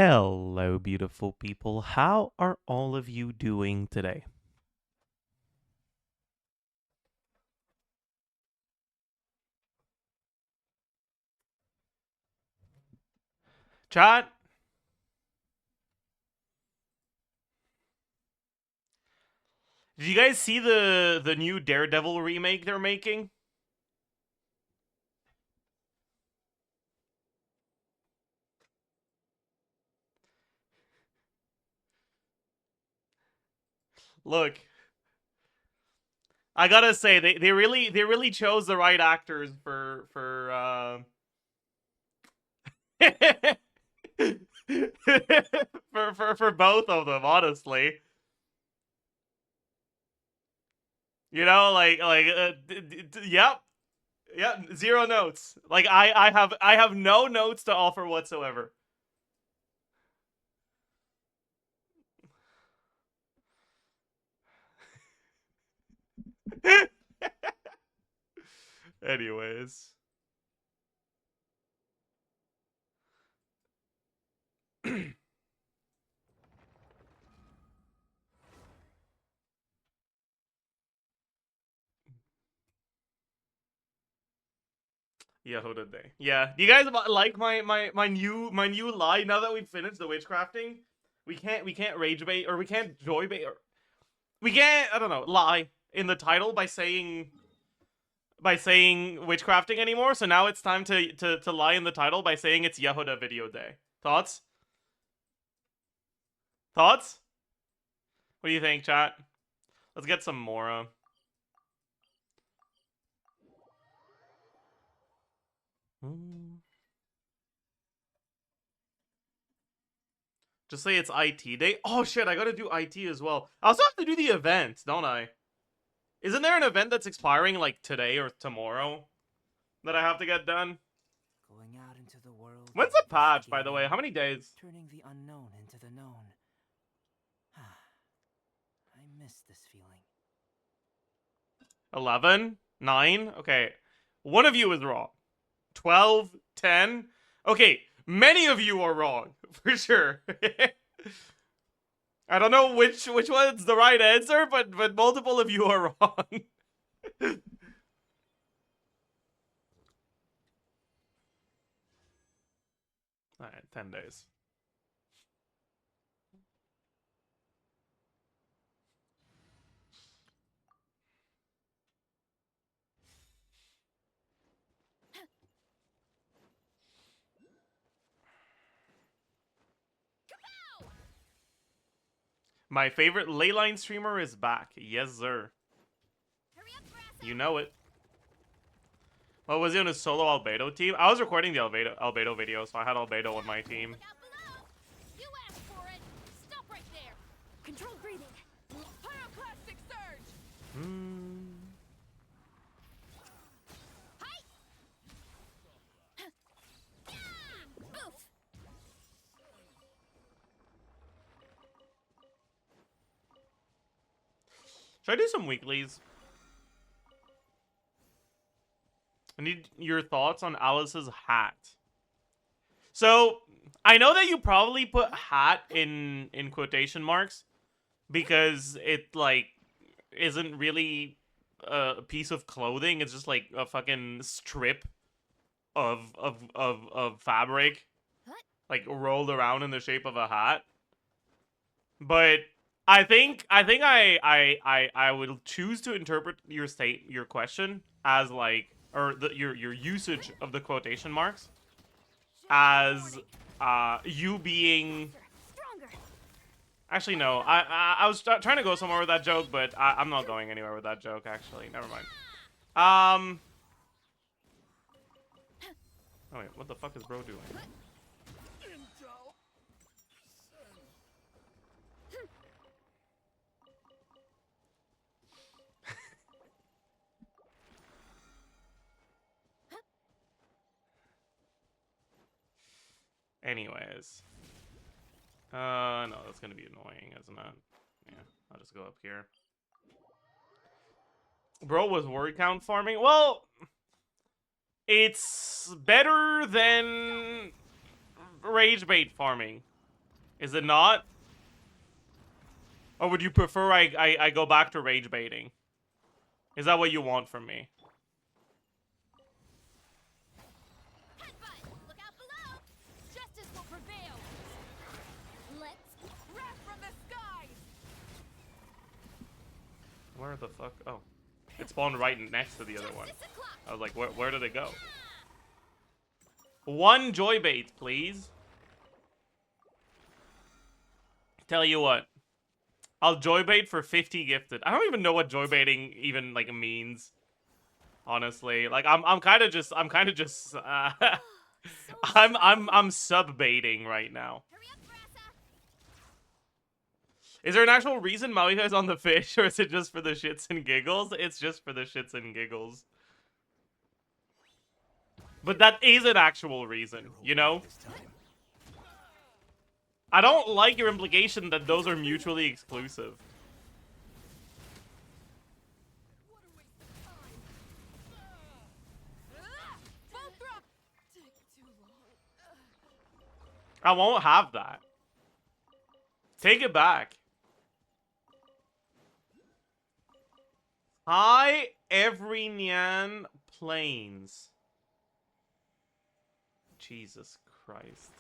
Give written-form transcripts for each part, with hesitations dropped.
Hello, beautiful people. How are all of you doing today? Chat, did you guys see the new Daredevil remake they're making? Look, I gotta say they really chose the right actors for for both of them, honestly. You know, yep, yep, zero notes. Like I have no notes to offer whatsoever. Anyways. Jahoda day. Yeah. Do you guys like my new lie? Now that we've finished the witchcrafting, we can't rage bait or we can't joy bait or we can't I don't know lie in the title by saying witchcrafting anymore. So now it's time to lie in the title by saying it's Jahoda video day. Thoughts? Thoughts? What do you think, chat? Let's get some more. Just say it's IT day. Oh shit, I gotta do IT as well. I also have to do the event, don't I? Isn't there an event that's expiring like today or tomorrow that I have to get done? Going out into the world. When's the patch, by the way? How many days? Turning the unknown into the known. I miss this feeling. 11? 9? Okay. One of you is wrong. 12? 10? Okay, many of you are wrong, for sure. I don't know which one's the right answer, but multiple of you are wrong. Alright, 10 days. My favorite leyline streamer is back. Yes, sir. You know it. What was he on his solo Albedo team? I was recording the Albedo video, so I had Albedo on my team. You asked for it. Stop right there. Controlled breathing. Pyroclastic surge. Hi. Oof. Should I do some weeklies? I need your thoughts on Alice's hat. So, I know that you probably put hat in quotation marks because it, like, isn't really a piece of clothing. It's just, like, a fucking strip of fabric, like, rolled around in the shape of a hat. But I think I would choose to interpret your question as, like, or your usage of the quotation marks as you being. Actually, no. I was trying to go somewhere with that joke, but I'm not going anywhere with that joke. Actually, never mind. Oh wait, what the fuck is bro doing? Anyways. No, that's gonna be annoying, isn't it? Yeah, I'll just go up here. Bro was word count farming? Well, it's better than rage bait farming. Is it not? Or would you prefer I go back to rage baiting? Is that what you want from me? Headbutt! Look out below! Justice will prevail! Let's wrap from the skies! Where the fuck? Oh. It spawned right next to the other one. Justice o'clock! I was like, where did it go? One joy bait, please. Tell you what. I'll joy bait for 50 gifted. I don't even know what joy baiting even like means. Honestly, like I'm kind of just I'm sub baiting right now. Hurry up, Brassa! Is there an actual reason Maui's on the fish, or is it just for the shits and giggles? It's just for the shits and giggles. But that is an actual reason, you know? I don't like your implication that those are mutually exclusive. What a waste of time! Full throttle! Take too long. I won't have that. Take it back. Hi, Everynyan Plains. Jesus Christ.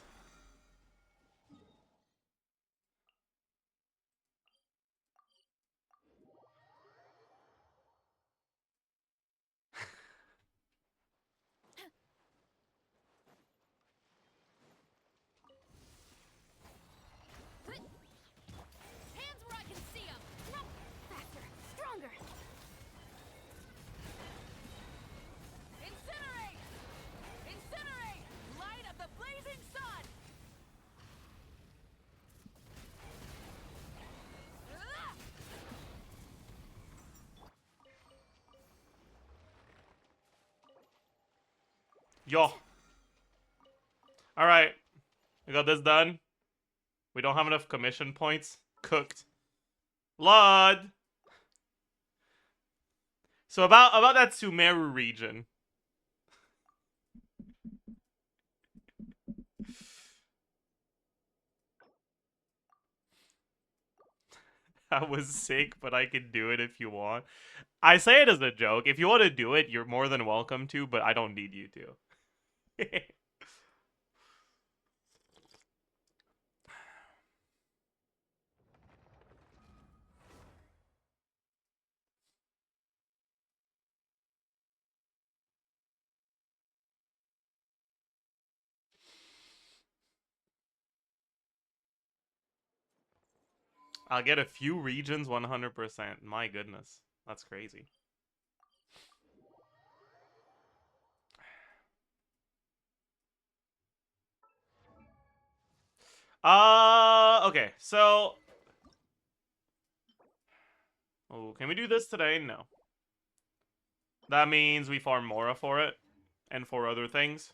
Hands where I can see them! Faster! Stronger! Incinerate! Incinerate! Light of the blazing sun! Yo. Alright. We got this done. We don't have enough commission points. Cooked. Blood. So about that Sumeru region. That was sick, but I can do it if you want. I say it as a joke. If you want to do it, you're more than welcome to, but I don't need you to. I'll get a few regions 100%. My goodness. That's crazy. Okay, so... Oh, can we do this today? No. That means we farm Mora for it. And for other things.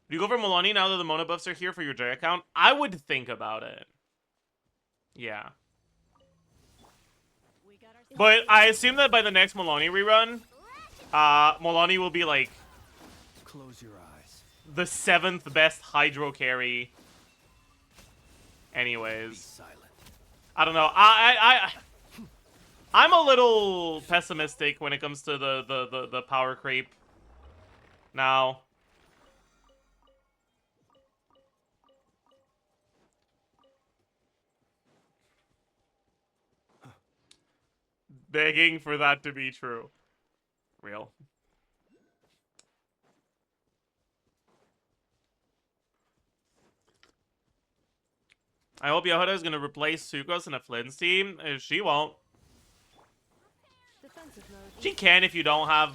Do you go for Milani now that the Mona buffs are here for your J account? I would think about it. Yeah. We got our But I assume that by the next Milani rerun, Milani will be like Close your eyes. the 7th best hydro carry. Be Anyways, silent. I don't know. I'm a little pessimistic when it comes to the power creep. Now. Begging for that to be true. Real. I hope Jahoda is going to replace Sucrose in a Flynn's team. She won't. defensive mode. She can if you don't have,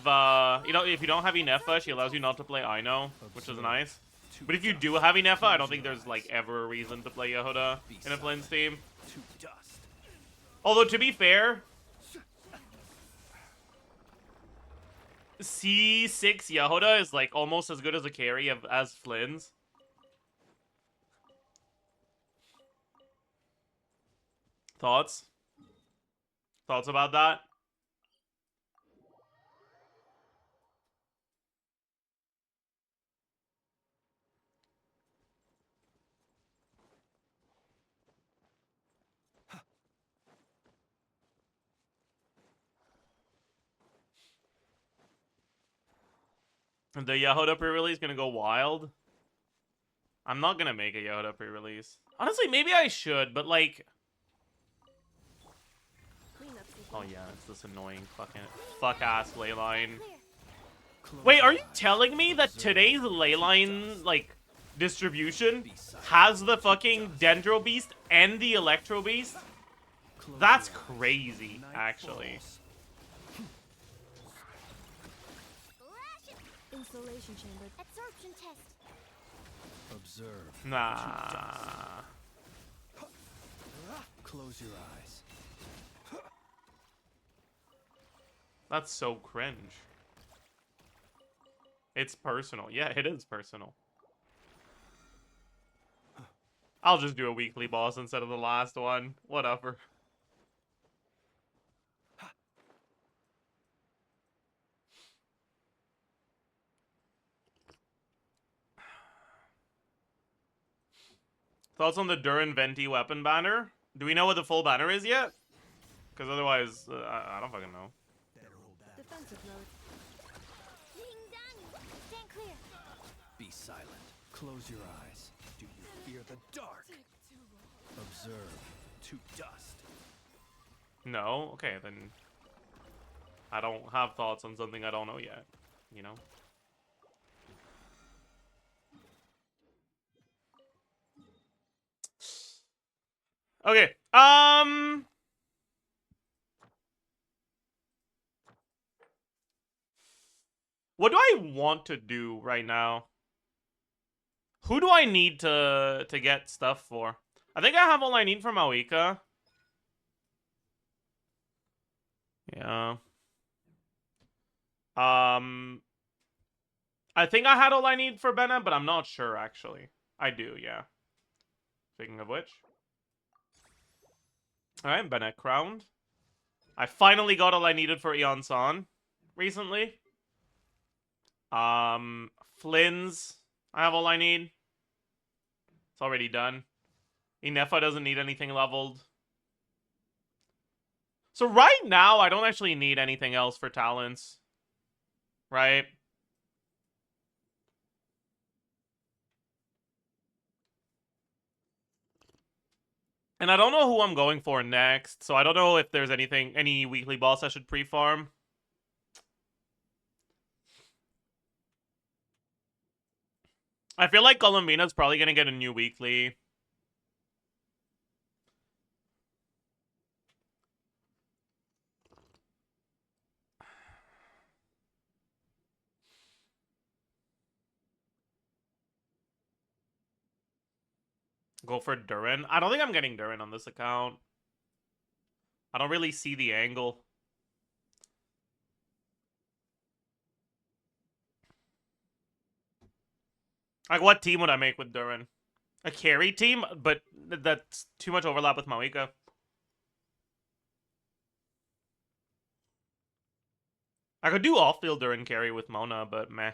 if you don't have Inefa, she allows you not to play Aino, which is nice. But if you do have Inefa, I don't think there's, like, ever a reason to play Jahoda in a Flynn's team. To dust. Although, to be fair, C6 Jahoda is, like, almost as good as a carry as Flynn's. Thoughts? Thoughts about that? The Jahoda pre-release gonna go wild. I'm not gonna make a Jahoda pre-release. Honestly, maybe I should, but like... Oh yeah, it's this annoying fucking fuck-ass leyline. Close Wait, are your you eyes. telling me that today's leyline, like, distribution has the fucking Dendro Beast and the Electro Beast? Close That's your eyes. crazy, Night actually. falls. Flash it. Installation chamber. Absorption test. Observe. Nah. Close your eyes. That's so cringe. It's personal. Yeah, it is personal. I'll just do a weekly boss instead of the last one. Whatever. Thoughts on the Durin Venti weapon banner? Do we know what the full banner is yet? Because otherwise, I don't fucking know. Better hold back. Defensive mode. Ding dong. Stand clear. Be silent. Close your eyes. Do you fear the dark? Observe. To dust. No? Okay, then... I don't have thoughts on something I don't know yet. You know? Okay, what do I want to do right now? Who do I need to get stuff for? I think I have all I need for Mawika. Yeah. I think I had all I need for Bennett, but I'm not sure, actually. I do, yeah. Speaking of which. Alright, Bennett crowned. I finally got all I needed for Eon San recently. Flynn's. I have all I need. It's already done. Inefa doesn't need anything leveled. So right now, I don't actually need anything else for talents. Right? And I don't know who I'm going for next, so I don't know if there's any weekly boss I should pre-farm. I feel like Columbina's probably gonna get a new weekly. Go for Durin. I don't think I'm getting Durin on this account. I don't really see the angle. Like, what team would I make with Durin? A carry team? But that's too much overlap with Mawika. I could do off-field Durin carry with Mona, but meh.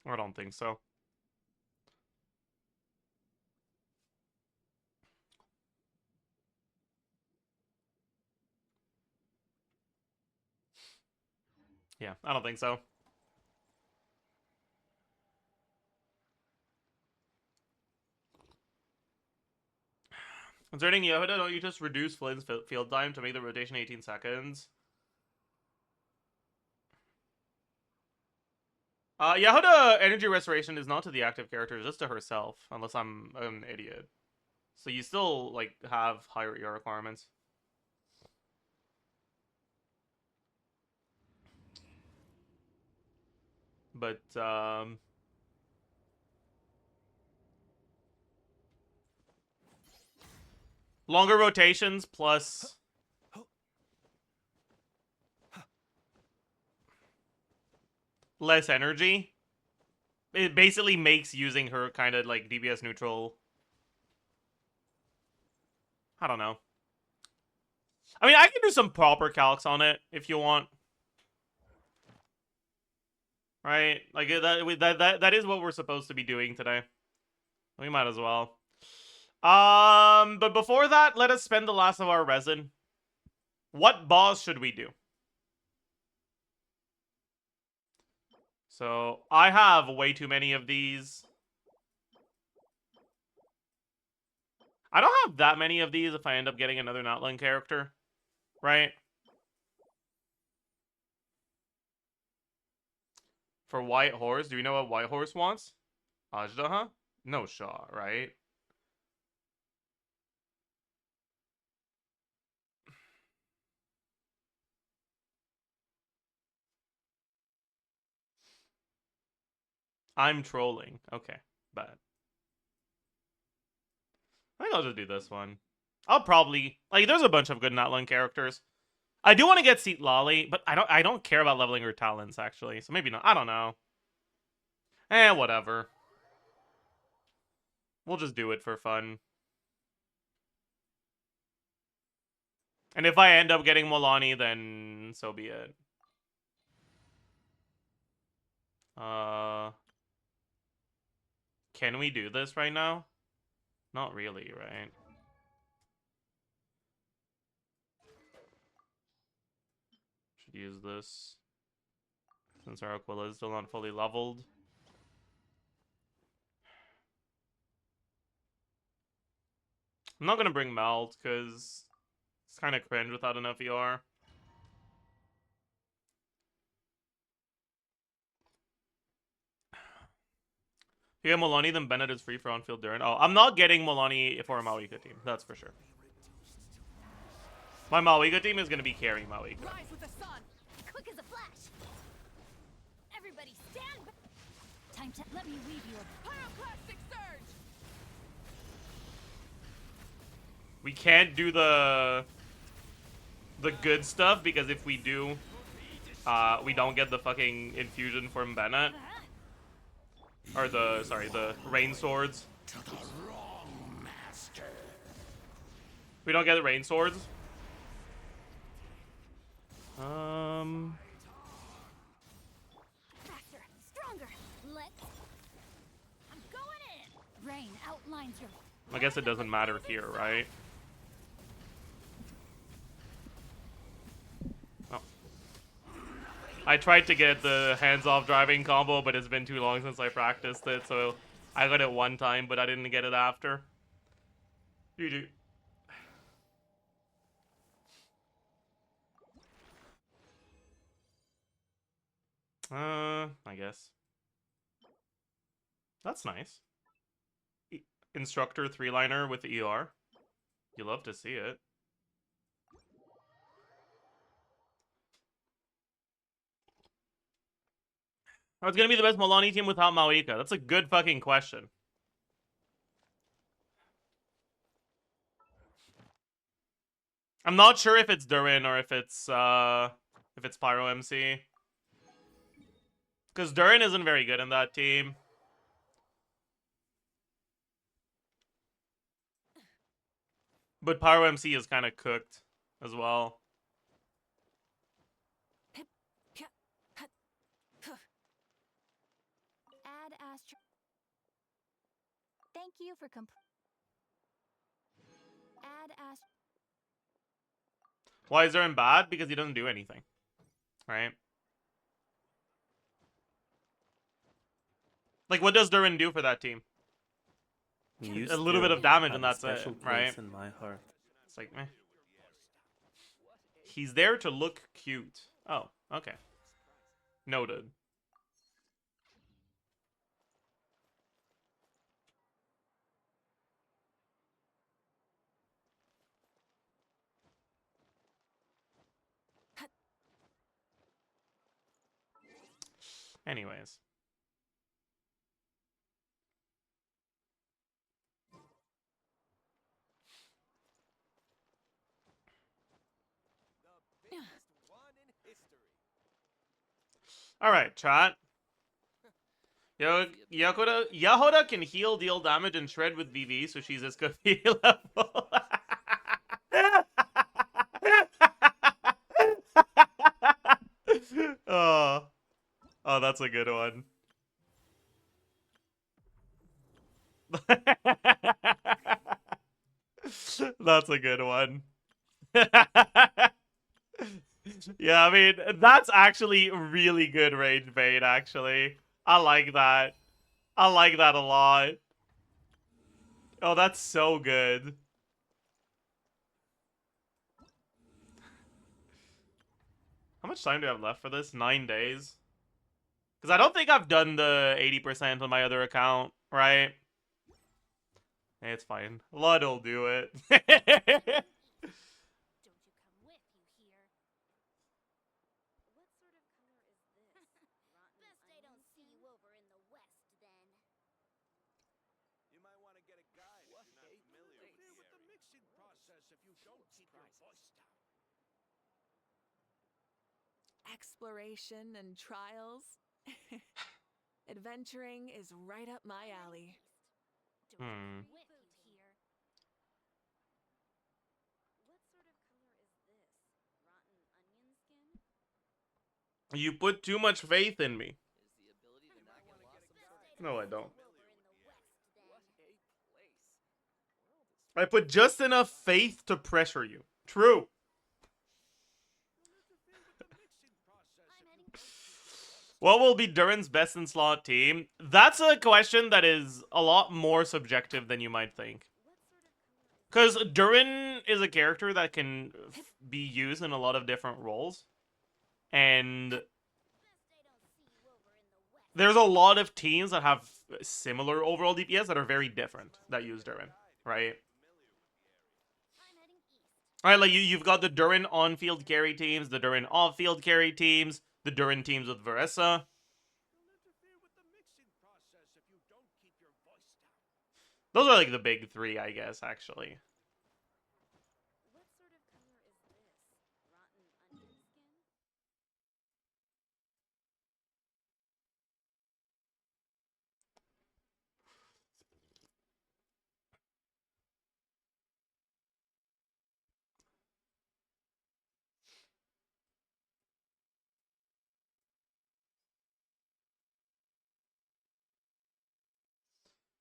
I don't think so. Yeah, I don't think so. Concerning Jahoda, don't you just reduce Flynn's field time to make the rotation 18 seconds? Jahoda energy restoration is not to the active character, just to herself, unless I'm an idiot. So you still, like, have higher ER requirements. But, longer rotations plus... less energy. It basically makes using her kind of, like, DPS neutral. I don't know. I mean, I can do some proper calcs on it if you want. Right? Like, that is what we're supposed to be doing today. We might as well. But before that, let us spend the last of our resin. What boss should we do? So, I have way too many of these. I don't have that many of these if I end up getting another Notland character. Right? For White Horse, do we know what White Horse wants? Ajdaha? No Shaw, right? I'm trolling. Okay, bad. I think I'll just do this one. I'll probably like. There's a bunch of good Notland characters. I do want to get Seat Lolly, but I don't care about leveling her talents actually. So maybe not. I don't know. Whatever. We'll just do it for fun. And if I end up getting Molani, then so be it. Can we do this right now? Not really, right? Should use this. Since our Aquila is still not fully leveled. I'm not gonna bring Melt, because it's kind of cringe without enough ER. If you get Molani, then Bennett is free for on-field Durin. Oh, I'm not getting Molani for a Mawika team. That's for sure. My Mawika team is going to be carrying Mawika. Rise with the sun, quick as a flash. Everybody stand back. Time to let me weave you a pyroclastic surge. We can't do the good stuff, because if we do, we don't get the fucking infusion from Bennett. Or the rain swords. We don't get the rain swords. Faster, stronger. I'm going in. Rain outlines your. I guess it doesn't matter here, right? Oh. I tried to get the hands-off driving combo, but it's been too long since I practiced it, so I got it one time, but I didn't get it after. GG. I guess. That's nice. Instructor 3-liner with ER. You love to see it. Oh, it's gonna be the best Molani team without Mawika. That's a good fucking question. I'm not sure if it's Durin or if it's Pyro MC. Because Durin isn't very good in that team. But Pyro MC is kind of cooked as well. Add Astro. Thank you for Add Astro. Why is Durin bad? Because he doesn't do anything. Right? Like, what does Durin do for that team? A little bit of damage and that's it, right? In my heart. It's like, meh. He's there to look cute. Oh, okay. Noted. Anyways. Alright, chat. Jahoda can heal, deal damage, and shred with VV, so she's SKP level. Oh, that's a good one. That's a good one. Yeah, I mean, that's actually really good range bait, actually. I like that. I like that a lot. Oh, that's so good. How much time do I have left for this? 9 days? Because I don't think I've done the 80% on my other account, right? Hey, it's fine. Lud'll do it. Don't you come with, you hear? What sort of color is this? Best I don't see you over in the west, then. You might want to get a guide if you're not familiar with the mixing process if you don't keep your voice down. Exploration and trials. Adventuring is right up my alley. Don't you Hmm. come with, you hear? What sort of color is this? Rotten onion skin? You put too much faith in me. Is the ability to not get lost some sort of No, I don't. Over in the west, then. What a place. World is I put just enough faith to pressure you. True. I'm heading What will be Durin's best in slot team? That's a question that is a lot more subjective than you might think. What sort of color is Because Durin is a character that can be used in a lot of different roles. And best I don't see you over in the west? there's a lot of teams that have similar overall DPS that are very different that use Durin, right? I'm heading east. Alright, like you've got the Durin on-field carry teams, the Durin off-field carry teams, the Durin teams with Varessa. You'll interfere with the mixing process if you don't keep your voice down. Those are like the big three, I guess, actually. What sort of color is this? Rotten onion skin?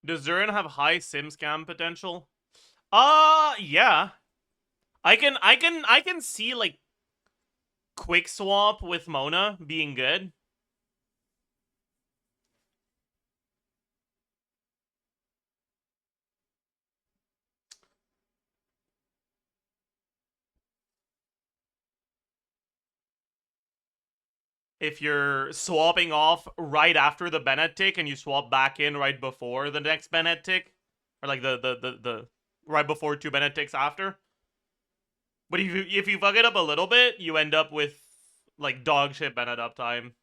Does Durin have high sim scam potential? Yeah. I can see like quick swap with Mona being good. If you're swapping off right after the Bennett tick and you swap back in right before the next Bennett tick, or like the right before 2 Bennett ticks after. But if you fuck it up a little bit, you end up with like dog shit Bennett uptime.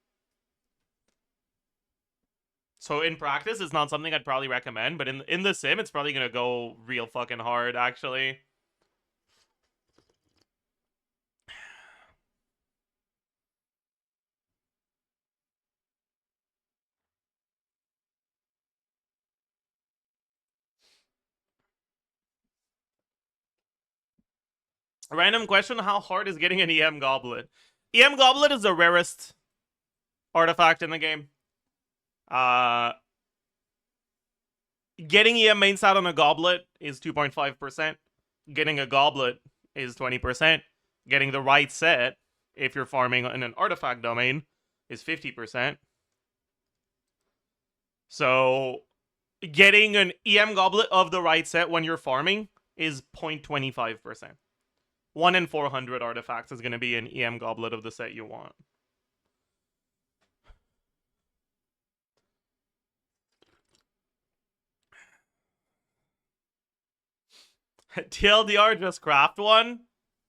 So in practice, it's not something I'd probably recommend, but in the sim, it's probably gonna go real fucking hard, actually. Random question, how hard is getting an EM Goblet? EM Goblet is the rarest artifact in the game. Getting EM main stat on a Goblet is 2.5%. Getting a Goblet is 20%. Getting the right set, if you're farming in an artifact domain, is 50%. So, getting an EM Goblet of the right set when you're farming is 0.25%. 1 in 400 artifacts is going to be an EM Goblet of the set you want. TLDR, just craft one?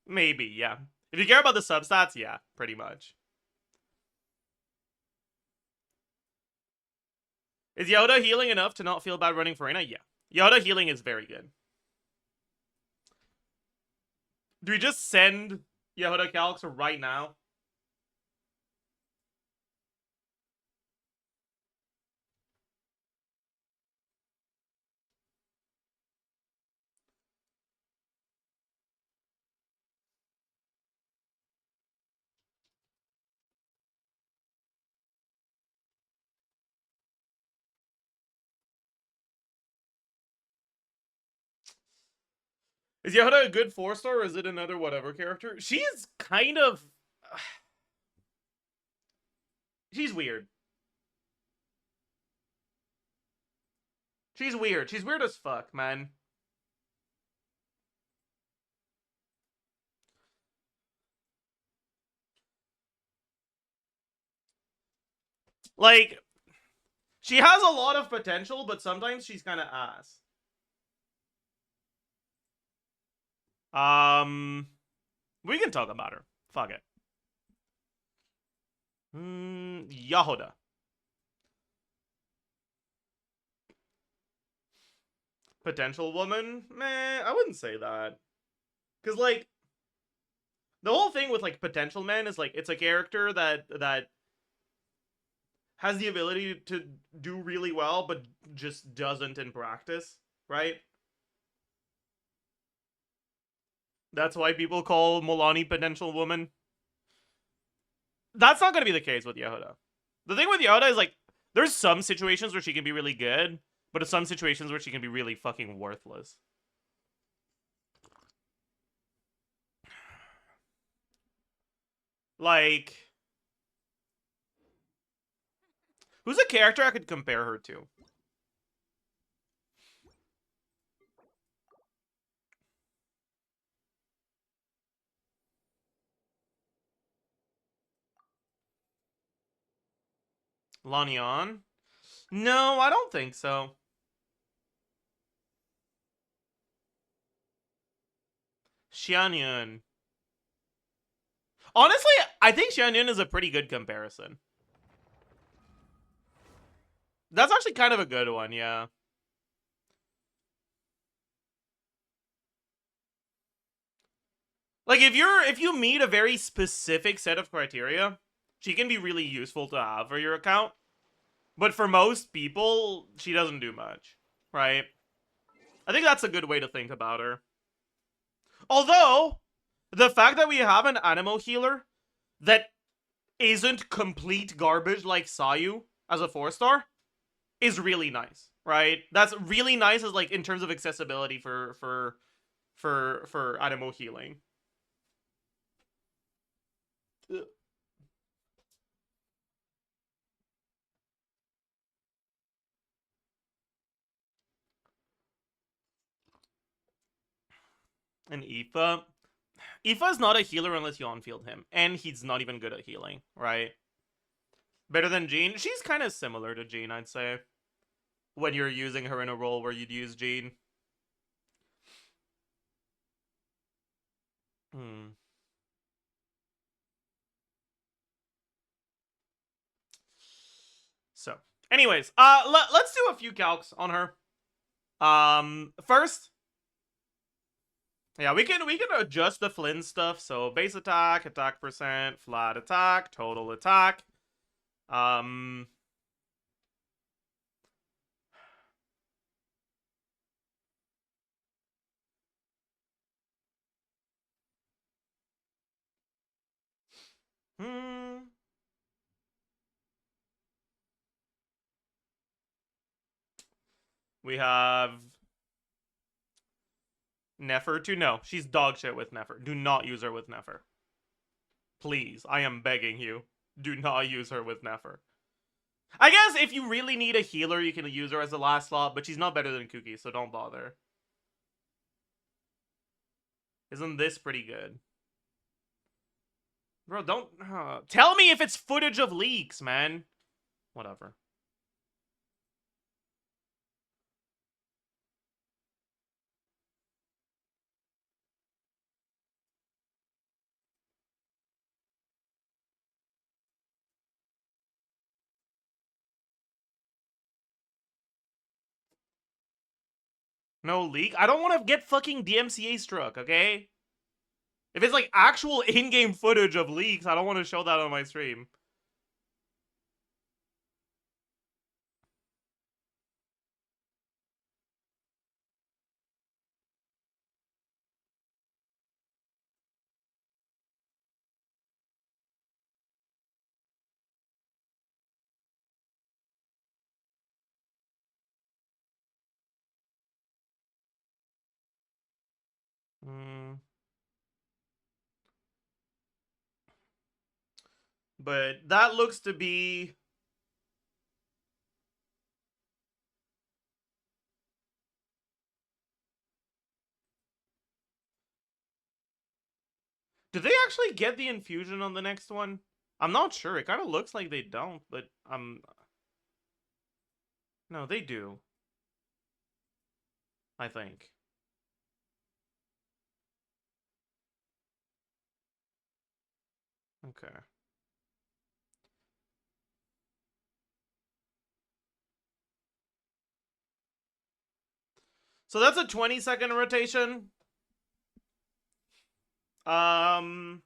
Maybe, yeah. If you care about the substats, yeah, pretty much. Is Jahoda healing enough to not feel bad running for Reyna? Yeah. Jahoda healing is very good. Do we just send Jahoda calcs right now? Is Jahoda a good 4-star or is it another whatever character? She's kind of... She's weird. She's weird. She's weird as fuck, man. Like, she has a lot of potential, but sometimes she's kind of ass. We can talk about her. Fuck it. Jahoda. Potential woman? Meh, I wouldn't say that. Because, like, the whole thing with, like, potential men is, like, it's a character that has the ability to do really well, but just doesn't in practice, right? That's why people call Milani potential woman. That's not going to be the case with Jahoda. The thing with Jahoda is, like, there's some situations where she can be really good, but some situations where she can be really fucking worthless. Like, who's a character I could compare her to? Lanyan? No, I don't think so. Xianyun. Honestly, I think Xianyun is a pretty good comparison. That's actually kind of a good one, yeah. Like, if you meet a very specific set of criteria, she can be really useful to have for your account. But for most people, she doesn't do much, right? I think that's a good way to think about her. Although, the fact that we have an animal healer that isn't complete garbage like Sayu as a 4-star is really nice, right? That's really nice as, like, in terms of accessibility for animal healing. And Aoife. Aoife's not a healer unless you on-field him. And he's not even good at healing, right? Better than Jean? She's kind of similar to Jean, I'd say. When you're using her in a role where you'd use Jean. So, anyways, let's do a few calcs on her. First, yeah, we can adjust the Flynn stuff. So base attack, attack percent, flat attack, total attack. We have Nefer to no. She's dog shit with Nefer. Do not use her with Nefer. Please, I am begging you. Do not use her with Nefer. I guess if you really need a healer, you can use her as the last slot, but she's not better than Kuki, so don't bother. Isn't this pretty good? Bro, don't... tell me if it's footage of leaks, man. Whatever. No leak? I don't want to get fucking DMCA struck, okay? If it's like actual in-game footage of leaks, I don't want to show that on my stream. But that looks to be... Do they actually get the infusion on the next one? I'm not sure. It kind of looks like they don't, but no, they do. I think. Okay. So that's a 20-second rotation. Um...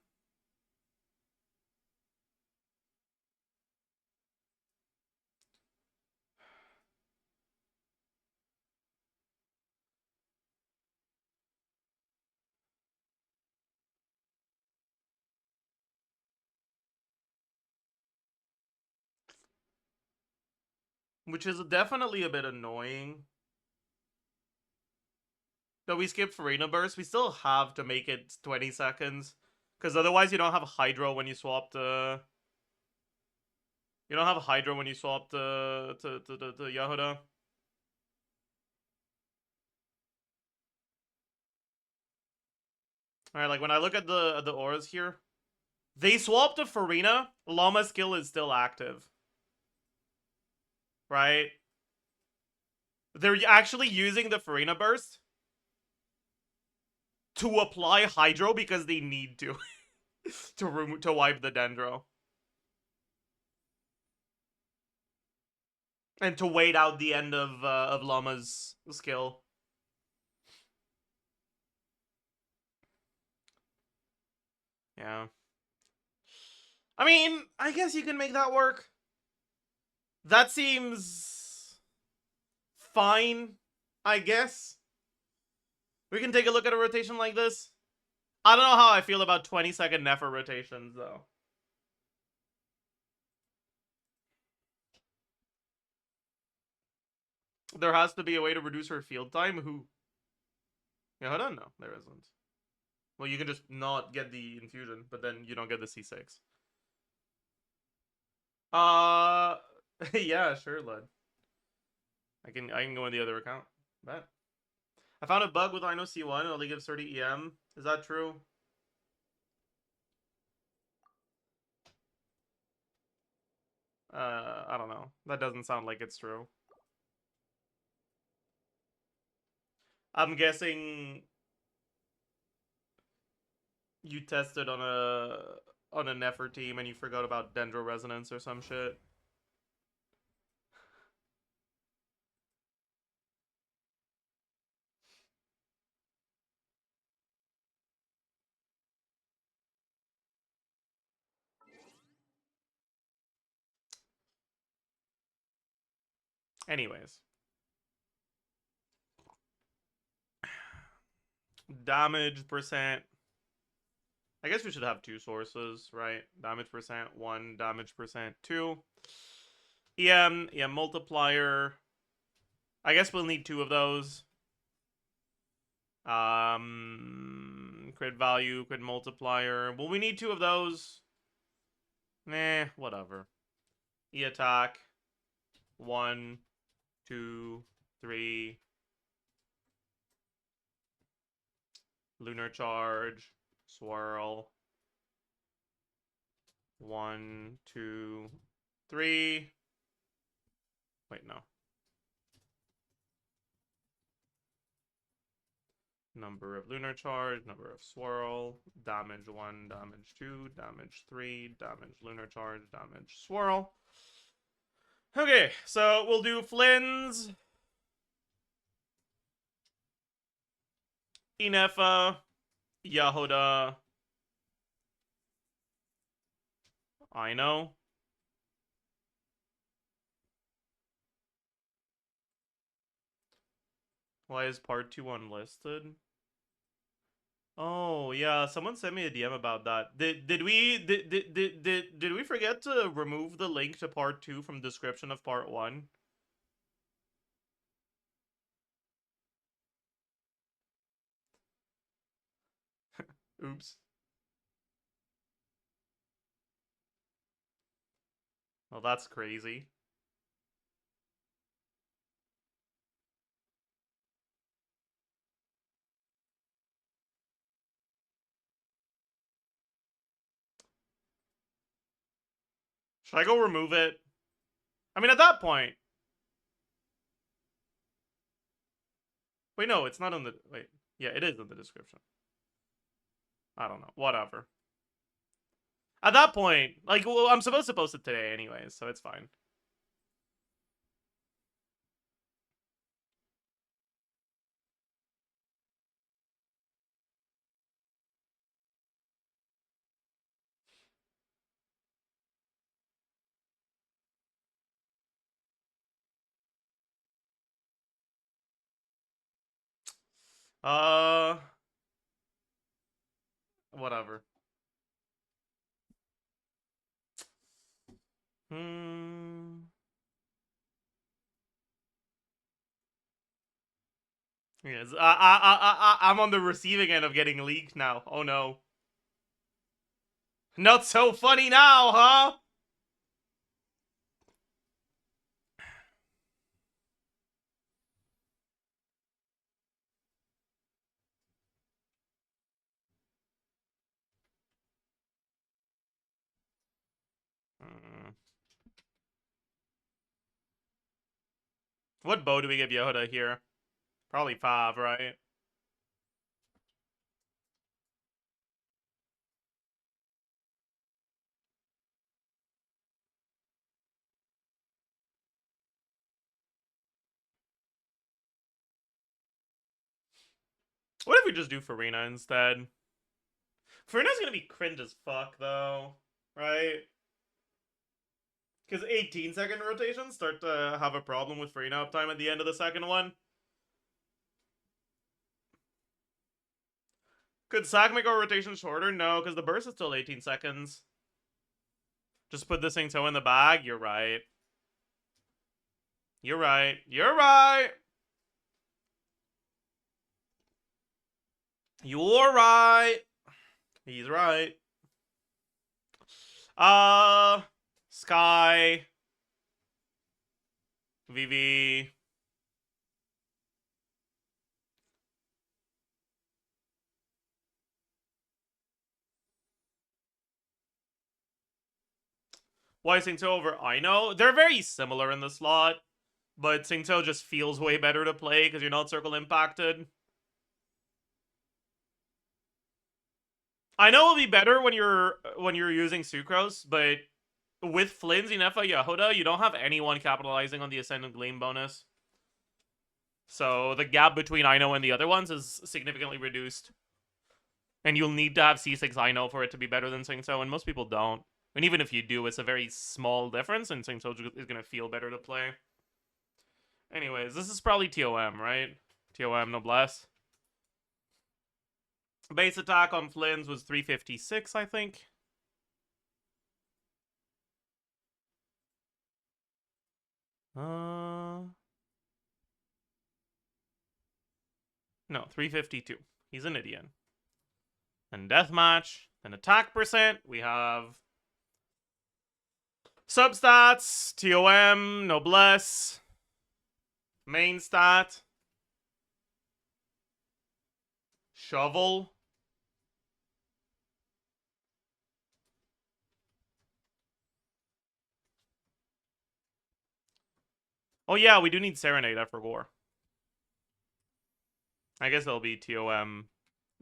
Which is definitely a bit annoying. No, we skipped Farina Burst. We still have to make it 20 seconds. Because otherwise you don't have Hydro when you swap to... You don't have Hydro when you swap to Jahoda. Alright, like when I look at the auras here, they swapped to Farina. Llama skill is still active. Right? They're actually using the Farina Burst to apply Hydro because they need to. to wipe the Dendro. And to wait out the end of Llama's skill. Yeah. I mean, I guess you can make that work. That seems fine, I guess. We can take a look at a rotation like this. I don't know how I feel about 20-second Nefer rotations, though. There has to be a way to reduce her field time. Who? Yeah, hold on. No, there isn't. Well, you can just not get the infusion, but then you don't get the C6. Yeah, sure, Lud. I can go in the other account. Bet. I found a bug with Rhino C1. It only gives 30 EM. Is that true? I don't know. That doesn't sound like it's true. I'm guessing you tested on a Nefer team and you forgot about Dendro Resonance or some shit. Anyways. Damage percent. I guess we should have two sources, right? Damage percent 1, damage percent 2. EM multiplier. I guess we'll need two of those. Crit value, crit multiplier. Will we need two of those? Nah, whatever. E attack. 1, 2, 3. Lunar charge. Swirl. 1, 2, 3. Wait, no. Number of lunar charge, number of swirl, damage 1, damage 2, damage 3, damage lunar charge, damage swirl. Okay, so we'll do Flynn's, Inefa, Jahoda, I know. Why is part 2 unlisted? Oh yeah, someone sent me a DM about that. Did we forget to remove the link to part 2 from description of part 1? Oops. Well, that's crazy. Should I go remove it? I mean, at that point... Wait, no, it's not in the... Wait. Yeah, it is in the description. I don't know. Whatever. At that point, like, well, I'm supposed to post it today anyways, so it's fine. Whatever. Yes, I'm on the receiving end of getting leaked now. Oh no. Not so funny now, huh? What bow do we give Jahoda here? Probably 5, right? What if we just do Farina instead? Farina's gonna be cringe as fuck, though. Right? Because 18-second rotations start to have a problem with Farina uptime at the end of the second one. Could Sack make our rotation shorter? No, because the burst is still 18 seconds. Just put this thing so in the bag? You're right. You're right. You're right! You're right! He's right. Sky. VV. Why is Singto over Ino? They're very similar in the slot, but Singto just feels way better to play because you're not circle impacted. I know it'll be better when you're using Sucrose, but with Flynn's Inefa Jahoda, you don't have anyone capitalizing on the Ascendant Gleam bonus. So the gap between Ino and the other ones is significantly reduced. And you'll need to have C6 Ino for it to be better than Singto, and most people don't. And even if you do, it's a very small difference, and Singto is going to feel better to play. Anyways, this is probably TOM, right? TOM Noblesse. Base attack on Flynn's was 356, I think. No, 352. He's an idiot. Then deathmatch. Then attack percent. We have substats, TOM, Noblesse, main stat, shovel. Oh yeah, we do need Serenade, I forgot. I guess it'll be TOM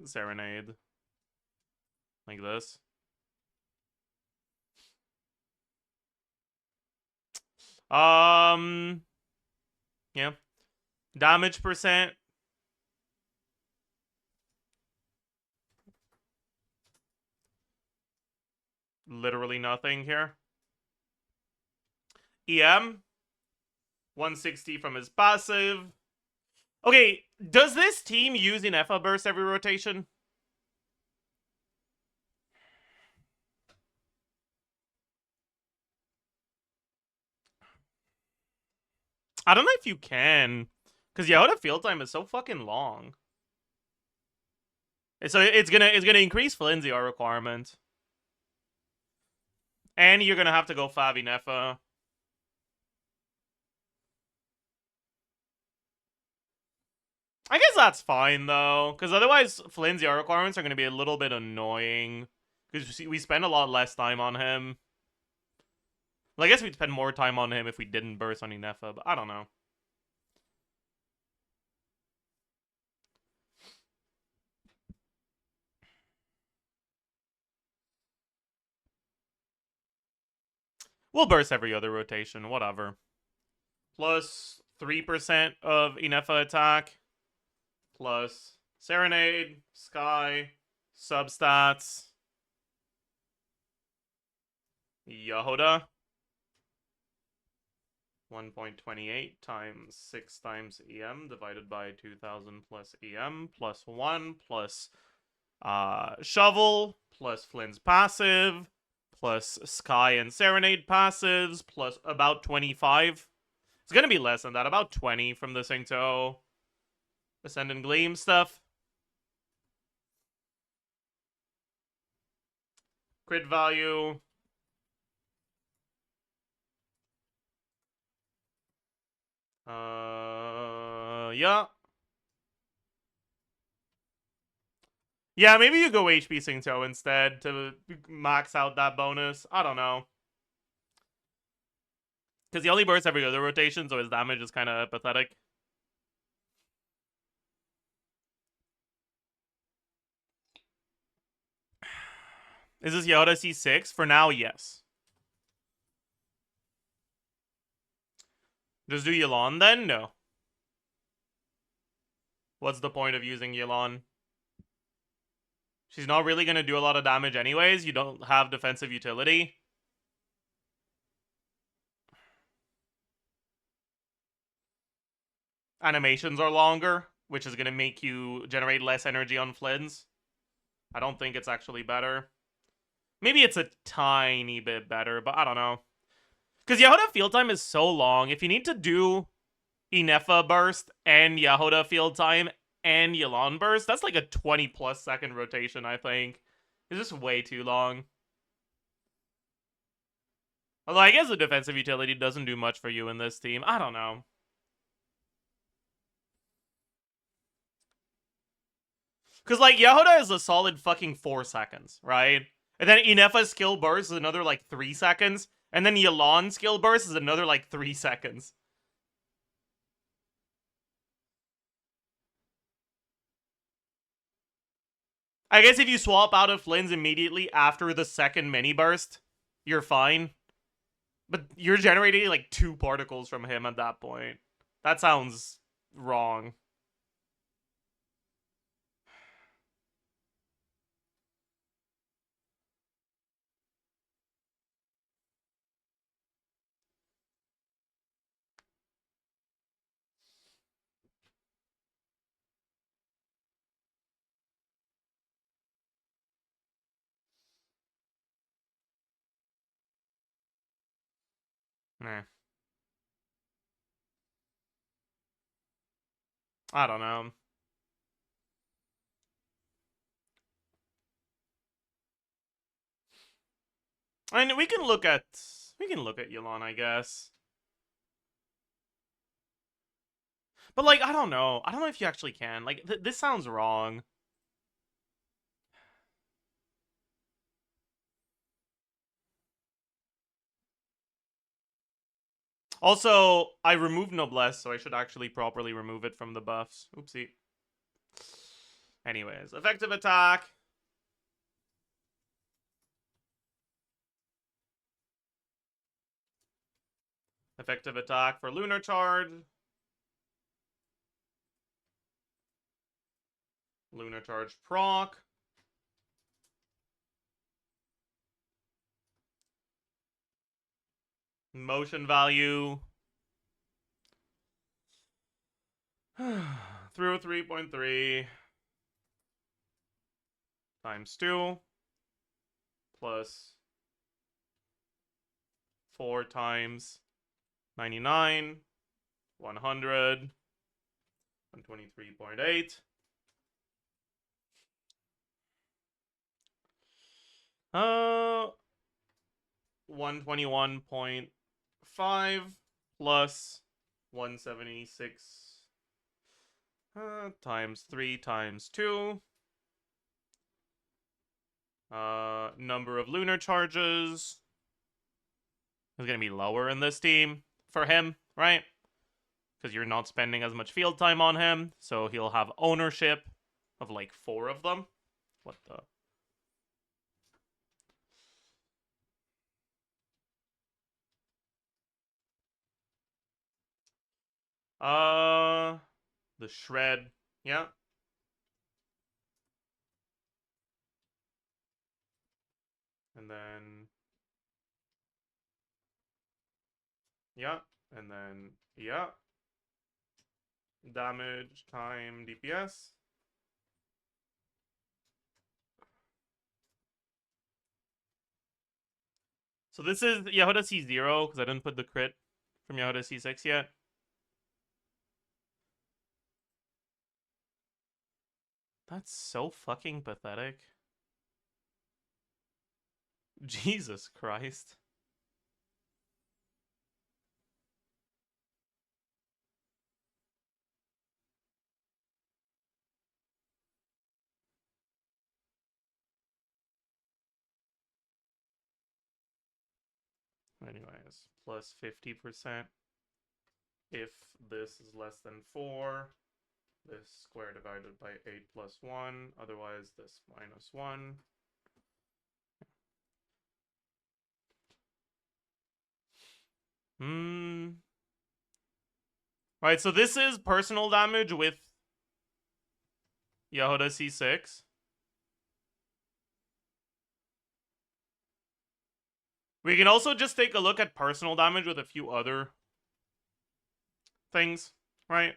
Serenade. Like this. Yeah. Damage percent. Literally nothing here. EM. 160 from his passive. Okay, does this team use Inefa burst every rotation? I don't know if you can, because Jahoda field time is so fucking long. So it's gonna increase Flimsy our requirement. And you're gonna have to go Favi Nefa. I guess that's fine, though. Because otherwise, Flynn's Yara requirements are gonna be a little bit annoying. Because we spend a lot less time on him. Well, I guess we'd spend more time on him if we didn't burst on Inefa, but I don't know. We'll burst every other rotation, whatever. Plus 3% of Inefa attack. Plus Serenade, Sky, Substats, Jahoda. 1.28 times 6 times EM divided by 2000 plus EM plus 1 plus Shovel plus Flynn's passive plus Sky and Serenade passives plus about 25. It's gonna be less than that, about 20 from the Singto Ascendant Gleam stuff. Crit value. Yeah. Yeah, maybe you go HP Singto instead to max out that bonus. I don't know. Because he only bursts every other rotation, so his damage is kind of pathetic. Is this Jahoda C6? For now, yes. Just do Yelan then? No. What's the point of using Yelan? She's not really going to do a lot of damage anyways. You don't have defensive utility. Animations are longer, which is going to make you generate less energy on Flynn's. I don't think it's actually better. Maybe it's a tiny bit better, but I don't know. Because Jahoda field time is so long. If you need to do Inefa burst and Jahoda field time and Yelan burst, that's like a 20 plus second rotation, I think. It's just way too long. Although I guess the defensive utility doesn't do much for you in this team. I don't know. Because, like, Jahoda is a solid fucking 4 seconds, right? And then Inefa's skill burst is another, like, 3 seconds. And then Yelan's skill burst is another, like, 3 seconds. I guess if you swap out of Flynn's immediately after the second mini burst, you're fine. But you're generating, like, 2 particles from him at that point. That sounds wrong. Nah. I don't know. I mean, we can look at Yelan, I guess. But, like, I don't know. I don't know if you actually can. Like, this sounds wrong. Also, I removed Noblesse, so I should actually properly remove it from the buffs. Oopsie. Anyways, effective attack. Effective attack for Lunar Charge. Lunar Charge proc. Motion value. 303.3 times 2 plus 4 times 99, 100, 123.8. 121.5 plus 176 times 3 times 2. Number of lunar charges is going to be lower in this team for him, right? Because you're not spending as much field time on him, so he'll have ownership of like 4 of them. What the? The shred, yeah. And then, yeah, and then, yeah. Damage time DPS. So this is Jahoda C0, because I didn't put the crit from Jahoda C6 yet. That's so fucking pathetic. Jesus Christ. Anyways, plus 50%. If this is less than 4, this square divided by 8 plus 1. Otherwise, this minus 1. Right, so this is personal damage with Jahoda C6. We can also just take a look at personal damage with a few other things, right?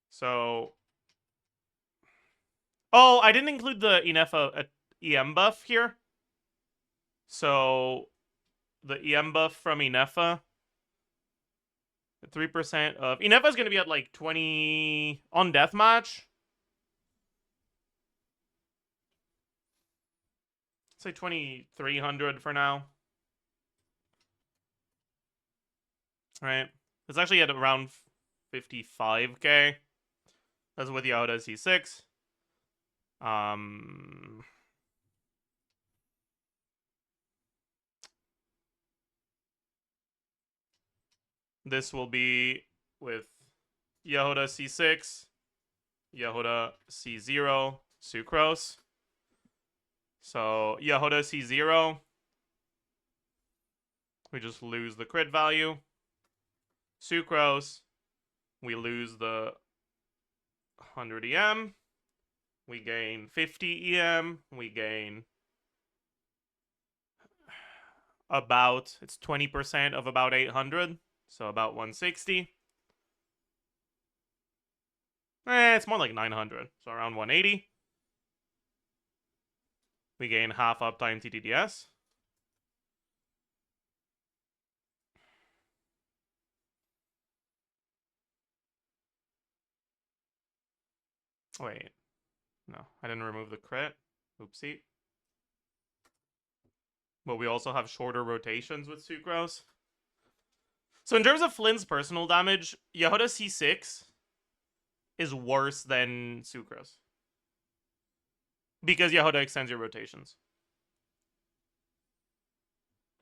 So... Oh, I didn't include the Inefa EM buff here. So, the EM buff from Inefa... 3% of... Inefa is going to be at like 20 on deathmatch. Say 2,300 for now. Right. It's actually at around 55k. That's with Jahoda C6. This will be with Jahoda C6, Jahoda C0, Sucrose. So, Jahoda C0, we just lose the crit value. Sucrose, we lose the 100 EM. We gain 50 EM. We gain about, it's 20% of about 800. So about 160. It's more like 900. So around 180. We gain half uptime TTDS. Wait. No, I didn't remove the crit. Oopsie. But we also have shorter rotations with Sucrose. So in terms of Flynn's personal damage, Jahoda C6 is worse than Sucrose. Because Jahoda extends your rotations.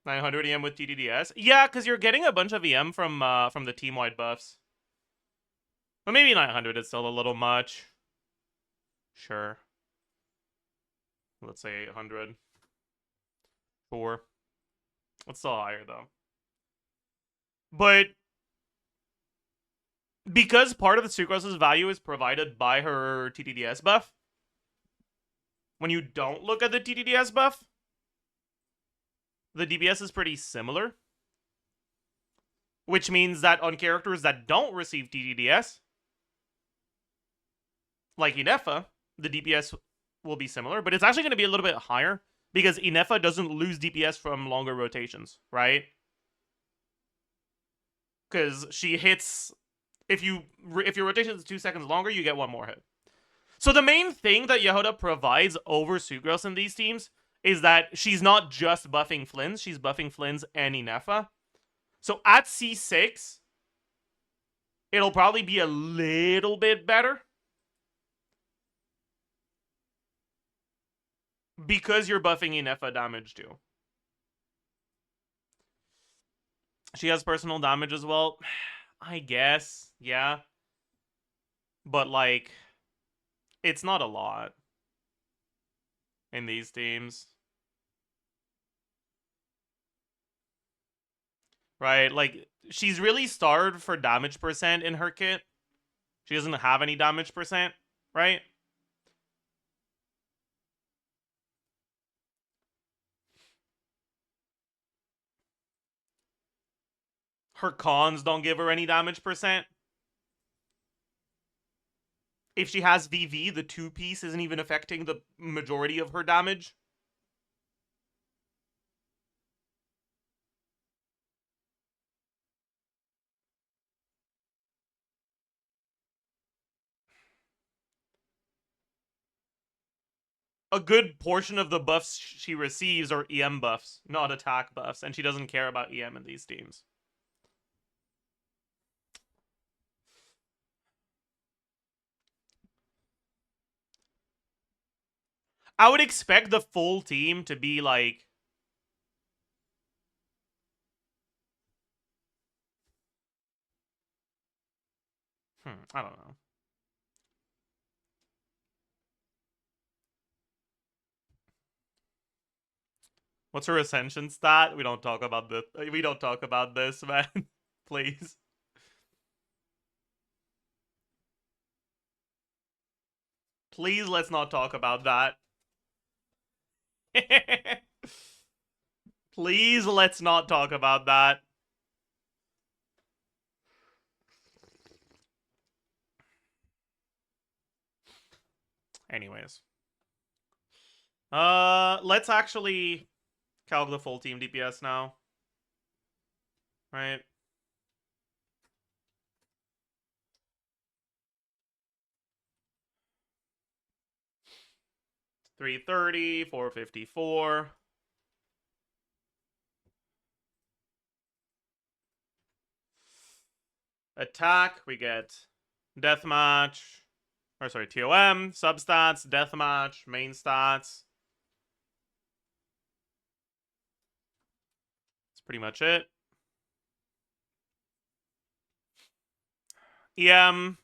900 EM with TDDS. Yeah, because you're getting a bunch of EM from the team-wide buffs. But maybe 900 is still a little much. Sure. Let's say 800. 4. It's still higher, though. But because part of the Sucrose's value is provided by her TTDS buff, when you don't look at the TTDS buff, the DPS is pretty similar. Which means that on characters that don't receive TTDS, like Inefa, the DPS will be similar, but it's actually going to be a little bit higher because Inefa doesn't lose DPS from longer rotations, right? Because she hits... If your rotation is 2 seconds longer, you get one more hit. So the main thing that Jahoda provides over Sucrose in these teams is that she's not just buffing Flynn's, she's buffing Flynn's and Inefa. So at C6, it'll probably be a little bit better. Because you're buffing Inefa damage too. She has personal damage as well. I guess, yeah. But, like, it's not a lot in these teams. Right? Like, she's really starved for damage percent in her kit. She doesn't have any damage percent, right? Her cons don't give her any damage percent. If she has VV, the 2-piece isn't even affecting the majority of her damage. A good portion of the buffs she receives are EM buffs, not attack buffs, and she doesn't care about EM in these teams. I would expect the full team to be like... I don't know. What's her ascension stat? We don't talk about this. We don't talk about this, man. Please. Please, let's not talk about that. Please, let's not talk about that. Anyways. Let's actually calc the full team DPS now. Right? $330, $454. Attack, we get deathmatch. Or sorry, TOM, substats, deathmatch, main stats. That's pretty much it. EM.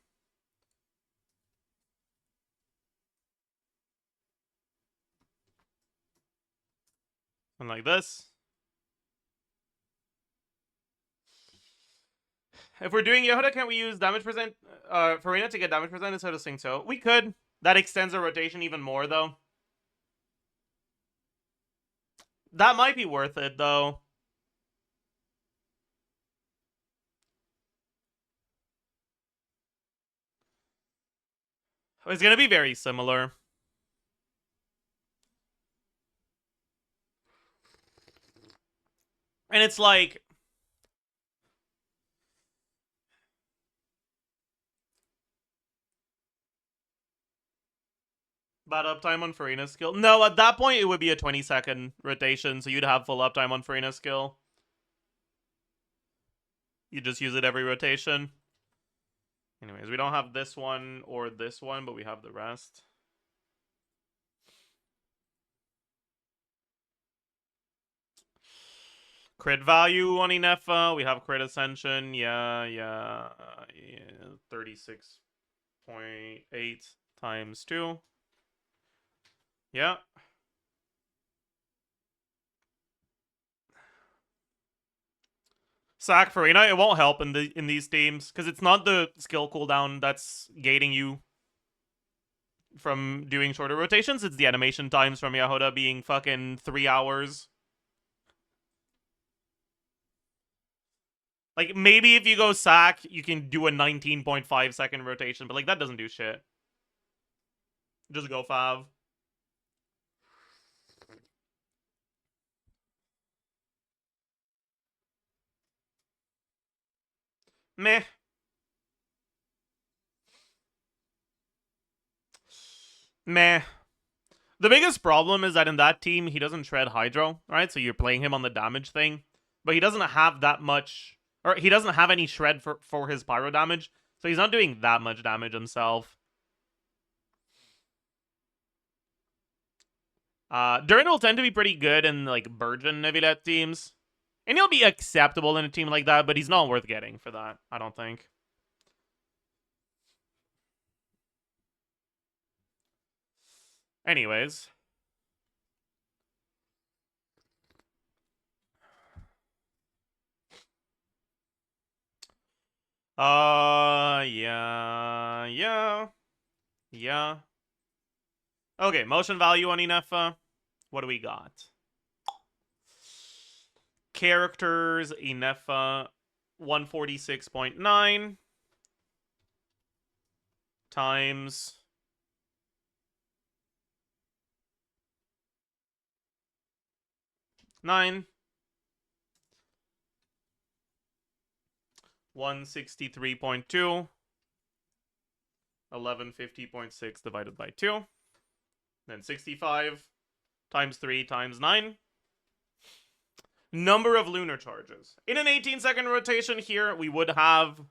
Something like this. If we're doing Jahoda, can't we use damage percent for Reyna to get damage percent instead of Sing-So? We could. That extends our rotation even more, though. That might be worth it, though. It's gonna be very similar. And it's like... bad uptime on Farina's skill. No, at that point, it would be a 20-second rotation, so you'd have full uptime on Farina's skill. You just use it every rotation. Anyways, we don't have this one or this one, but we have the rest. Crit value on Inefa. We have crit ascension. Yeah. 36.8 times 2. Yeah. Sack Farina, it won't help in these teams, because it's not the skill cooldown that's gating you from doing shorter rotations. It's the animation times from Jahoda being fucking 3 hours. Like, maybe if you go sack, you can do a 19.5 second rotation, but, like, that doesn't do shit. Just go Fav. Meh. Meh. The biggest problem is that in that team, he doesn't shred Hydro, right? So you're playing him on the damage thing. But he doesn't have that much... Or he doesn't have any shred for his pyro damage. So he's not doing that much damage himself. Durin will tend to be pretty good in, like, Burgeon Neuvillette teams. And he'll be acceptable in a team like that, but he's not worth getting for that, I don't think. Anyways. Yeah. Okay, motion value on Inefa. What do we got? Characters, Inefa, 146.9 times 9. 163.2. 1150.6 divided by 2. Then 65 times 3 times 9. Number of lunar charges. In an 18-second rotation here, we would have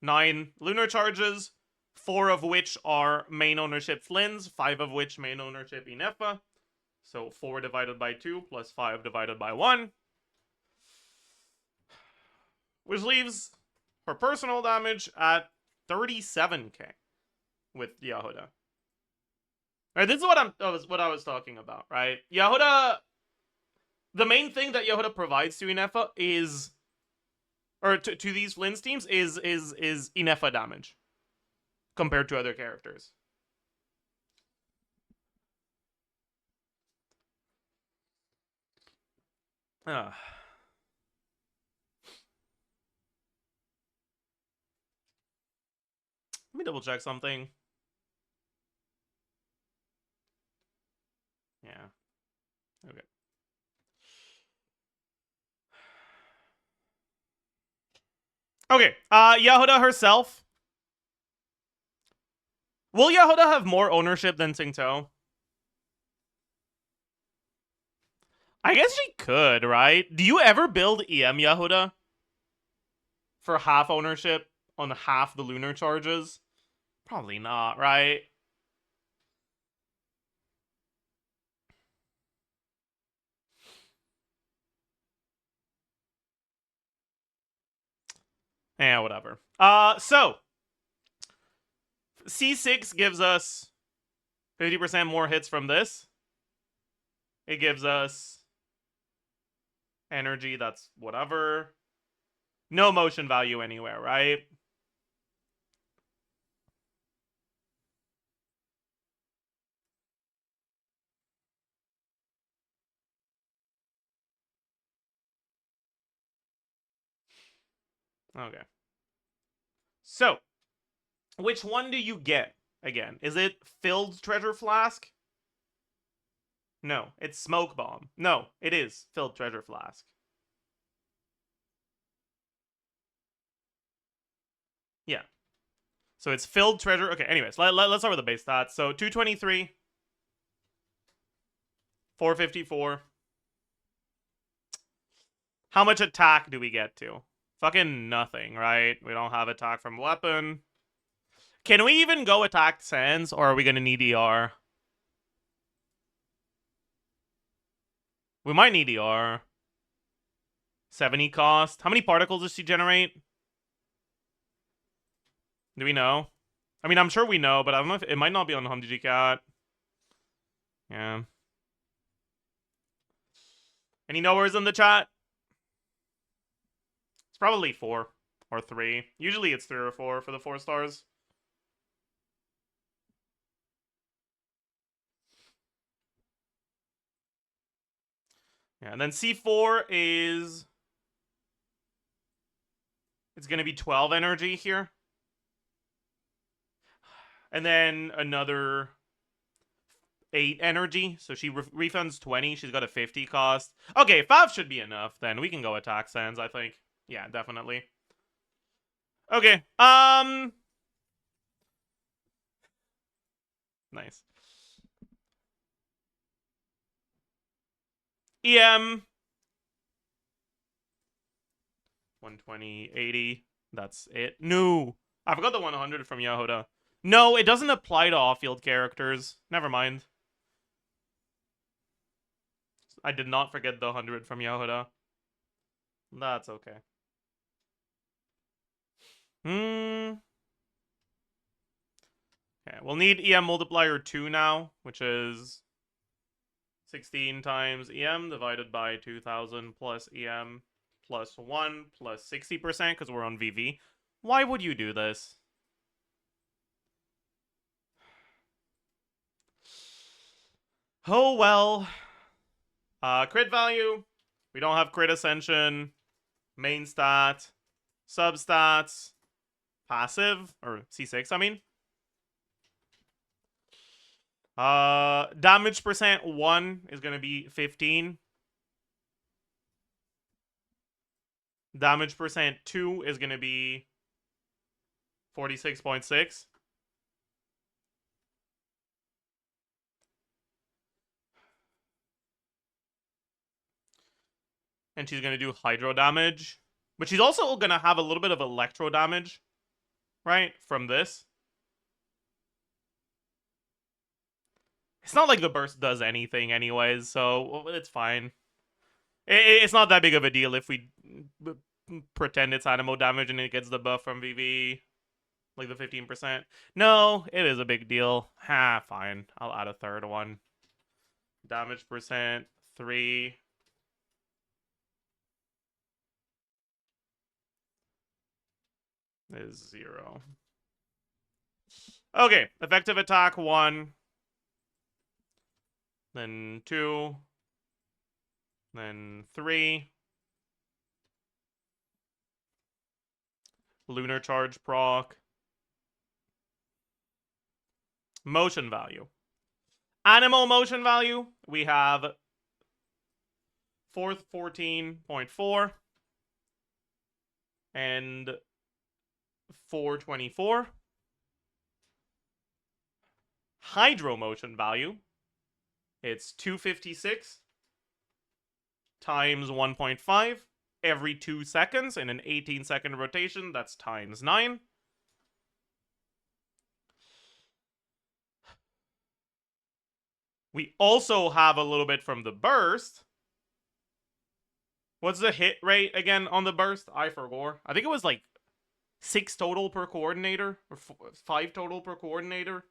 9 lunar charges, 4 of which are main ownership Flynn's, 5 of which main ownership Inefa. So 4 divided by 2 plus 5 divided by 1. Which leaves her personal damage at 37k with Jahoda. Right, this is what I was talking about, right? Jahoda, the main thing that Jahoda provides to Inefa is, or to these Flynn's teams is Inefa damage compared to other characters. Let me double check something. Yeah. Okay. Okay. Jahoda herself. Will Jahoda have more ownership than Tsingtao? I guess she could, right? Do you ever build EM Jahoda for half ownership on half the lunar charges? Probably not, right? Yeah, whatever. So C6 gives us 50% more hits from this. It gives us energy, that's whatever. No motion value anywhere, right? Okay. So, which one do you get again? Is it filled treasure flask? No, it's smoke bomb. No, it is filled treasure flask. Yeah. So it's filled treasure. Okay, anyways, let's start with the base stats. So 223, 454. How much attack do we get to? Fucking nothing, right? We don't have attack from weapon. Can we even go attack Sans, or are we gonna need ER? We might need ER. 70 cost. How many particles does she generate? Do we know? I mean, I'm sure we know, but I don't know if it might not be on HumGG Cat. Yeah. Any knowers in the chat? It's probably 4 or 3. Usually it's 3 or 4 for the 4 stars. Yeah, and then C4 is... It's going to be 12 energy here. And then another 8 energy. So she refunds 20. She's got a 50 cost. Okay, 5 should be enough then. We can go attack Sans, I think. Yeah, definitely. Okay. Nice. EM. 120, 80. That's it. No. I forgot the 100 from Jahoda. No, it doesn't apply to off-field characters. Never mind. I did not forget the 100 from Jahoda. That's okay. Okay, we'll need EM multiplier 2 now, which is 16 times EM divided by 2000 plus EM plus 1 plus 60% because we're on VV. Why would you do this? Oh well. Crit value. We don't have crit ascension. Main stat. Substats. Passive. Or C6, I mean. Damage percent 1 is going to be 15. Damage percent 2 is going to be 46.6. And she's going to do hydro damage. But she's also going to have a little bit of electro damage. Right? From this. It's not like the burst does anything anyways, so it's fine. It's not that big of a deal if we pretend it's animo damage and it gets the buff from VV. Like the 15%. No, it is a big deal. Fine. I'll add a third one. Damage percent 3. Is 0. Okay, effective attack 1. Then 2. Then 3. Lunar charge proc. Motion value. Animal motion value. We have 14.4 and 424. Hydro motion value. It's 256 times 1.5 every 2 seconds in an 18-second rotation. That's times 9. We also have a little bit from the burst. What's the hit rate again on the burst? I forgot. I think it was like 6 total per coordinator or 5 total per coordinator.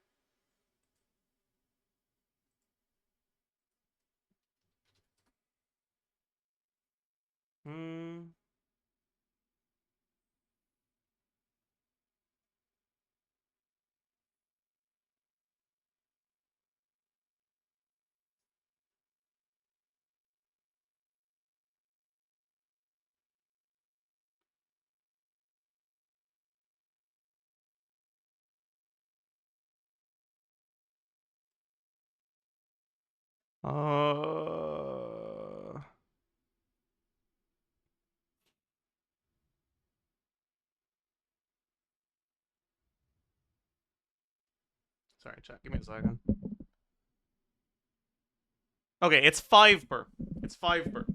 Sorry, chat. Give me a second. Okay, it's 5 per. It's 5 per.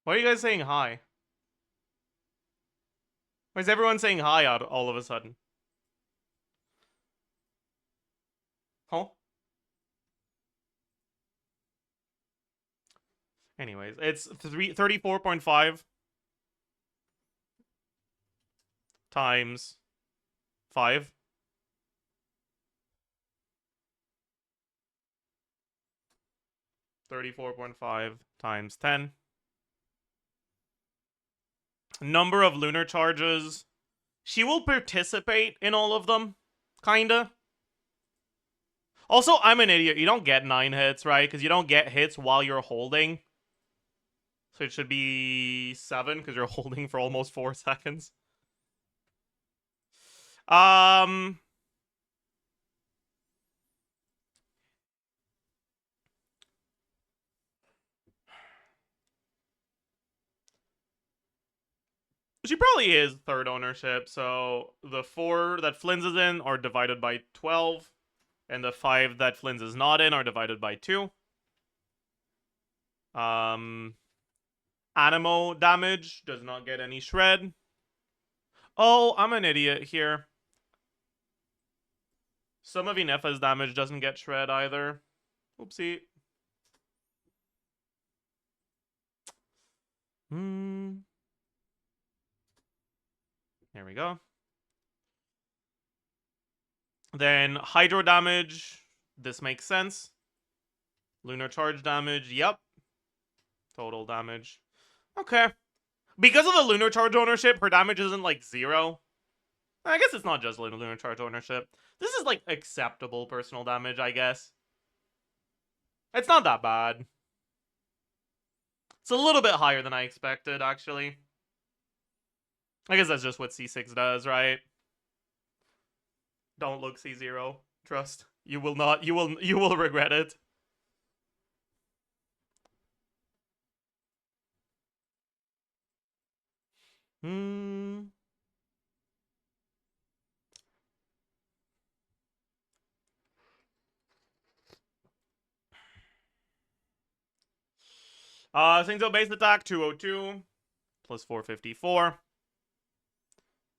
Why are you guys saying hi? Why is everyone saying hi out all of a sudden? Huh? Anyways, it's 34.5 times 5. 34.5 times 10. Number of lunar charges. She will participate in all of them. Kinda. Also, I'm an idiot. You don't get 9 hits, right? Because you don't get hits while you're holding. So it should be 7 because you're holding for almost 4 seconds. she probably is third ownership. So the 4 that Flynn's is in are divided by 12. And the 5 that Flynn's is not in are divided by 2. Animo damage does not get any shred. Oh, I'm an idiot here. Some of Inefa's damage doesn't get shred either. Oopsie. There we go. Then hydro damage. This makes sense. Lunar charge damage. Yep. Total damage. Okay. Because of the lunar charge ownership, her damage isn't like 0. I guess it's not just lunar charge ownership. This is like acceptable personal damage, I guess. It's not that bad. It's a little bit higher than I expected, actually. I guess that's just what C6 does, right? Don't look C0. Trust. You will not. You will regret it. Single base attack 202 plus 454.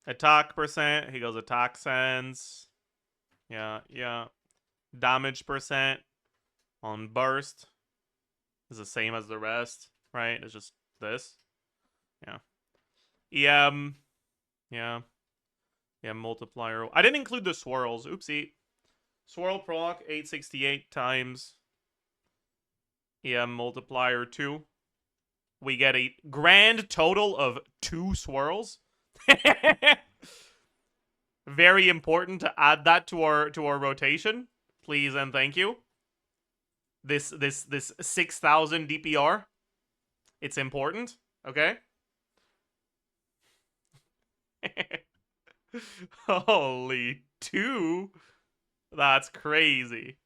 Attack percent. He goes attack sense. Yeah. Damage percent on burst is the same as the rest, right? It's just this. Yeah. EM. Yeah, multiplier. I didn't include the swirls. Oopsie. Swirl proc 868 times EM multiplier 2. We get a grand total of 2 swirls. Very important to add that to our rotation. Please and thank you. This 6,000 DPR. It's important, okay? Holy 2. That's crazy.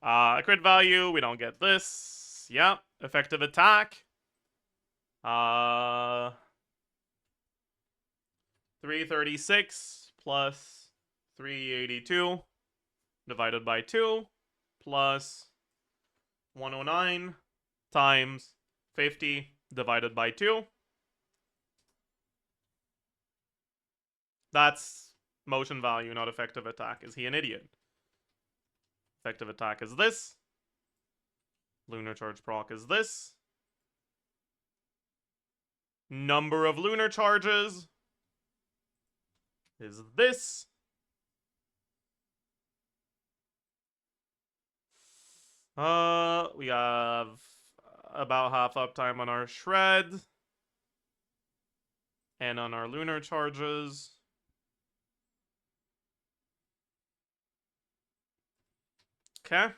Crit value, we don't get this. Yep. Effective attack. 336 plus 382 divided by 2 plus 109 times 50 divided by 2. That's motion value, not effective attack. Is he an idiot? Effective attack is this. Lunar charge proc is this. Number of lunar charges is this. We have about half uptime on our shred. And on our lunar charges. Okay.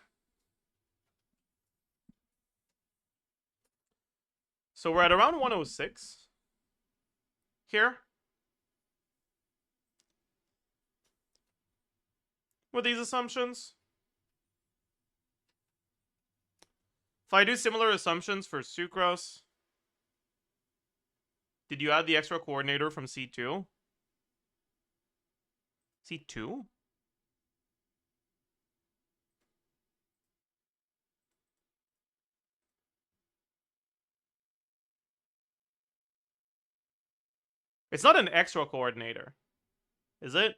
So we're at around 106 here. With these assumptions. If I do similar assumptions for sucrose. Did you add the extra coordinator from C2? C2? It's not an extra coordinator, is it?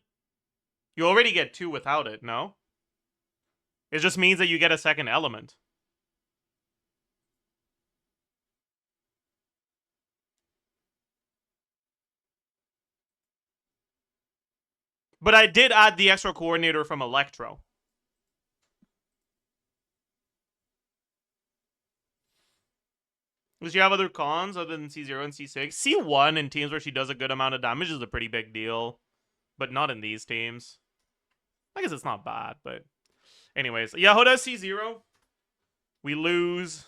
You already get 2 without it, no? It just means that you get a second element. But I did add the extra coordinator from Electro. Does she have other cons other than C0 and C6? C1 in teams where she does a good amount of damage is a pretty big deal. But not in these teams. I guess it's not bad, but... Anyways, Jahoda C0. We lose...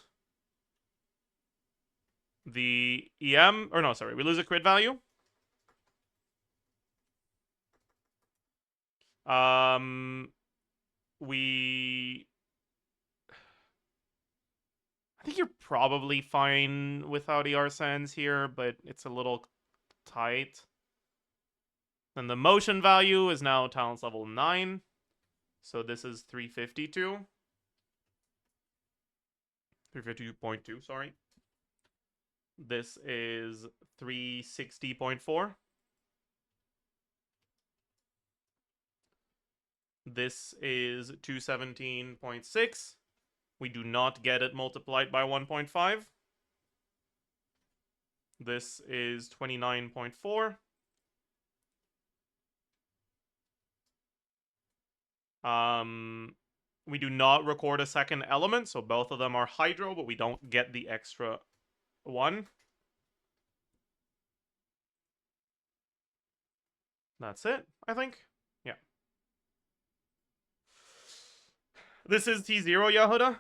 the EM... Or no, sorry. We lose a crit value. We... I think you're probably fine without ER Sands here, but it's a little tight. Then the motion value is now talents level 9. So this is 352. 352.2, sorry. This is 360.4. This is 217.6. We do not get it multiplied by 1.5. This is 29.4. We do not record a second element, so both of them are hydro, but we don't get the extra one. That's it, I think. Yeah. This is T0, Jahoda.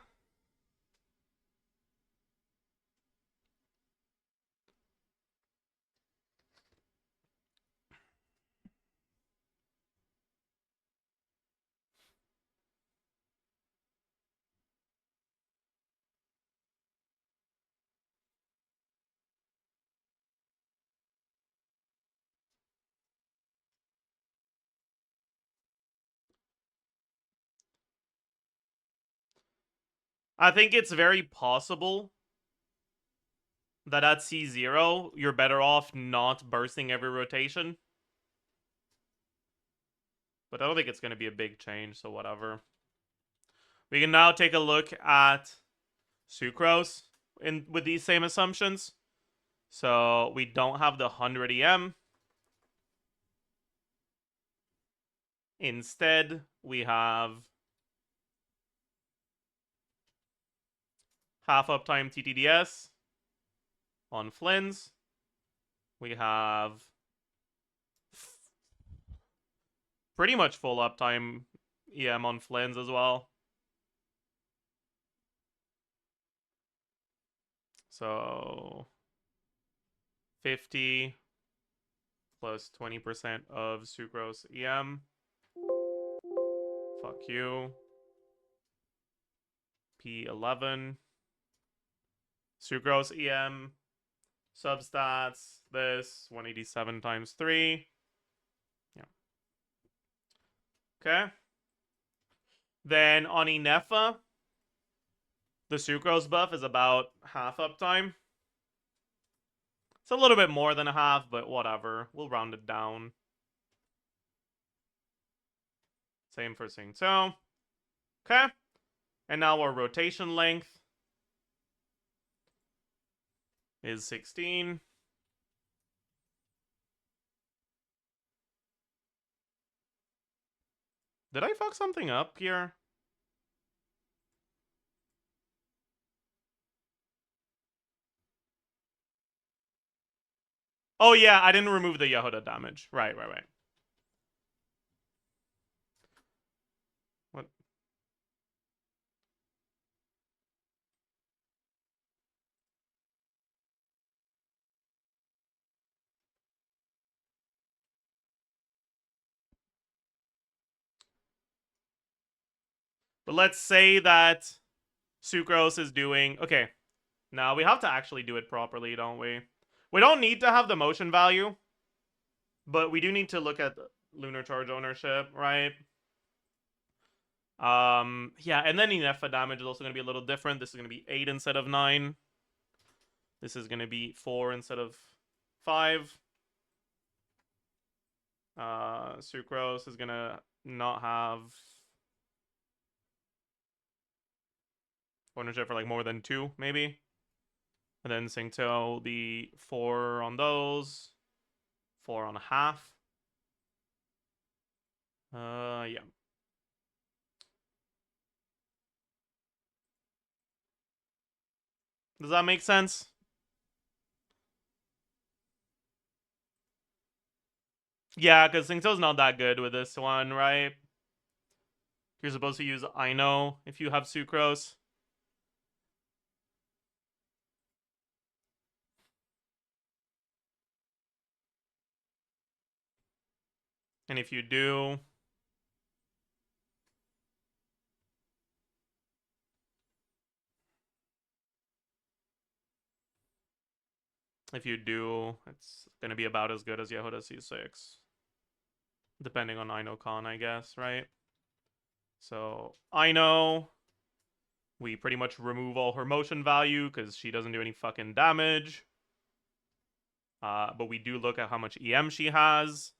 I think it's very possible that at C0, you're better off not bursting every rotation. But I don't think it's going to be a big change, so whatever. We can now take a look at Sucrose with these same assumptions. So we don't have the 100 EM. Instead, we have half uptime TTDS on Flynn's. We have pretty much full uptime EM on Flynn's as well. So 50 plus 20% of Sucrose EM. Fuck you. P11. Sucrose EM. Substats. This 187 times 3. Yeah. Okay. Then on Inefa, the Sucrose buff is about half uptime. It's a little bit more than a half, but whatever. We'll round it down. Same for Singto. Okay. And now our rotation length is 16. Did I fuck something up here? Oh yeah, I didn't remove the Jahoda damage. Right. What? But let's say that Sucrose is doing... Okay. Now, we have to actually do it properly, don't we? We don't need to have the motion value. But we do need to look at lunar charge ownership, right? Yeah, and then Inefa damage is also going to be a little different. This is going to be 8 instead of 9. This is going to be 4 instead of 5. Sucrose is going to not have ownership for like more than 2, maybe. And then Singto will be 4 on those. 4 on a half. Yeah. Does that make sense? Yeah, because Singto's not that good with this one, right? You're supposed to use Ino if you have Sucrose. And if you do... If you do, it's gonna be about as good as Jahoda C6. Depending on Ino-Con, I guess, right? So, Ino, we pretty much remove all her motion value because she doesn't do any fucking damage. But we do look at how much EM she has.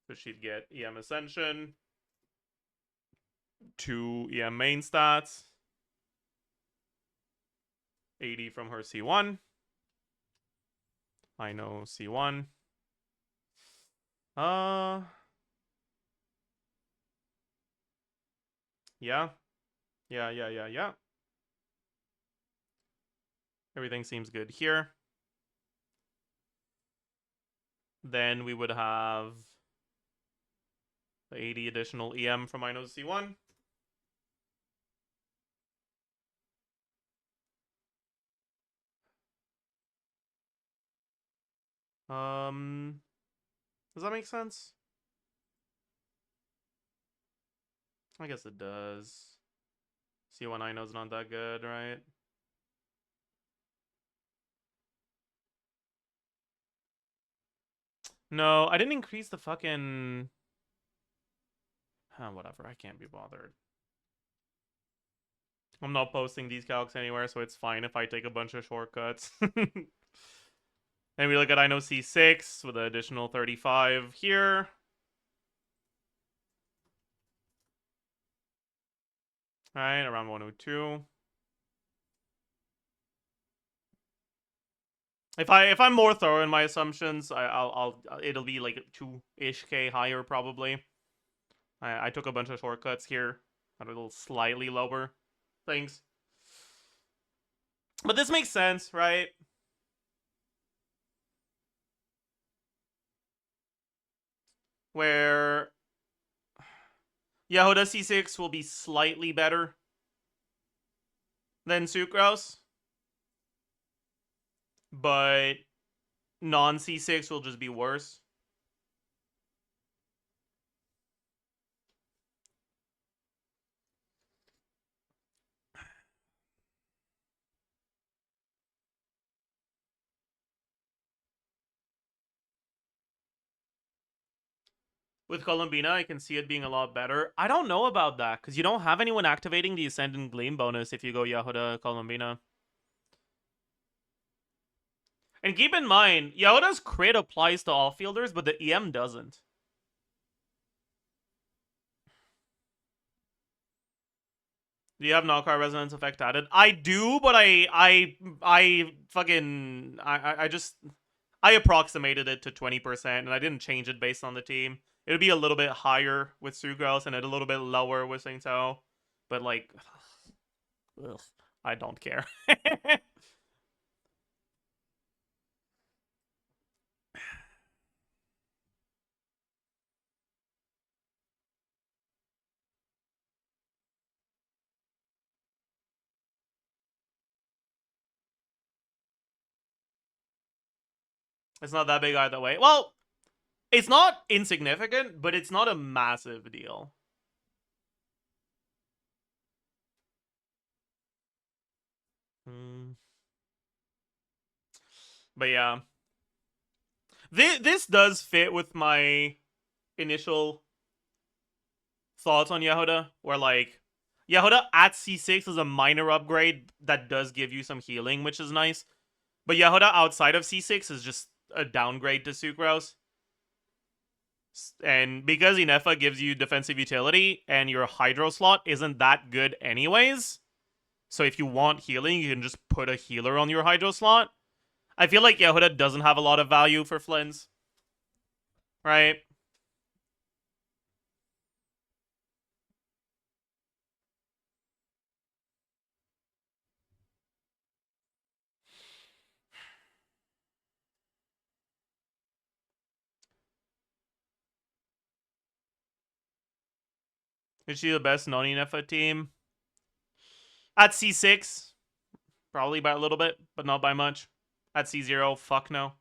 So she'd get EM Ascension, 2 EM main stats, 80 from her C1. I know C1. Yeah. Yeah. Everything seems good here. Then we would have the 80 additional EM from Ino's C1. Does that make sense? I guess it does. C1 Ino's not that good, right? No, I didn't increase the fucking... whatever, I can't be bothered. I'm not posting these calcs anywhere, so it's fine if I take a bunch of shortcuts. And we look at Ino C6 with an additional 35 here. Alright, around 102. If I'm more thorough in my assumptions, it'll be like 2-ish K higher probably. I took a bunch of shortcuts here, a little slightly lower things. But this makes sense, right? Where Jahoda C6 will be slightly better than Sucrose, but non-C6 will just be worse. With Columbina, I can see it being a lot better. I don't know about that, because you don't have anyone activating the Ascendant Gleam bonus if you go Jahoda Columbina. And keep in mind, Jahoda's crit applies to all fielders, but the EM doesn't. Do you have knockout resonance effect added? I do, but I approximated it to 20%, and I didn't change it based on the team. It would be a little bit higher with Sucrose and a little bit lower with Saint-O. But, like, ugh, I don't care. It's not that big either way. Well, it's not insignificant, but it's not a massive deal. But yeah. This does fit with my initial thoughts on Jahoda, where, like, Jahoda at C6 is a minor upgrade that does give you some healing, which is nice. But Jahoda outside of C6 is just a downgrade to Sucrose. And because Inefa gives you defensive utility, and your Hydro slot isn't that good anyways, so if you want healing, you can just put a healer on your Hydro slot. I feel like Jahoda doesn't have a lot of value for Flins. Right? Is she the best non-Inefa team? At C6, probably by a little bit, but not by much. At C0, fuck no.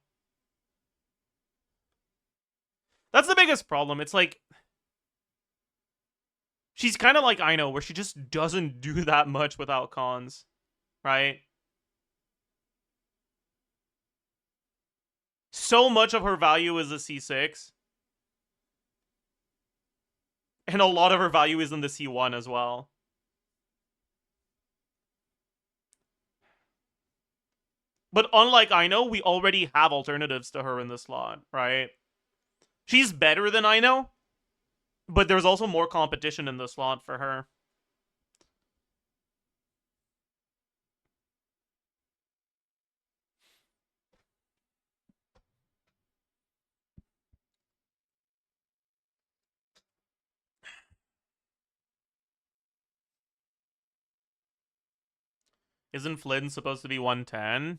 That's the biggest problem. It's like, she's kind of like Ino, where she just doesn't do that much without cons, right? so much of her value is a C6. And a lot of her value is in the C1 as well. But unlike Aino, we already have alternatives to her in the slot, right? She's better than Aino, but there's also more competition in the slot for her. Isn't Flynn supposed to be 110?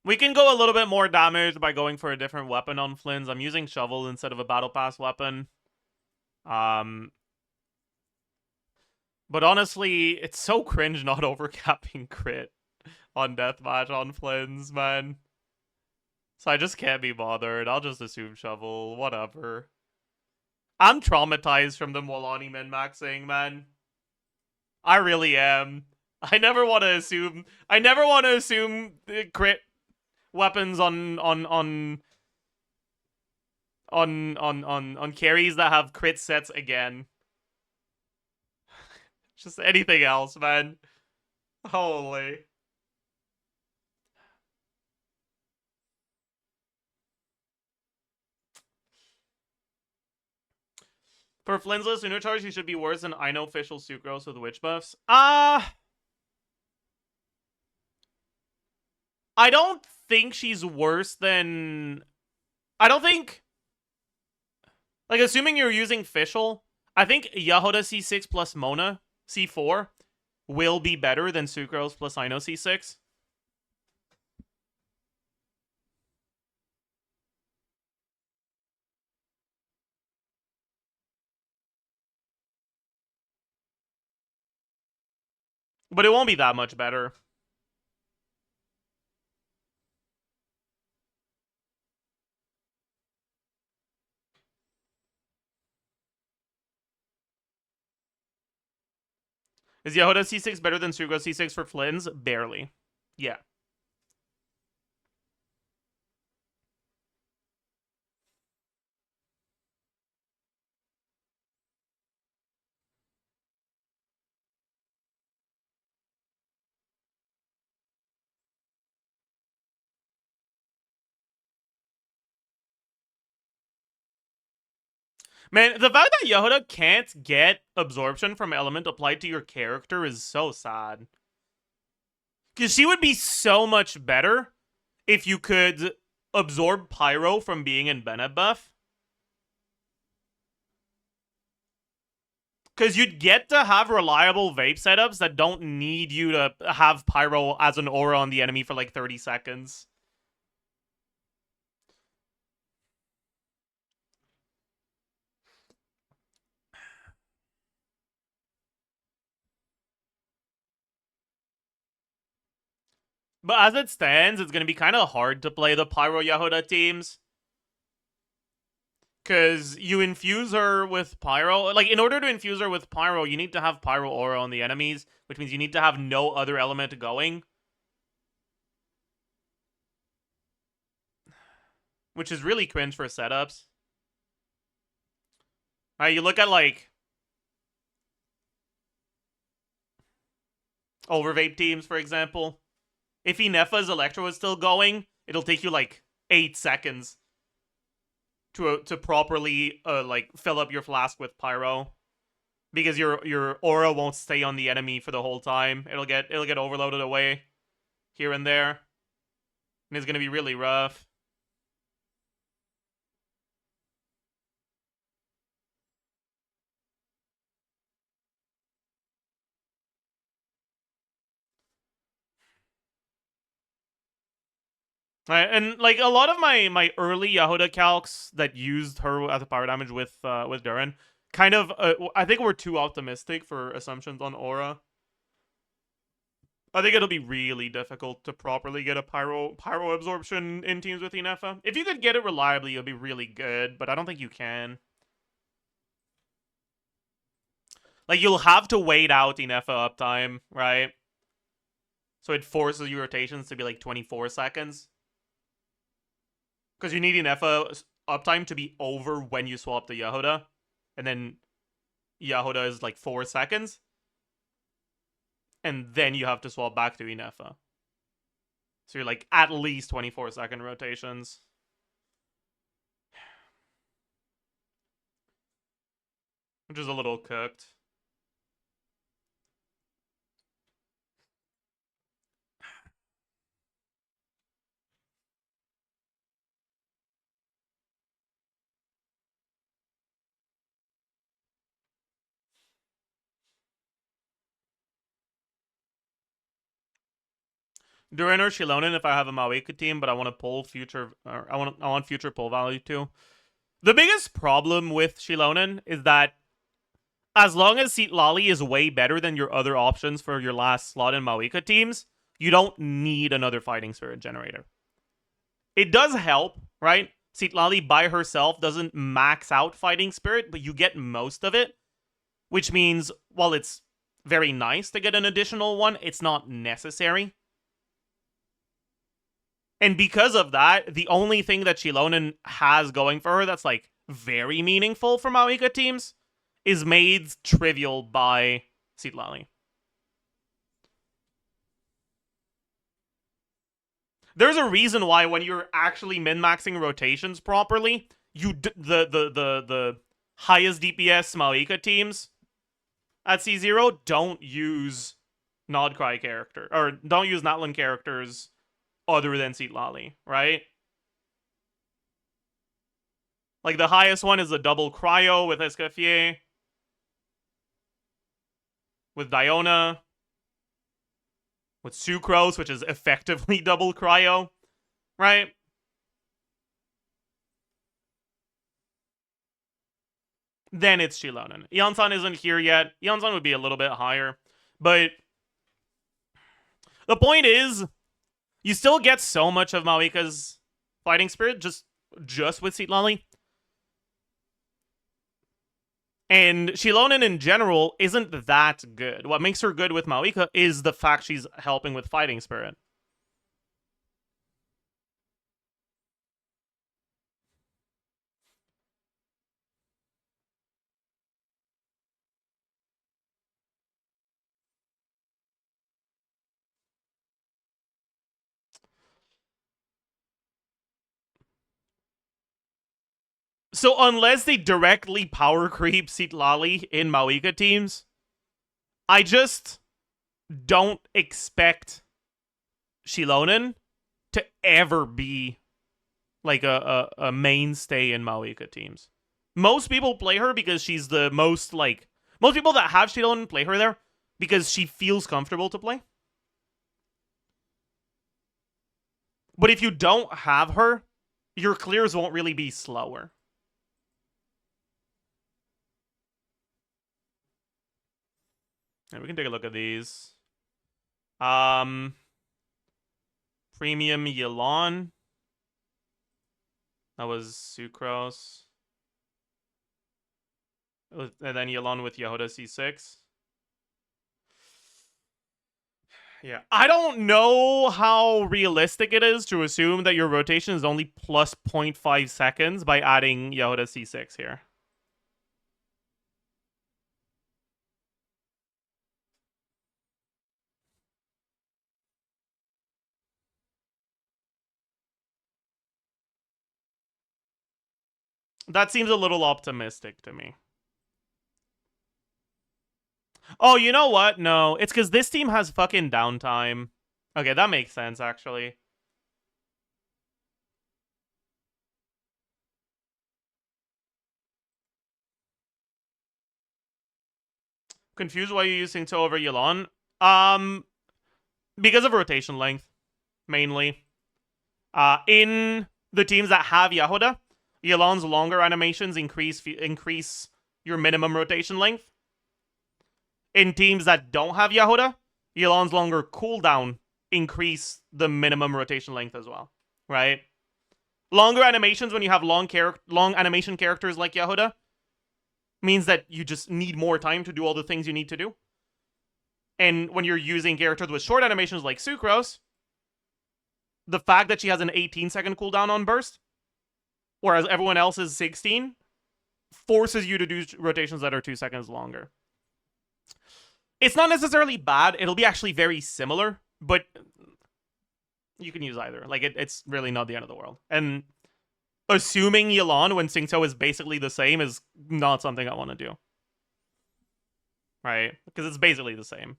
We can go a little bit more damage by going for a different weapon on Flynn's. I'm using Shovel instead of a Battle Pass weapon. But honestly, it's so cringe not overcapping crit on Deathmatch on Flynn's, man. So I just can't be bothered. I'll just assume Shovel. Whatever. I'm traumatized from the Molani min-maxing, man. I really am. I never want to assume crit weapons on carries that have crit sets again. Just anything else, man. Holy. For Flynn's list Unitars, he should be worse than Aino official Sucrose with witch buffs. I don't think she's worse than... I don't think... Like, assuming you're using Fischl, I think Jahoda C6 plus Mona C4 will be better than Sucrose plus Aino C6. But it won't be that much better. Is Jahoda C6 better than Sucrose C6 for Flynn's? Barely. Yeah. Man, the fact that Jahoda can't get absorption from element applied to your character is so sad. Because she would be so much better if you could absorb Pyro from being in Bennett buff. Because you'd get to have reliable vape setups that don't need you to have Pyro as an aura on the enemy for like 30 seconds. But as it stands, it's going to be kind of hard to play the Pyro Jahoda teams. Because you infuse her with Pyro. Like, in order to infuse her with Pyro, you need to have Pyro Aura on the enemies, which means you need to have no other element going. Which is really cringe for setups. Alright, you look at, like, Overvape teams, for example. If Inefa's Electro is still going, it'll take you, like, 8 seconds to properly like fill up your flask with Pyro, because your aura won't stay on the enemy for the whole time. It'll get overloaded away here and there, and it's gonna be really rough. And like a lot of my early Jahoda calcs that used her as a power damage with Duran, kind of I think we're too optimistic for assumptions on aura. I think it'll be really difficult to properly get a pyro absorption in teams with Inefa. If you could get it reliably, it'll be really good, but I don't think you can. Like, you'll have to wait out Inefa uptime, right? So it forces your rotations to be like 24 seconds. Because you need enough uptime to be over when you swap the Jahoda. And then Jahoda is like 4 seconds. And then you have to swap back to Inefa. So you're like at least 24-second rotations. Which is a little cooked. Durin or Shilonen if I have a Maweka team, but I want to pull future. I want future pull value too. The biggest problem with Shilonen is that as long as Seat Lali is way better than your other options for your last slot in Maweka teams, you don't need another Fighting Spirit generator. It does help, right? Seat Lali by herself doesn't max out Fighting Spirit, but you get most of it, which means while it's very nice to get an additional one, it's not necessary. And because of that, the only thing that Shilonen has going for her that's like very meaningful for Maweka teams is made trivial by Seat Lali. There's a reason why when you're actually min-maxing rotations properly, the highest DPS Maweka teams at C0 don't use Nodcry character or don't use Natlan characters other than Seat Lali, right? Like the highest one is a double cryo with Escoffier, with Diona, with Sucrose, which is effectively double cryo, right? Then it's Shilonen. Eonsan isn't here yet. Eonsan would be a little bit higher, but the point is, you still get so much of Maweka's Fighting Spirit just with Seat Lali. And Shilonen in general isn't that good. What makes her good with Maweka is the fact she's helping with Fighting Spirit. So unless they directly power creep Seat Lali in Maweka teams, I just don't expect Shilonen to ever be like a mainstay in Maweka teams. Most people play her because she's the most like... Most people that have Shilonen play her there because she feels comfortable to play. But if you don't have her, your clears won't really be slower. Yeah, we can take a look at these. Premium Yelan. That was Sucrose. And then Yelan with Jahoda C6. Yeah. I don't know how realistic it is to assume that your rotation is only plus 0.5 seconds by adding Jahoda C6 here. That seems a little optimistic to me. Oh, you know what? No, it's because this team has fucking downtime. Okay, that makes sense, actually. Confused why you're using Toe over Yelan? Because of rotation length, mainly. In the teams that have Jahoda, Yelan's longer animations increase your minimum rotation length. In teams that don't have Jahoda, Yelan's longer cooldown increase the minimum rotation length as well, right? Longer animations when you have long animation characters like Jahoda means that you just need more time to do all the things you need to do. And when you're using characters with short animations like Sucrose, the fact that she has an 18-second cooldown on burst, whereas everyone else is 16, forces you to do rotations that are 2 seconds longer. It's not necessarily bad. It'll be actually very similar, but you can use either. Like, it's really not the end of the world. And assuming Yelan when Singto is basically the same is not something I want to do. Right? Because it's basically the same.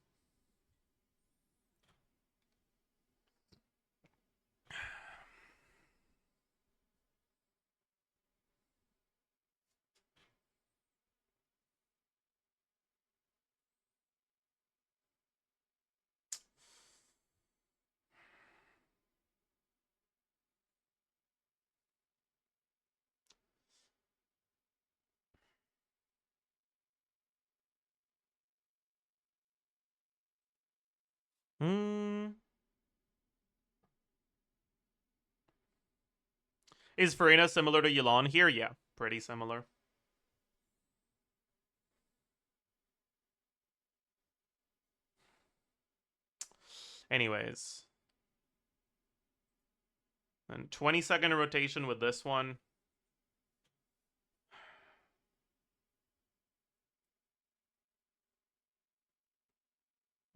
Is Farina similar to Yelan here? Yeah, pretty similar. Anyways. And 20-second rotation with this one.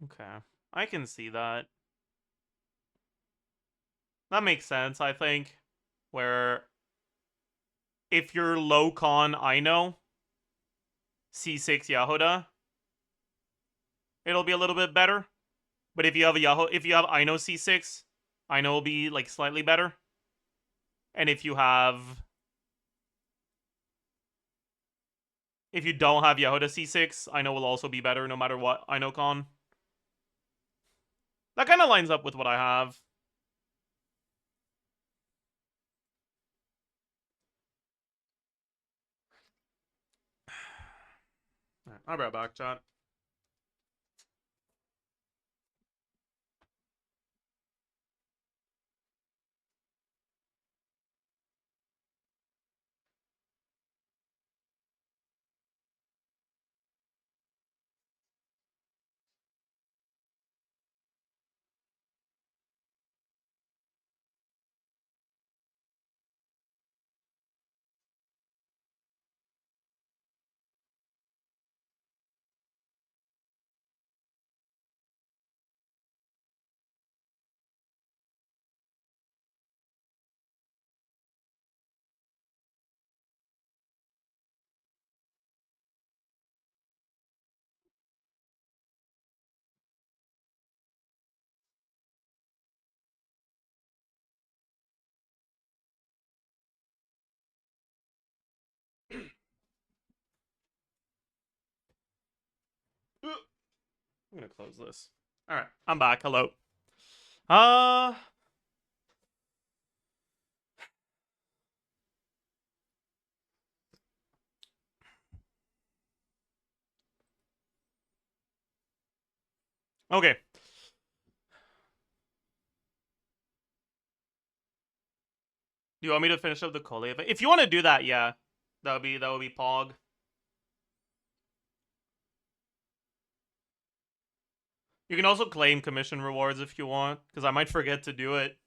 Okay. I can see that. That makes sense, I think. Where if you're low con Aino, C6 Jahoda, it'll be a little bit better. But if you have Aino C6, Aino will be like slightly better. And if you don't have Jahoda C6, Aino will also be better no matter what Aino con. That kind of lines up with what I have. Alright, I'll be right back, chat. I'm gonna close this. Alright, I'm back. Hello. Okay. Do you want me to finish up the Kole event? If you want to do that, yeah. That would be Pog. You can also claim commission rewards if you want, because I might forget to do it.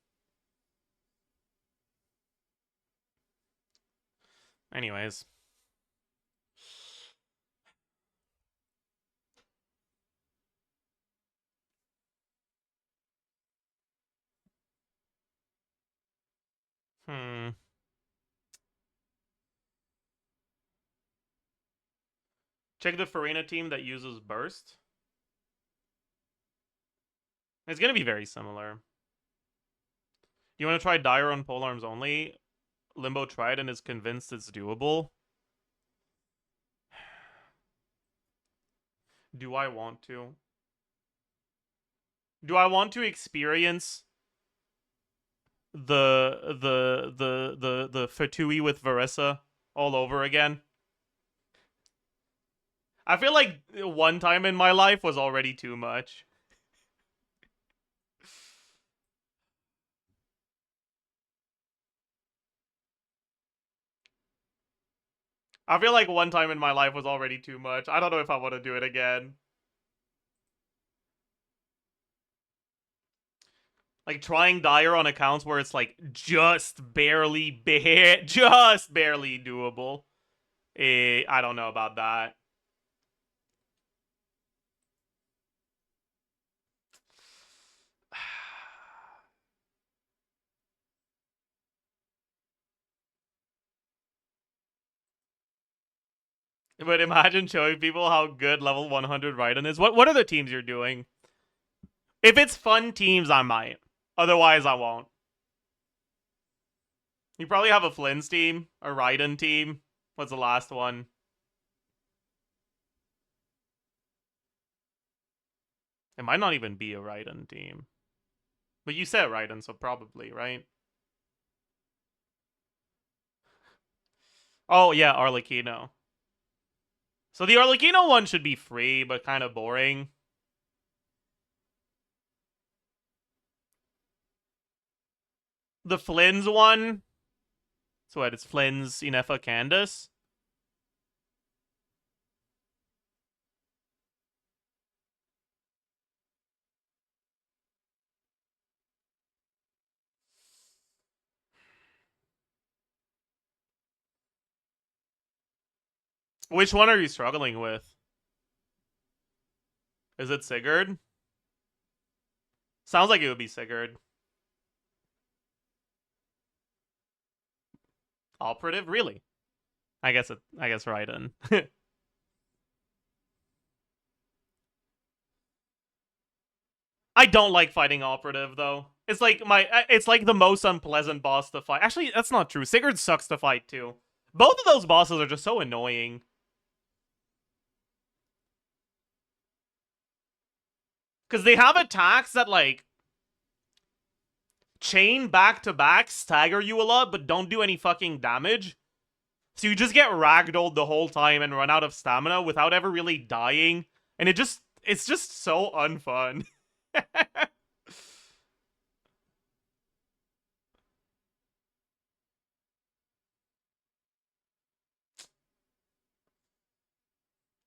Anyways. Check the Farina team that uses Burst. It's going to be very similar. You want to try Dire on polearms only? Limbo tried and is convinced it's doable. Do I want to? Do I want to experience the Fatui with Varessa all over again? I feel like one time in my life was already too much. I feel like one time in my life was already too much. I don't know if I want to do it again. Like trying Dire on accounts where it's like just barely doable. I don't know about that. But imagine showing people how good level 100 Raiden is. What are the teams you're doing? If it's fun teams, I might. Otherwise, I won't. You probably have a Flynn's team, a Raiden team. What's the last one? It might not even be a Raiden team. But you said Raiden, so probably, right? Oh, yeah, Arlecchino. So the Arlecchino one should be free, but kind of boring. The Flynn's one. So what, it's Flynn's, Inefa, Candace? Which one are you struggling with? Is it Sigurd? Sounds like it would be Sigurd. Operative? Really? I guess Raiden. I don't like fighting Operative though. It's like the most unpleasant boss to fight. Actually, that's not true. Sigurd sucks to fight too. Both of those bosses are just so annoying. Because they have attacks that, like, chain back to back, stagger you a lot, but don't do any fucking damage. So you just get ragdolled the whole time and run out of stamina without ever really dying. And it's just so unfun.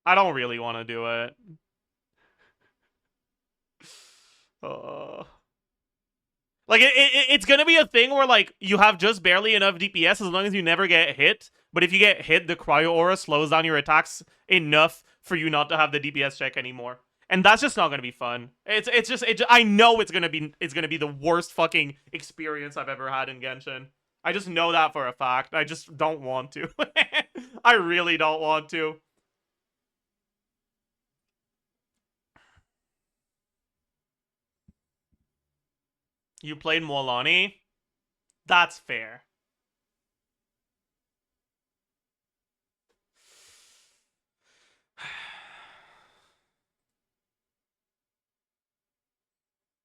I don't really want to do it. Like, it's gonna be a thing where, like, you have just barely enough DPS as long as you never get hit. But if you get hit, the Cryo Aura slows down your attacks enough for you not to have the DPS check anymore. And that's just not gonna be fun. I know it's gonna be the worst fucking experience I've ever had in Genshin. I just know that for a fact. I just don't want to. I really don't want to. You played Mualani? That's fair.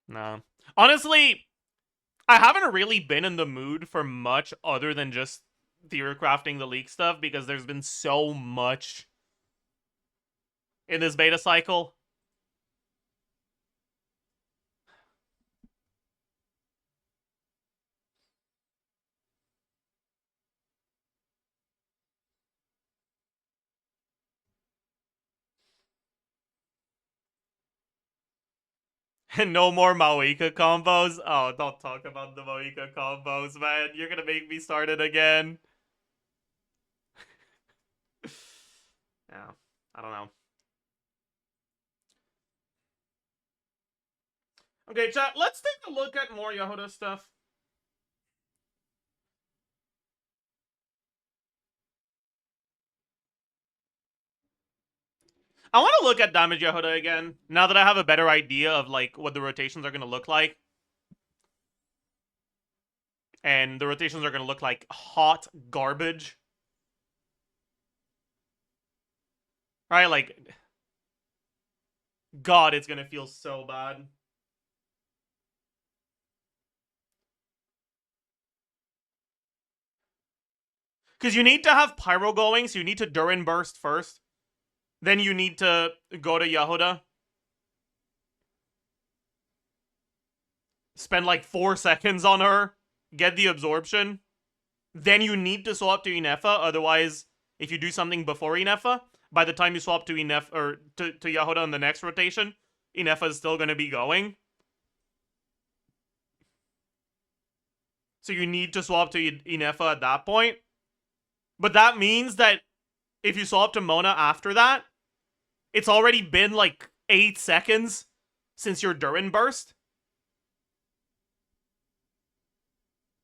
No. Honestly, I haven't really been in the mood for much other than just theorycrafting the leak stuff because there's been so much in this beta cycle. And no more Maoika combos? Oh, don't talk about the Maoika combos, man. You're gonna make me start it again. Yeah, I don't know. Okay, chat, let's take a look at more Jahoda stuff. I want to look at damage Jahoda again, now that I have a better idea of, like, what the rotations are going to look like. And the rotations are going to look like hot garbage. Right, like... God, it's going to feel so bad. Because you need to have Pyro going, so you need to Durin Burst first. Then you need to go to Jahoda. Spend like 4 seconds on her. Get the absorption. Then you need to swap to Inefa. Otherwise, if you do something before Inefa, by the time you swap to Inefa or to Jahoda in the next rotation, Inefa is still going to be going. So you need to swap to Inefa at that point. But that means that if you swap to Mona after that, it's already been like 8 seconds since your Durin burst.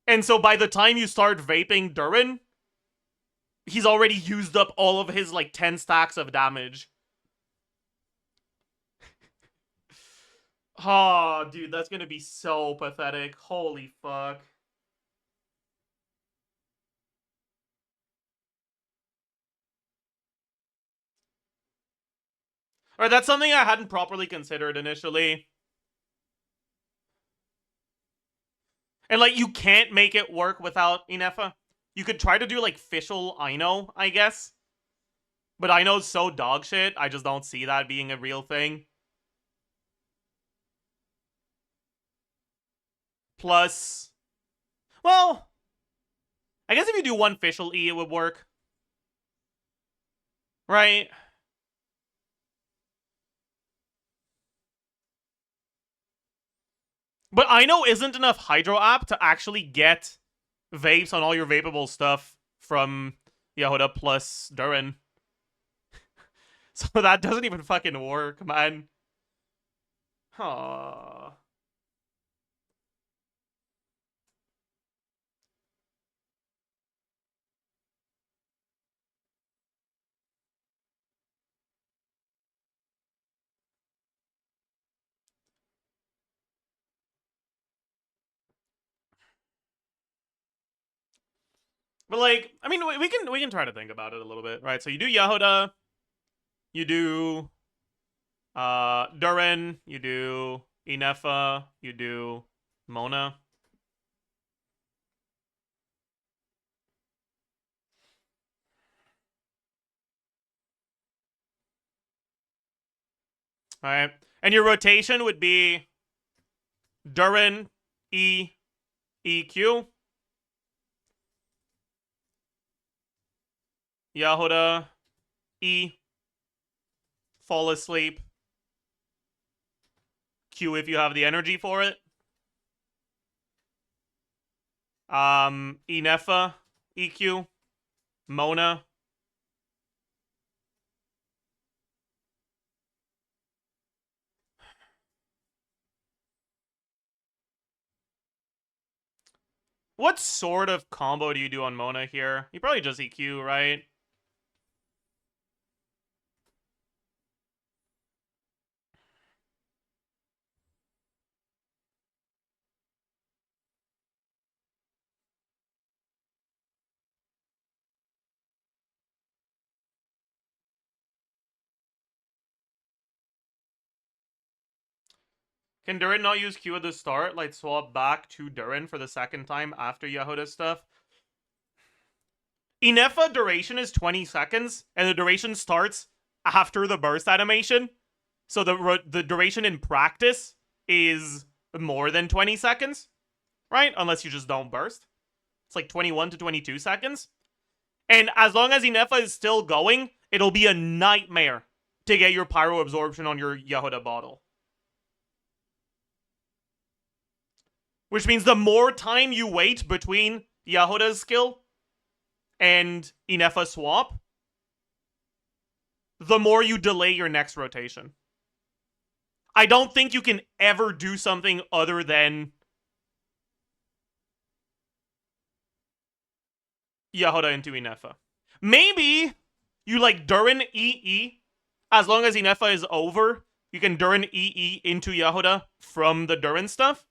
And so by the time you start vaping Durin, he's already used up all of his like 10 stacks of damage. Oh, dude, that's gonna be so pathetic. Holy fuck. Alright, that's something I hadn't properly considered initially. And, like, you can't make it work without Inefa. You could try to do, like, Fischl Ino, I guess. But Ino's so dog shit, I just don't see that being a real thing. Plus... Well... I guess if you do one Fischl E, it would work. Right? But Ino isn't enough Hydro App to actually get vapes on all your vapable stuff from Jahoda plus Durin. So that doesn't even fucking work, man. Aww. But like, I mean, we can try to think about it a little bit, right? So you do Jahoda, you do Durin, you do Inefa, you do Mona. All right, and your rotation would be Durin, E, EQ, Jahoda, E, fall asleep, Q if you have the energy for it. Inefa, EQ, Mona. What sort of combo do you do on Mona here? You probably just EQ, right? Can Durin not use Q at the start? Like swap back to Durin for the second time after Jahoda stuff? Inefa duration is 20 seconds, and the duration starts after the burst animation. So the duration in practice is more than 20 seconds, right? Unless you just don't burst. It's like 21 to 22 seconds. And as long as Inefa is still going, it'll be a nightmare to get your pyro absorption on your Jahoda bottle. Which means the more time you wait between Jahoda's skill and Inefa swap, the more you delay your next rotation. I don't think you can ever do something other than Jahoda into Inefa. Maybe you like Durin EE. As long as Inefa is over, you can Durin EE into Jahoda from the Durin stuff.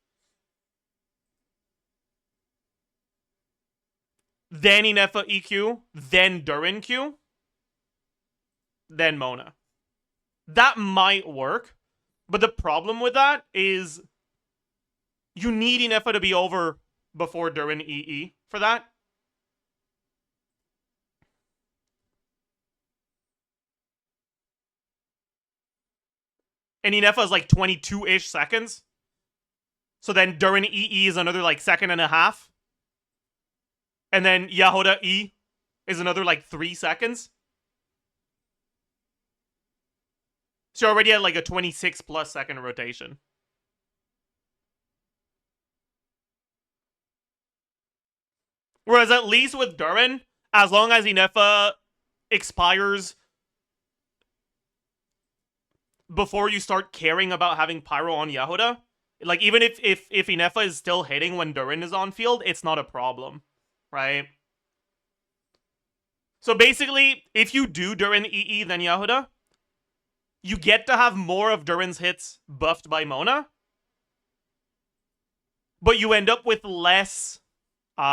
Then Inefa EQ, then Durin Q, then Mona. That might work, but the problem with that is you need Inefa to be over before Durin EE for that. And Inefa is like 22-ish seconds. So then Durin EE is another like second and a half. And then Jahoda E is another like 3 seconds. So you're already at like a 26 plus second rotation. Whereas at least with Durin, as long as Inefa expires before you start caring about having Pyro on Jahoda, like even if Inefa is still hitting when Durin is on field, it's not a problem, right? So basically, if you do Durin EE than Jahoda, you get to have more of Durin's hits buffed by Mona, but you end up with less, you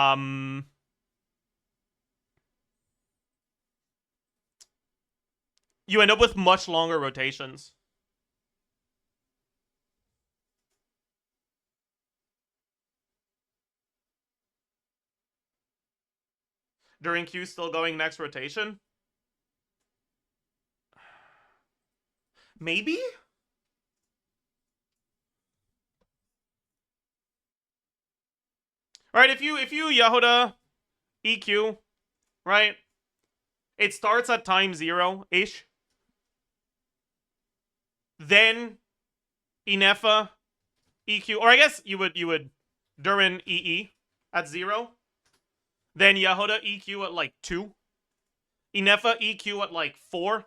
end up with much longer rotations. During Q still going next rotation? Maybe? Alright, if you Jahoda EQ, right? It starts at time 0-ish. Then Inefa EQ, or I guess you would Durin EE at 0. Then Jahoda EQ at like 2. Inefa EQ at like 4.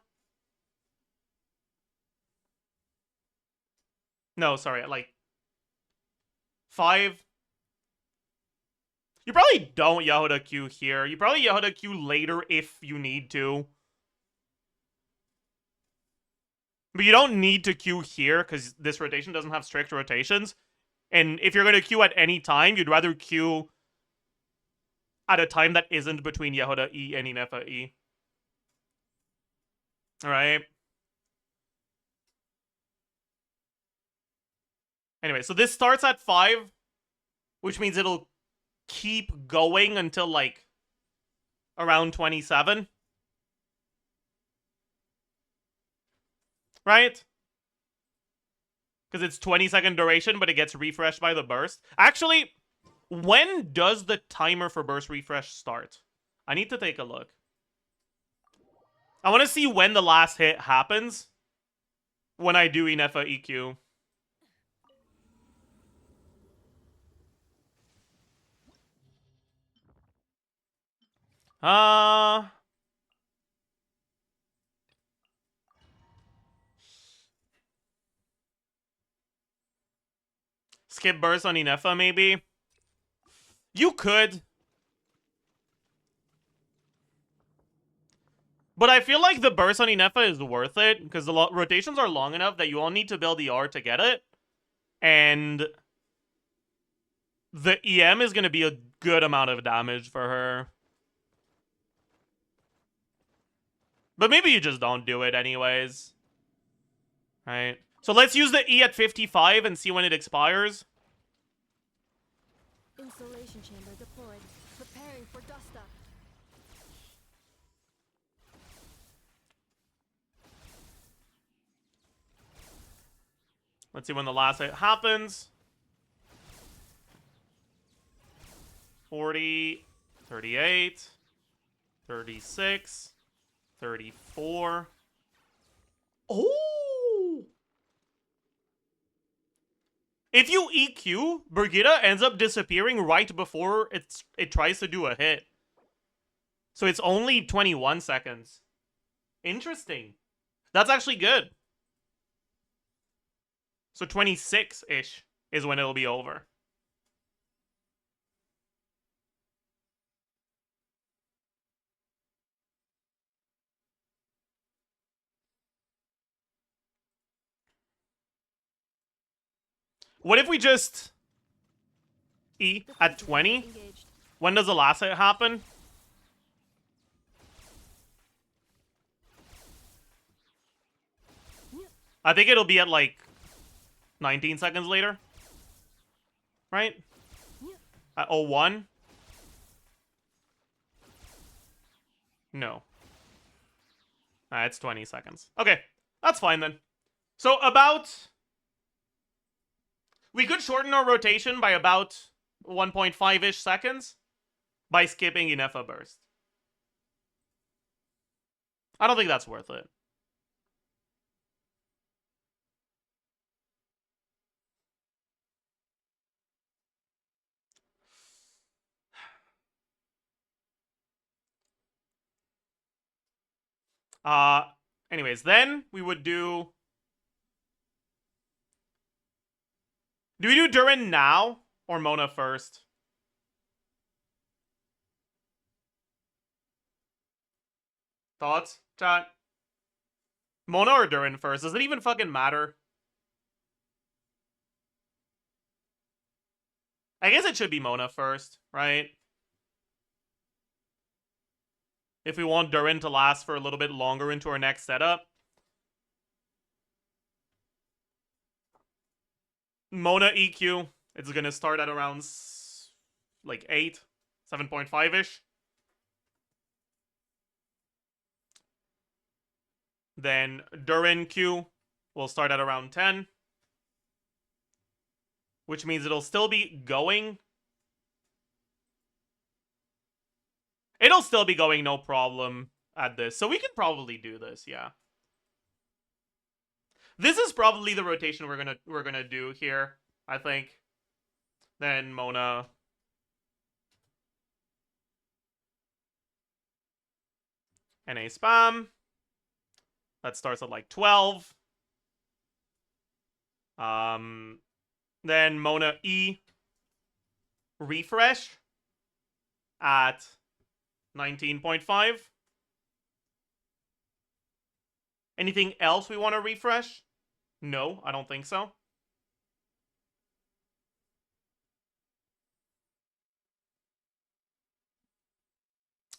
No, sorry, at like 5. You probably don't Jahoda Q here. You probably Jahoda Q later if you need to. But you don't need to Q here because this rotation doesn't have strict rotations. And if you're going to Q at any time, you'd rather Q at a time that isn't between Jahoda E and Inefa E. Alright. Anyway, so this starts at 5, which means it'll keep going until like around 27. Right? Because it's 20-second duration, but it gets refreshed by the burst. Actually, when does the timer for burst refresh start? I need to take a look. I want to see when the last hit happens when I do Inefa EQ. Skip burst on Inefa, maybe? You could. But I feel like the burst on Inefa is worth it, because the rotations are long enough that you all need to build the R to get it. And the EM is going to be a good amount of damage for her. But maybe you just don't do it anyways. Right. So let's use the E at 55 and see when it expires. Installation chamber deployed. Preparing for dust up. Let's see when the last hit happens. 40, 38, 36, 34. Oh! If you EQ, Brigitte ends up disappearing right before it tries to do a hit. So it's only 21 seconds. Interesting. That's actually good. So 26-ish is when it'll be over. What if we just E at 20? When does the last hit happen? I think it'll be at like 19 seconds later. Right? At 01? No. It's 20 seconds. Okay, that's fine then. So about... We could shorten our rotation by about 1.5-ish seconds by skipping Inefa burst. I don't think that's worth it. Anyways, then we would do... Do we do Durin now or Mona first? Thoughts, chat? Mona or Durin first? Does it even fucking matter? I guess it should be Mona first, right? If we want Durin to last for a little bit longer into our next setup. Mona EQ. It's gonna start at around like 8, 7.5-ish. Then Durin Q will start at around 10. Which means it'll still be going. It'll still be going no problem at this. So we can probably do this, yeah. This is probably the rotation we're gonna do here, I think. Then Mona. NA spam. That starts at like 12. Then Mona E refresh at 19.5. Anything else we want to refresh? No, I don't think so.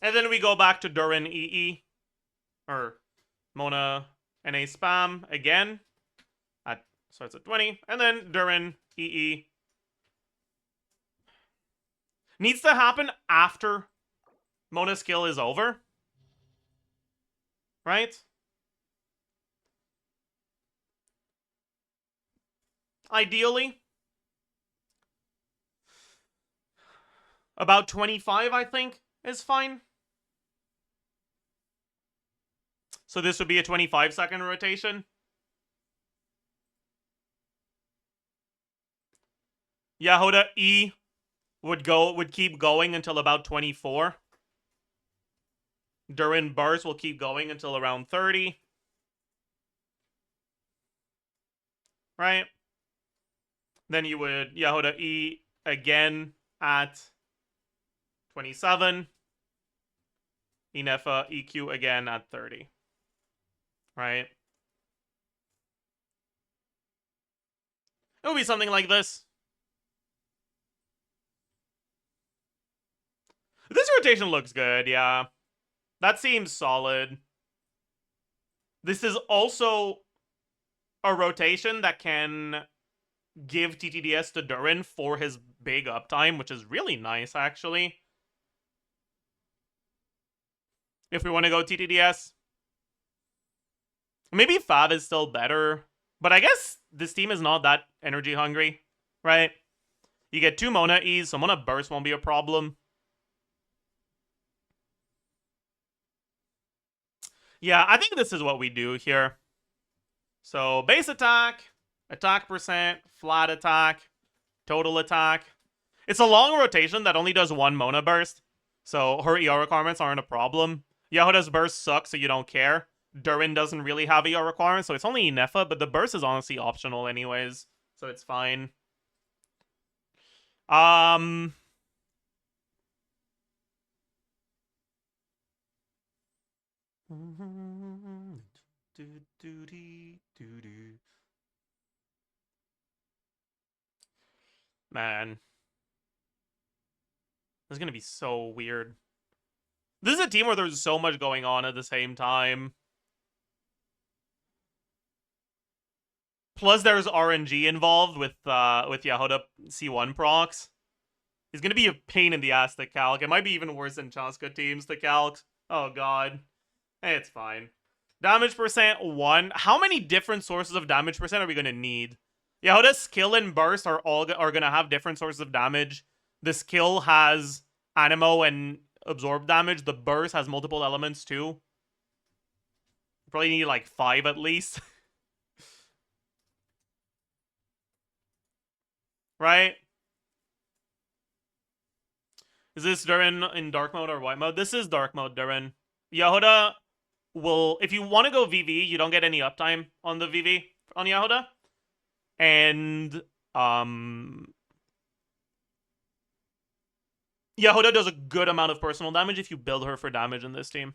And then we go back to Durin EE. Or Mona NA spam again. Starts at 20. And then Durin EE. Needs to happen after Mona skill is over. Right? Ideally. About 25, I think, is fine. So this would be a 25-second rotation. Jahoda E would keep going until about 24. Durin burst will keep going until around 30. Right? Then you would Jahoda E again at 27. Inefa EQ again at 30. Right? It would be something like this. This rotation looks good, yeah. That seems solid. This is also a rotation that can give TTDS to Durin for his big uptime, which is really nice, actually. If we want to go TTDS. Maybe Fav is still better. But I guess this team is not that energy hungry, right? You get 2 Mona E's, so Mona Burst won't be a problem. Yeah, I think this is what we do here. So base attack, attack percent, flat attack, total attack. It's a long rotation that only does 1 Mona Burst. So her ER requirements aren't a problem. Jahoda's burst sucks, so you don't care. Durin doesn't really have ER requirements, so it's only Inefa, but the burst is honestly optional anyways. So it's fine. Man. This is gonna be so weird. This is a team where there's so much going on at the same time. Plus there's RNG involved with Jahoda C1 procs. He's gonna be a pain in the ass to calc. It might be even worse than Chanska teams to calc. Oh god. Hey, it's fine. Damage percent 1. How many different sources of damage percent are we gonna need? Jahoda's skill and burst are gonna have different sources of damage. The skill has Animo and absorb damage. The burst has multiple elements too. Probably need like 5 at least. Right? Is this Durin in dark mode or white mode? This is dark mode, Durin. Jahoda will, if you want to go VV, you don't get any uptime on the VV on Jahoda. And Jahoda does a good amount of personal damage if you build her for damage in this team.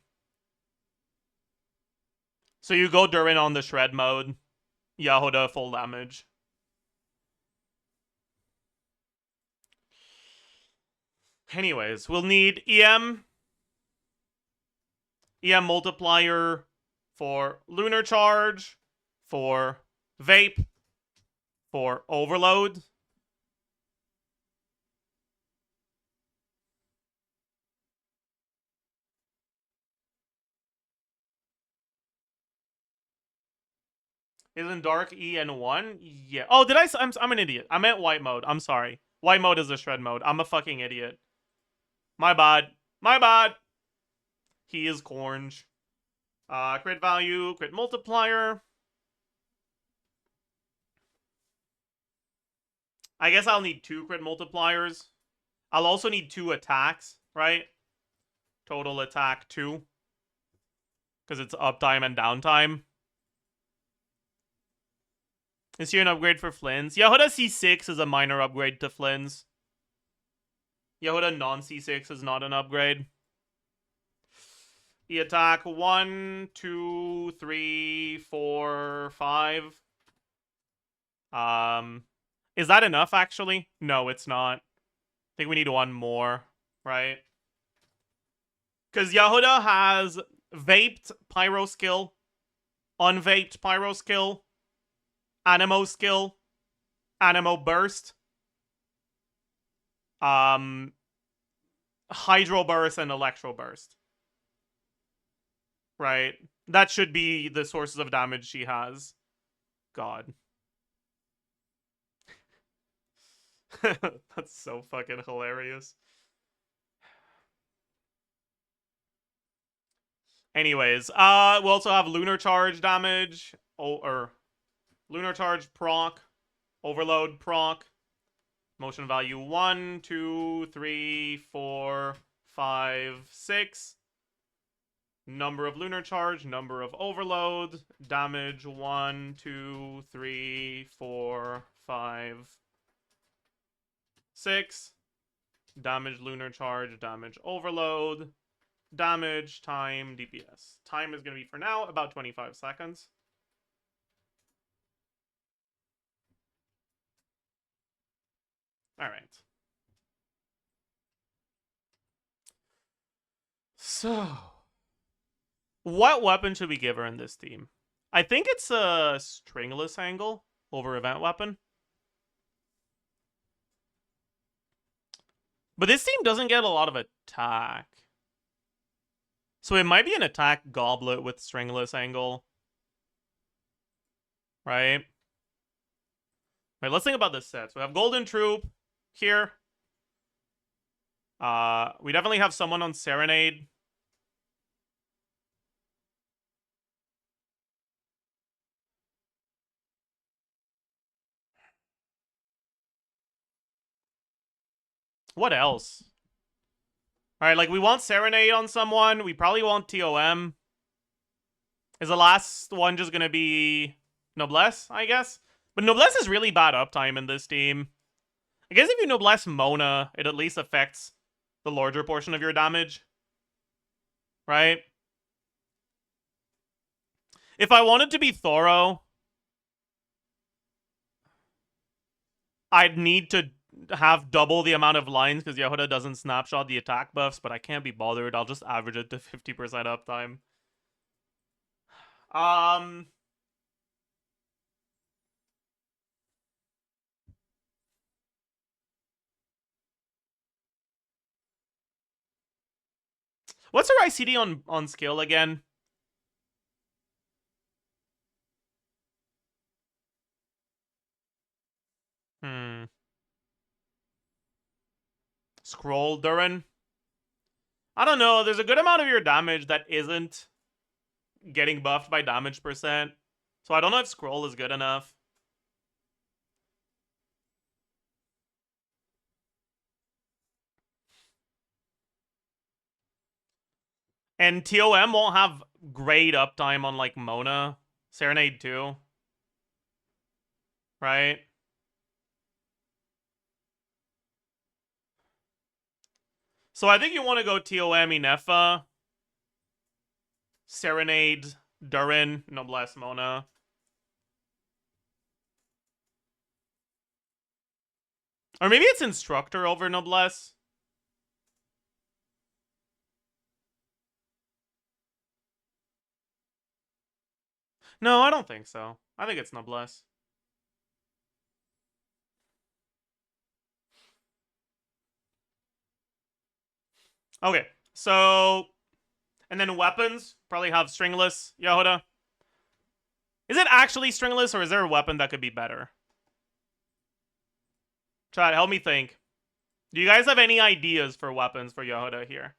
So you go Durin on the shred mode, Jahoda full damage. Anyways, we'll need EM multiplier for Lunar Charge, for Vape, for Overload. Isn't Dark EN1? Yeah. Oh, did I? I'm an idiot. I meant White mode. I'm sorry. White mode is a shred mode. I'm a fucking idiot. My bad. My bad. He is Cornge. Crit value, crit multiplier. I guess I'll need 2 crit multipliers. I'll also need 2 attacks, right? Total attack 2. Because it's uptime and downtime. Is here an upgrade for Flynn's? Jahoda C6 is a minor upgrade to Flynn's. Jahoda non-C6 is not an upgrade. E attack 1, 2, 3, 4, 5. Is that enough, actually? No, it's not. I think we need 1 more, right? Because Jahoda has Vaped Pyro skill, Unvaped Pyro skill, Animo skill, Animo burst, Hydro burst, and Electro burst. Right? That should be the sources of damage she has. God. That's so fucking hilarious. Anyways, we also have Lunar Charge damage, or Lunar Charge proc, Overload proc, motion value 1, 2, 3, 4, 5, 6. Number of Lunar Charge, number of Overload, damage 1, 2, 3, 4, 5, 6. Damage Lunar Charge, damage Overload, damage, time, DPS. Time is going to be, for now, about 25 seconds. Alright. So, what weapon should we give her in this team? I think it's a stringless angle over event weapon. But this team doesn't get a lot of attack. So it might be an attack goblet with stringless angle. Right? Right, let's think about this set. So we have Golden Troop here. We definitely have someone on Serenade. What else? Alright, like, we want Serenade on someone. We probably want TOM. Is the last one just gonna be Noblesse, I guess? But Noblesse is really bad uptime in this team. I guess if you Noblesse Mona, it at least affects the larger portion of your damage. Right? If I wanted to be thorough, I'd need to have double the amount of lines because Jahoda doesn't snapshot the attack buffs, but I can't be bothered. I'll just average it to 50% uptime. What's her ICD on skill again? Scroll Durin. I don't know. There's a good amount of your damage that isn't getting buffed by damage percent. So I don't know if Scroll is good enough. And TOM won't have great uptime on like Mona. Serenade too. Right? So I think you want to go TOM Inefa. Serenade, Durin, Noblesse, Mona. Or maybe it's Instructor over Noblesse. No, I don't think so. I think it's Noblesse. Okay, so... And then weapons, probably have Stringless, Jahoda. Is it actually Stringless, or is there a weapon that could be better? Chat, help me think. Do you guys have any ideas for weapons for Jahoda here?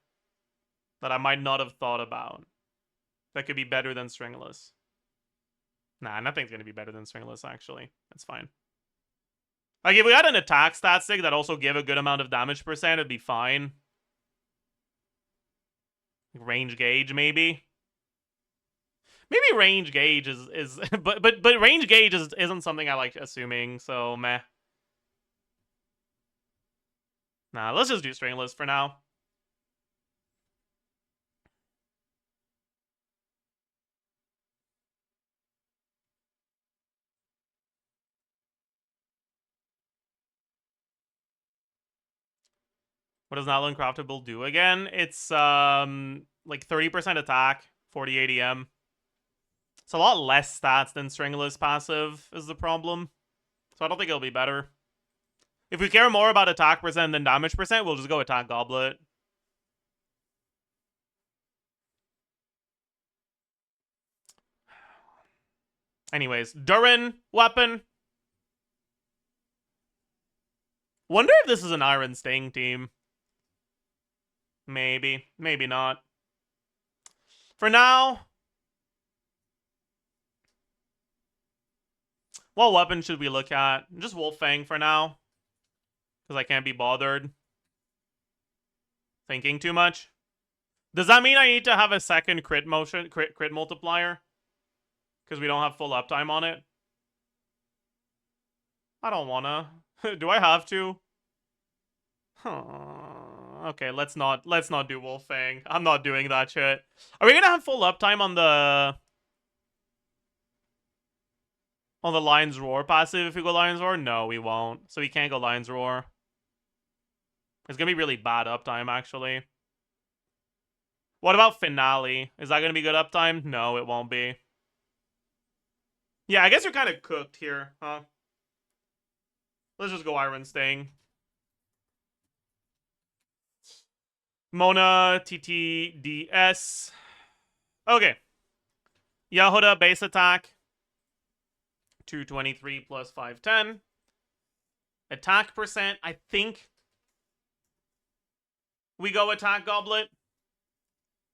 That I might not have thought about. That could be better than Stringless. Nah, nothing's going to be better than Stringless, actually. That's fine. Like, if we had an attack stat stick that also gave a good amount of damage percent, it'd be fine. Range gauge, maybe? Maybe range gauge is but range gauge isn't something I like assuming, so meh. Nah, let's just do Stringless for now. What does Not Uncraftable do again? It's like 30% attack, 40 ADM. It's a lot less stats than Stringless passive is the problem. So I don't think it'll be better. If we care more about attack percent than damage percent, we'll just go attack Goblet. Anyways, Durin, weapon. Wonder if this is an Iron Sting team. Maybe. Maybe not. For now... What weapon should we look at? Just Wolffang for now. Because I can't be bothered thinking too much. Does that mean I need to have a second crit multiplier? Because we don't have full uptime on it? I don't wanna. Do I have to? Huh. Okay, let's not do Wolffang. I'm not doing that shit. Are we gonna have full uptime on the Lion's Roar passive if we go Lion's Roar? No, we won't. So we can't go Lion's Roar. It's gonna be really bad uptime, actually. What about Finale? Is that gonna be good uptime? No, it won't be. Yeah, I guess you're kind of cooked here, huh? Let's just go Iron Sting. Mona, TTDS. Okay. Jahoda, base attack. 223 plus 510. Attack percent, I think we go attack Goblet.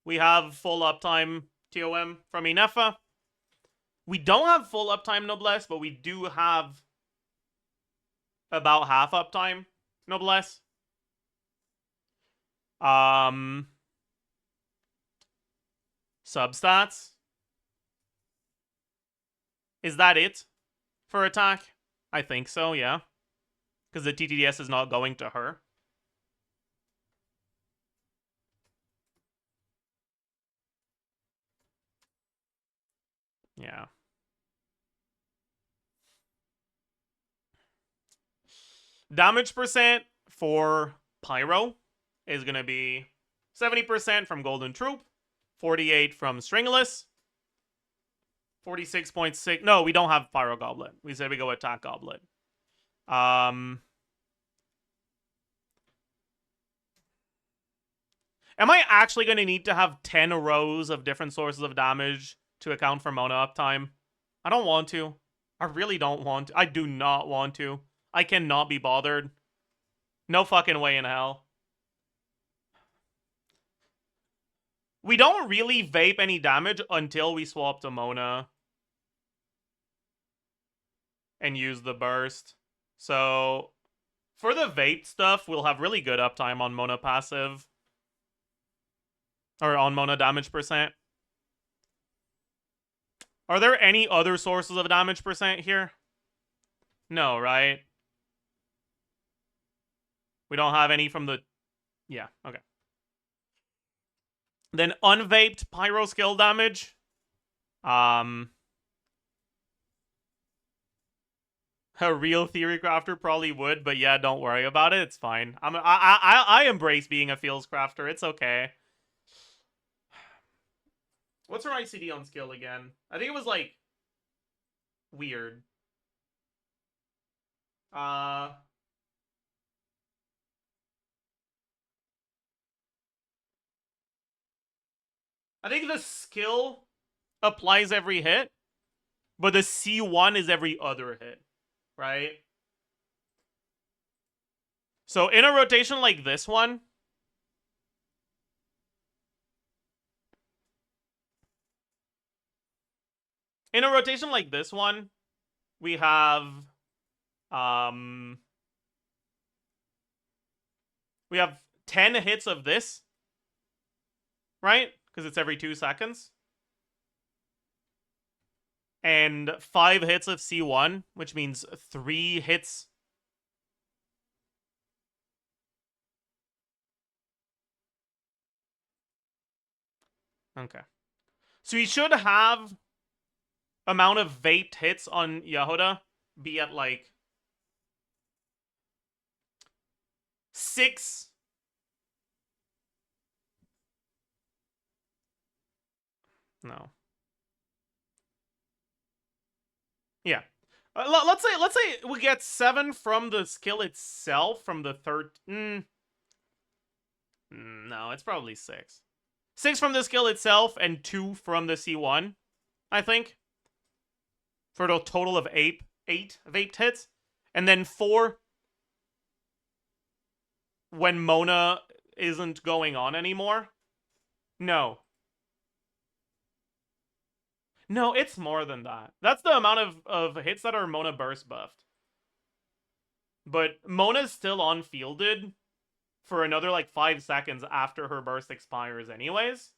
We have full uptime TOM from Inefa. We don't have full uptime Noblesse, but we do have about half uptime Noblesse. Substats. Is that it for attack? I think so, yeah. Because the TTDS is not going to her. Yeah. Damage percent for Pyro is going to be 70% from Golden Troop, 48 from Stringless, 46.6. No, we don't have Pyro Goblet. We said we go attack Goblet. Am I actually going to need to have 10 rows of different sources of damage to account for Mona uptime? I don't want to. I really don't want to. I do not want to. I cannot be bothered. No fucking way in hell. We don't really vape any damage until we swap to Mona and use the burst. So, for the vape stuff, we'll have really good uptime on Mona passive. Or on Mona damage percent. Are there any other sources of damage percent here? No, right? We don't have any from the... Yeah, okay. Then unvaped pyro skill damage. A real theory crafter probably would, but yeah, don't worry about it. It's fine. I embrace being a feels crafter. It's okay. What's her ICD on skill again? I think it was like weird. I think the skill applies every hit, but the C1 is every other hit, right? So in a rotation like this one, we have we have 10 hits of this, right? Because it's every 2 seconds. And 5 hits of C1, which means 3 hits. Okay. So we should have amount of vaped hits on Jahoda be at like 6. No. Yeah. Let's say we get 7 from the skill itself from the third. No, it's probably 6. 6 from the skill itself and 2 from the C1, I think. For a total of 8 vaped hits. And then 4 when Mona isn't going on anymore. No. No, it's more than that. That's the amount of hits that are Mona burst buffed. But Mona's still unfielded for another like 5 seconds after her burst expires anyways.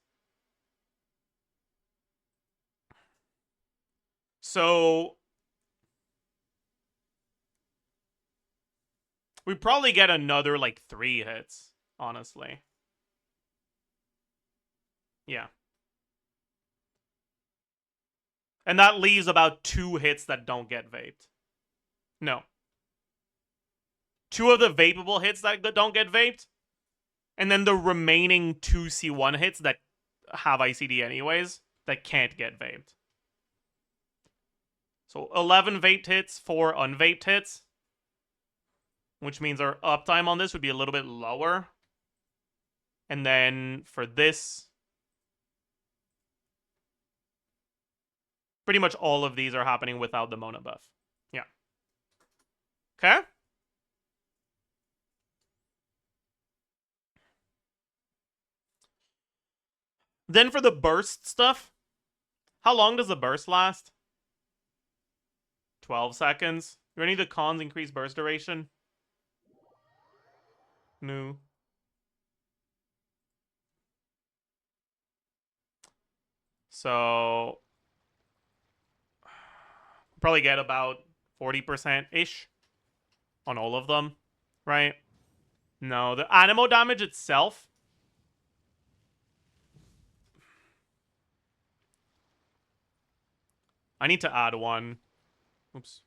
So we probably get another like 3 hits, honestly. Yeah. And that leaves about 2 hits that don't get vaped. No. 2 of the vapable hits that don't get vaped. And then the remaining 2 C1 hits that have ICD anyways, that can't get vaped. So 11 vaped hits, 4 unvaped hits. Which means our uptime on this would be a little bit lower. And then for this, pretty much all of these are happening without the Mona buff. Yeah. Okay? Then for the burst stuff, how long does the burst last? 12 seconds. Do any of the cons increase burst duration? No. So probably get about 40%-ish on all of them, right? No, the animo damage itself. I need to add one. Oops.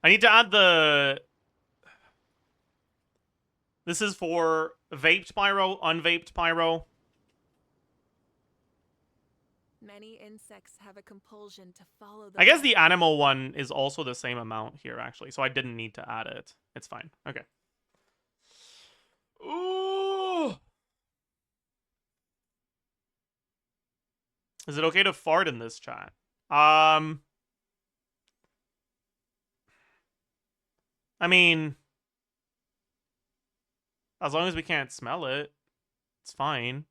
I need to add the... This is for vaped pyro, unvaped pyro. Many insects have a compulsion to follow the I guess the animal one is also the same amount here, actually, so I didn't need to add it. It's fine. Okay. Ooh! Is it okay to fart in this chat? I mean, as long as we can't smell it, it's fine.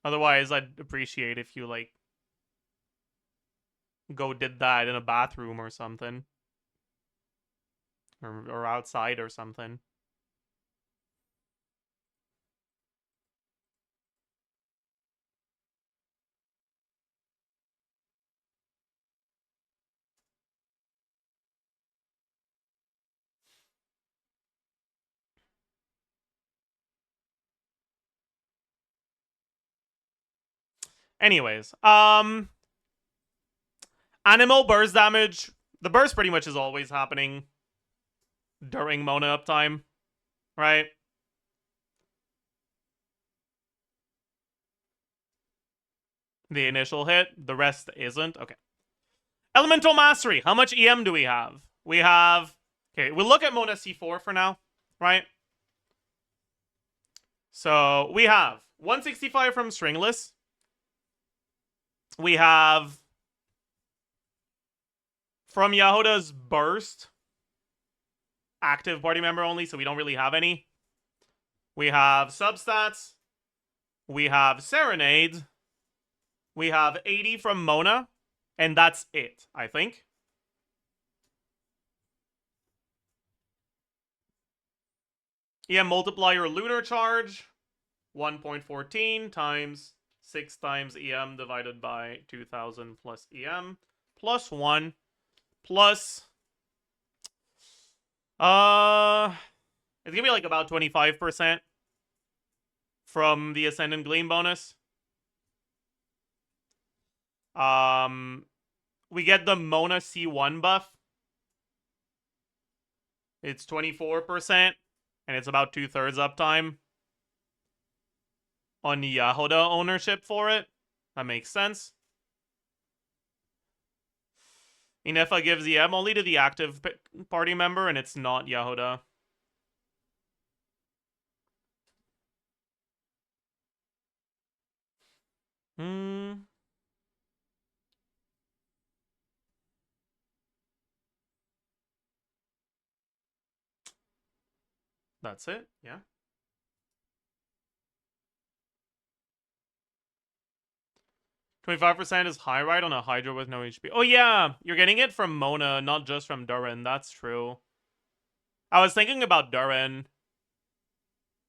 Otherwise, I'd appreciate if you, like, go did that in a bathroom or something. Or outside or something. Anyways, animal burst damage. The burst pretty much is always happening during Mona uptime, right? The initial hit, the rest isn't. Okay. Elemental Mastery. How much EM do we have? We have... Okay, we'll look at Mona C4 for now, right? So, we have 165 from Stringless. We have... From Jahoda's Burst. Active party member only, so we don't really have any. We have Substats. We have Serenade. We have 80 from Mona. And that's it, I think. EM Multiplier Lunar Charge. 1.14 times 6 times EM divided by 2000 plus EM. Plus 1. Plus... it's gonna be like about 25% from the Ascendant Gleam bonus. We get the Mona C1 buff. It's 24%, and it's about 2/3 uptime on Jahoda ownership for it. That makes sense. Inefa gives EM only to the active party member, and it's not Jahoda. That's it, yeah. %25 is high ride on a Hydra with no HP. Oh yeah, you're getting it from Mona, not just from Durin. That's true. I was thinking about Durin.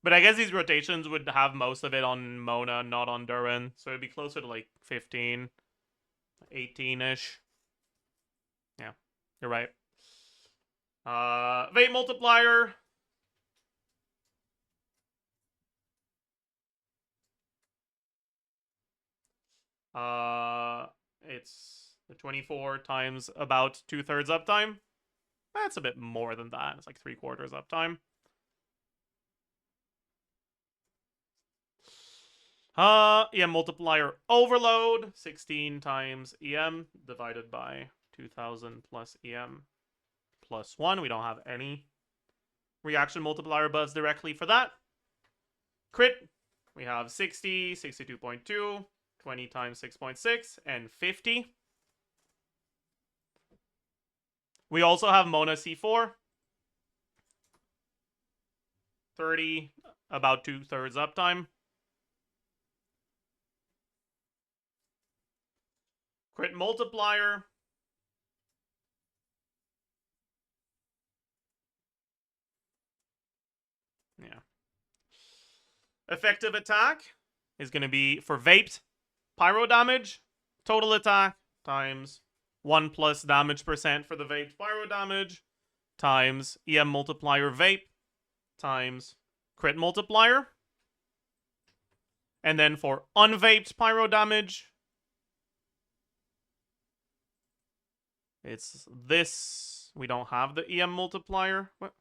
But I guess these rotations would have most of it on Mona, not on Durin. So it'd be closer to like 15, 18-ish. Yeah, you're right. Vape Multiplier. It's the 24 times about 2/3 uptime. That's a bit more than that. It's like 3/4 uptime. EM Multiplier Overload. 16 times EM divided by 2000 plus EM plus 1. We don't have any reaction multiplier buffs directly for that. Crit. We have 60, 62.2, 20 times 6.6, and 50. We also have Mona C4. 30, about 2/3 uptime. Crit Multiplier. Yeah. Effective attack is going to be for vaped pyro damage. Total attack times 1 plus damage percent for the vaped pyro damage times EM multiplier vape times crit multiplier. And then for unvaped pyro damage, it's this. We don't have the EM multiplier. What?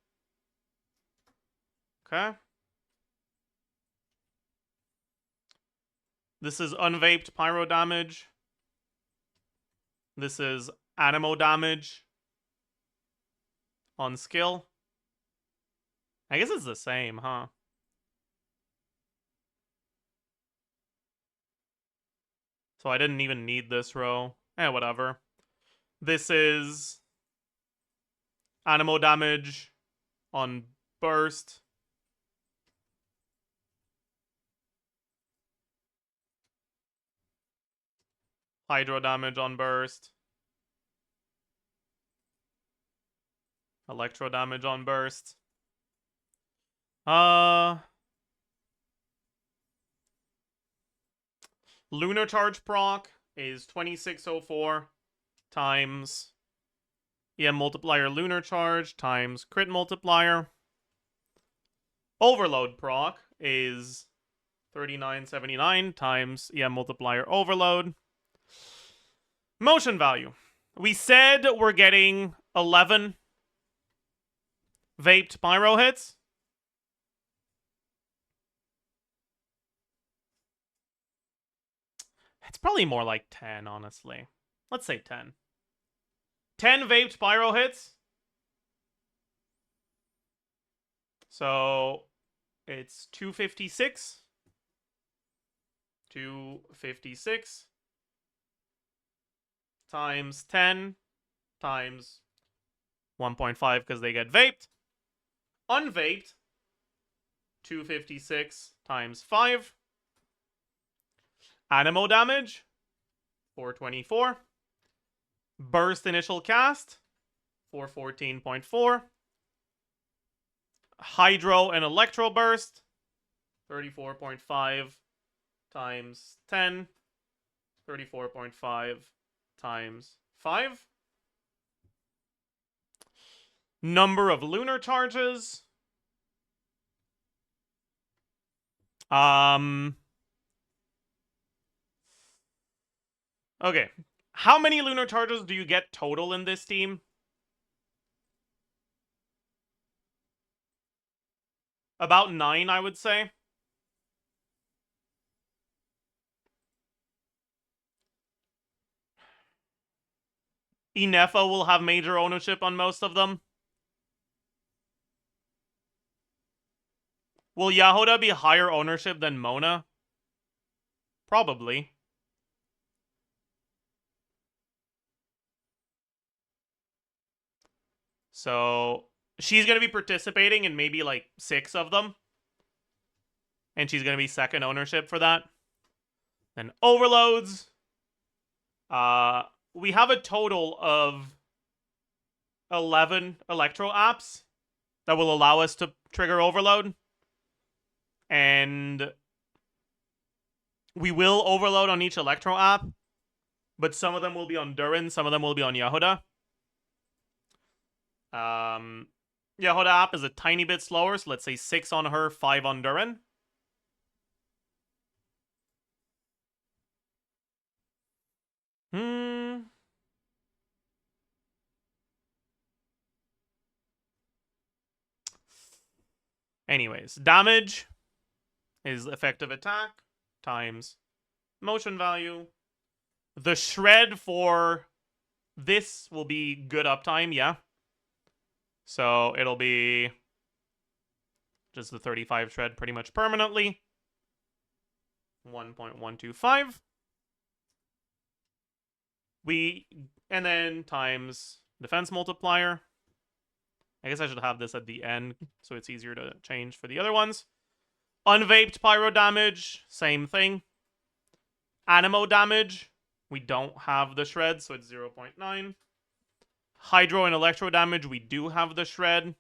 Okay. This is unvaped pyro damage. This is animo damage on skill. I guess it's the same, huh? So I didn't even need this row. Whatever. This is animo damage on burst. Hydro damage on burst. Electro damage on burst. Lunar charge proc is 2604 times EM multiplier lunar charge times crit multiplier. Overload proc is 3979 times EM multiplier overload. Motion value. We said we're getting 11 vaped pyro hits. It's probably more like 10, honestly. Let's say 10. 10 vaped pyro hits. So it's 256. 256 times 10 times 1.5 because they get vaped. Unvaped, 256 times 5. Animo damage, 424. Burst initial cast, 414.4. Hydro and electro burst, 34.5 times 10. 34.5 times 5. Number of lunar charges. Okay. How many lunar charges do you get total in this team? About 9, I would say. Inefa will have major ownership on most of them. Will Jahoda be higher ownership than Mona? Probably. So she's going to be participating in maybe like 6 of them. And she's going to be second ownership for that. Then overloads. We have a total of 11 electro apps that will allow us to trigger overload. And we will overload on each electro app, but some of them will be on Durin, some of them will be on Jahoda. Jahoda app is a tiny bit slower, so let's say 6 on her, 5 on Durin. Anyways, damage is effective attack times motion value. The shred for this will be good uptime, yeah. So it'll be just the 35 shred pretty much permanently. 1.125. And then times defense multiplier. I guess I should have this at the end so it's easier to change for the other ones. Unvaped pyro damage, same thing. Animo damage, we don't have the shred, so it's 0.9. Hydro and electro damage, we do have the shred.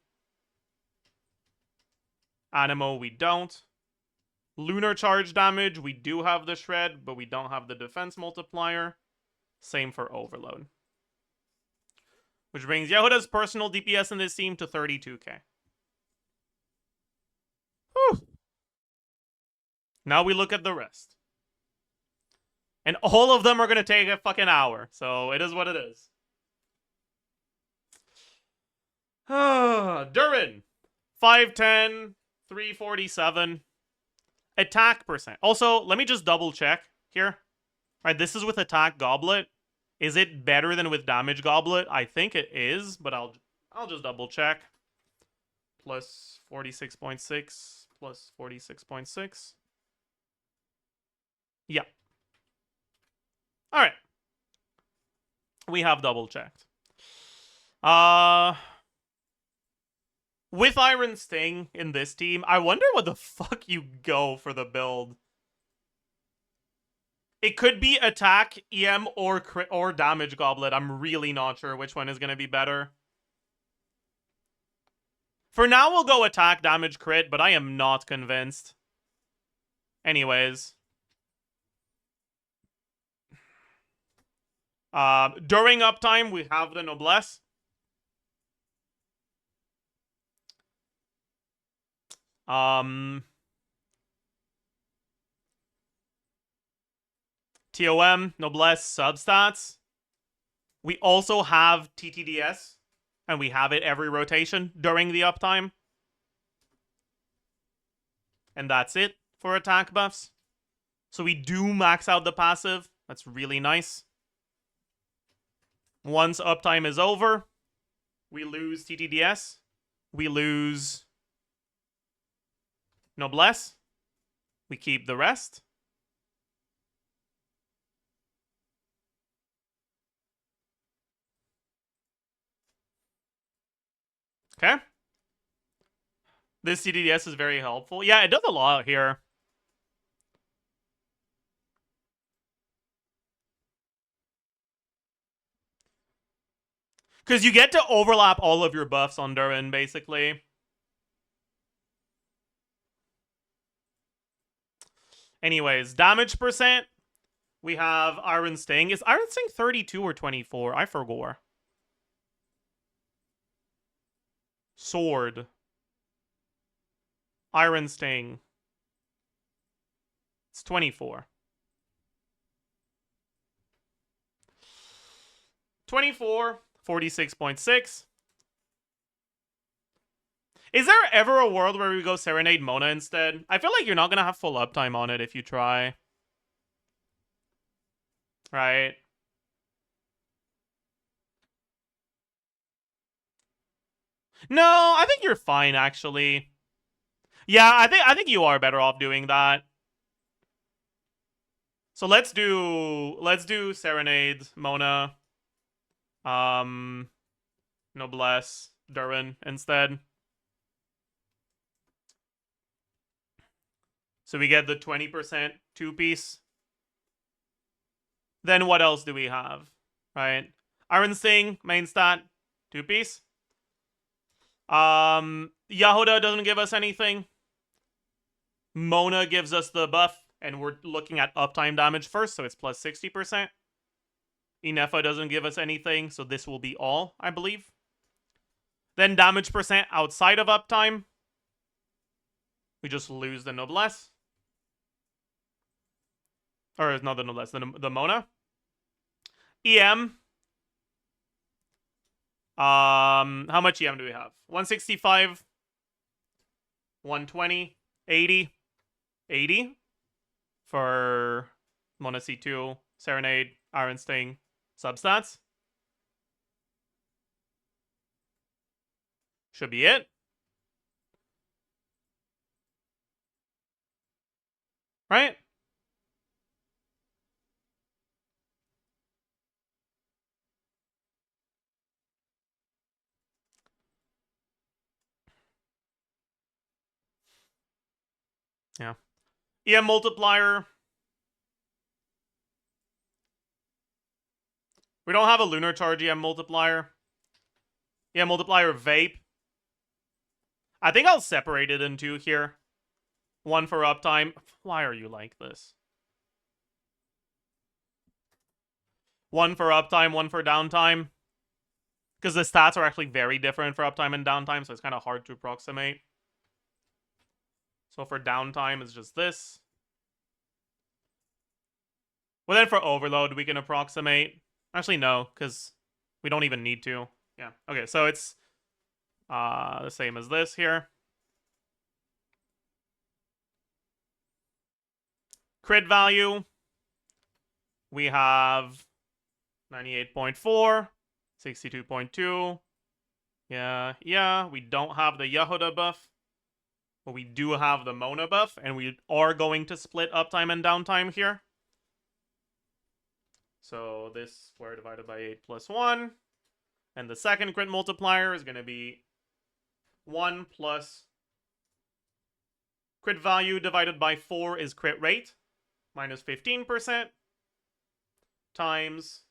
Animo, we don't. Lunar charge damage, we do have the shred, but we don't have the defense multiplier. Same for overload. Which brings Jahoda's personal DPS in this team to 32k. Whew. Now we look at the rest. And all of them are going to take a fucking hour. So it is what it is. Durin. 510. 347. Attack percent. Also, let me just double check here. All right, this is with attack goblet. Is it better than with damage goblet? I think it is, but I'll just double check. Plus 46.6 plus 46.6. Yeah. All right. We have double checked. With Iron Sting in this team, I wonder what the fuck you go for the build. It could be attack, EM, or crit, or damage goblet. I'm really not sure which one is going to be better. For now, we'll go attack, damage, crit, but I am not convinced. Anyways. During uptime, we have the Noblesse. TOM, Noblesse, substats. We also have TTDS, and we have it every rotation during the uptime. And that's it for attack buffs. So we do max out the passive. That's really nice. Once uptime is over, we lose TTDS. We lose Noblesse. We keep the rest. Okay. This TTDS is very helpful. Yeah, it does a lot here. Because you get to overlap all of your buffs on Durin, basically. Anyways, damage percent. We have Iron Sting. Is Iron Sting 32 or 24? I forgot. Sword. Iron Sting. It's 24. 24. 46.6. Is there ever a world where we go Serenade Mona instead? I feel like you're not going to have full uptime on it if you try. Right? No, I think you're fine, actually. Yeah, I think you are better off doing that. So let's do Serenade Mona. Noblesse, Durin instead. So we get the 20% two-piece. Then what else do we have? Right? Iron Sting, main stat, two-piece. Jahoda doesn't give us anything. Mona gives us the buff, and we're looking at uptime damage first, so it's plus 60%. Inefa doesn't give us anything, so this will be all, I believe. Then damage percent outside of uptime. We just lose the Noblesse. Or not the Noblesse, the Mona. EM. How much EM do we have? 165, 120, 80, 80 for Mona C2, Serenade, Iron Sting, substats. Should be it. Right? Yeah. EM multiplier. We don't have a lunar charge EM multiplier. EM multiplier vape. I think I'll separate it in two here. One for uptime. Why are you like this? One for uptime, one for downtime. Because the stats are actually very different for uptime and downtime, so it's kind of hard to approximate. So for downtime, it's just this. Well, then for overload, we can approximate. Actually, no, because we don't even need to. Yeah. Okay, so it's the same as this here. Crit value. We have 98.4, 62.2. Yeah. We don't have the Jahoda buff. But we do have the Mona buff, and we are going to split uptime and downtime here. So this square divided by 8 plus 1. And the second crit multiplier is going to be 1 plus crit value divided by 4 is crit rate, minus 15%, times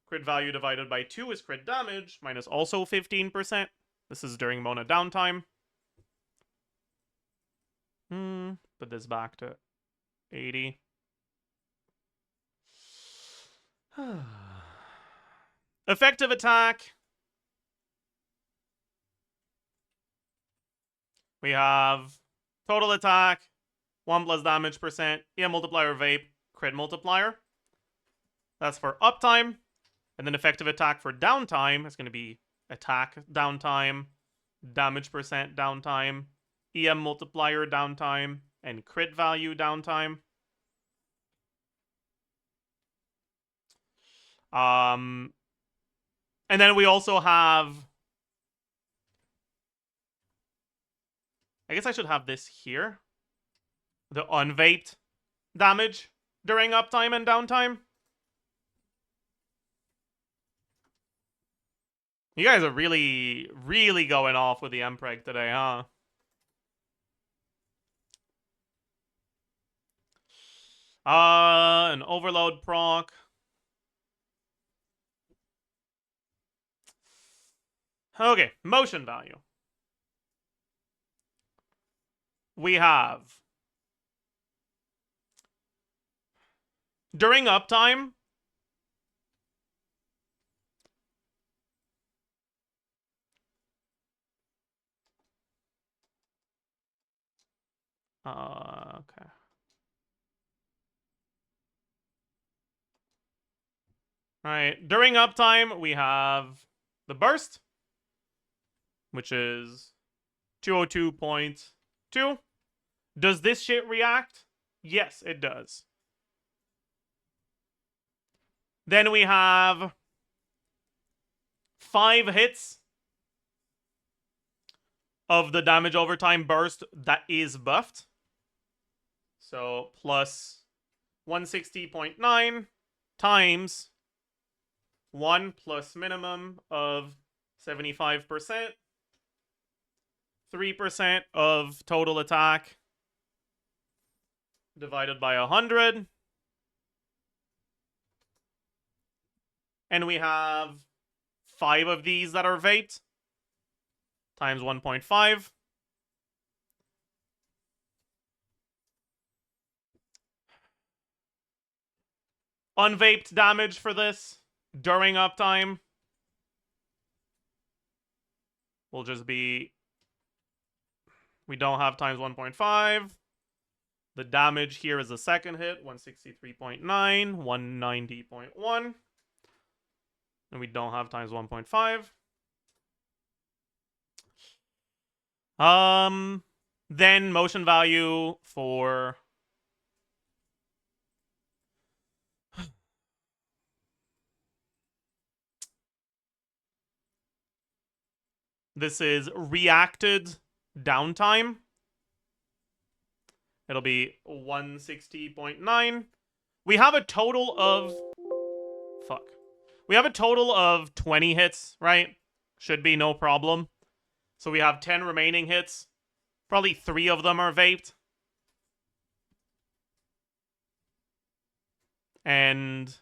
crit value divided by 2 is crit damage, minus also 15%. This is during Mona downtime. Put this back to 80. Effective attack. We have total attack, 1 plus damage percent, EM multiplier vape, crit multiplier. That's for uptime. And then effective attack for downtime is going to be attack downtime, damage percent downtime, EM multiplier downtime, and crit value downtime. And then we also have... I guess I should have this here. The unvaped damage during uptime and downtime. You guys are really, really going off with the Mpreg today, huh? An overload proc. Okay, motion value. We have... During uptime... okay. Alright, during uptime, we have the burst, which is 202.2. Does this shit react? Yes, it does. Then we have 5 hits of the damage over time burst that is buffed. So plus 160.9 times 1 plus minimum of 75%, 3% of total attack divided by 100. And we have 5 of these that are vaped times 1.5. Unvaped damage for this during uptime will just be... We don't have times 1.5. The damage here is the second hit, 163.9, 190.1. And we don't have times 1.5. Then motion value for... This is reacted downtime. It'll be 160.9. We have a total of... Fuck. We have a total of 20 hits, right? Should be no problem. So we have 10 remaining hits. Probably 3 of them are vaped. And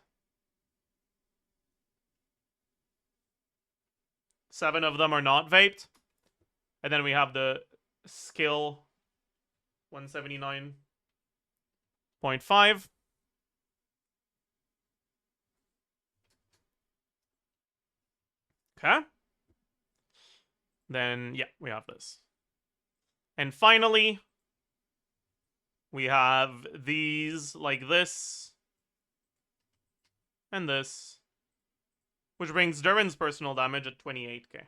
7 of them are not vaped. And then we have the skill 179.5. Okay. Then, yeah, we have this. And finally, we have these like this and this, which brings Durin's personal damage at 28k.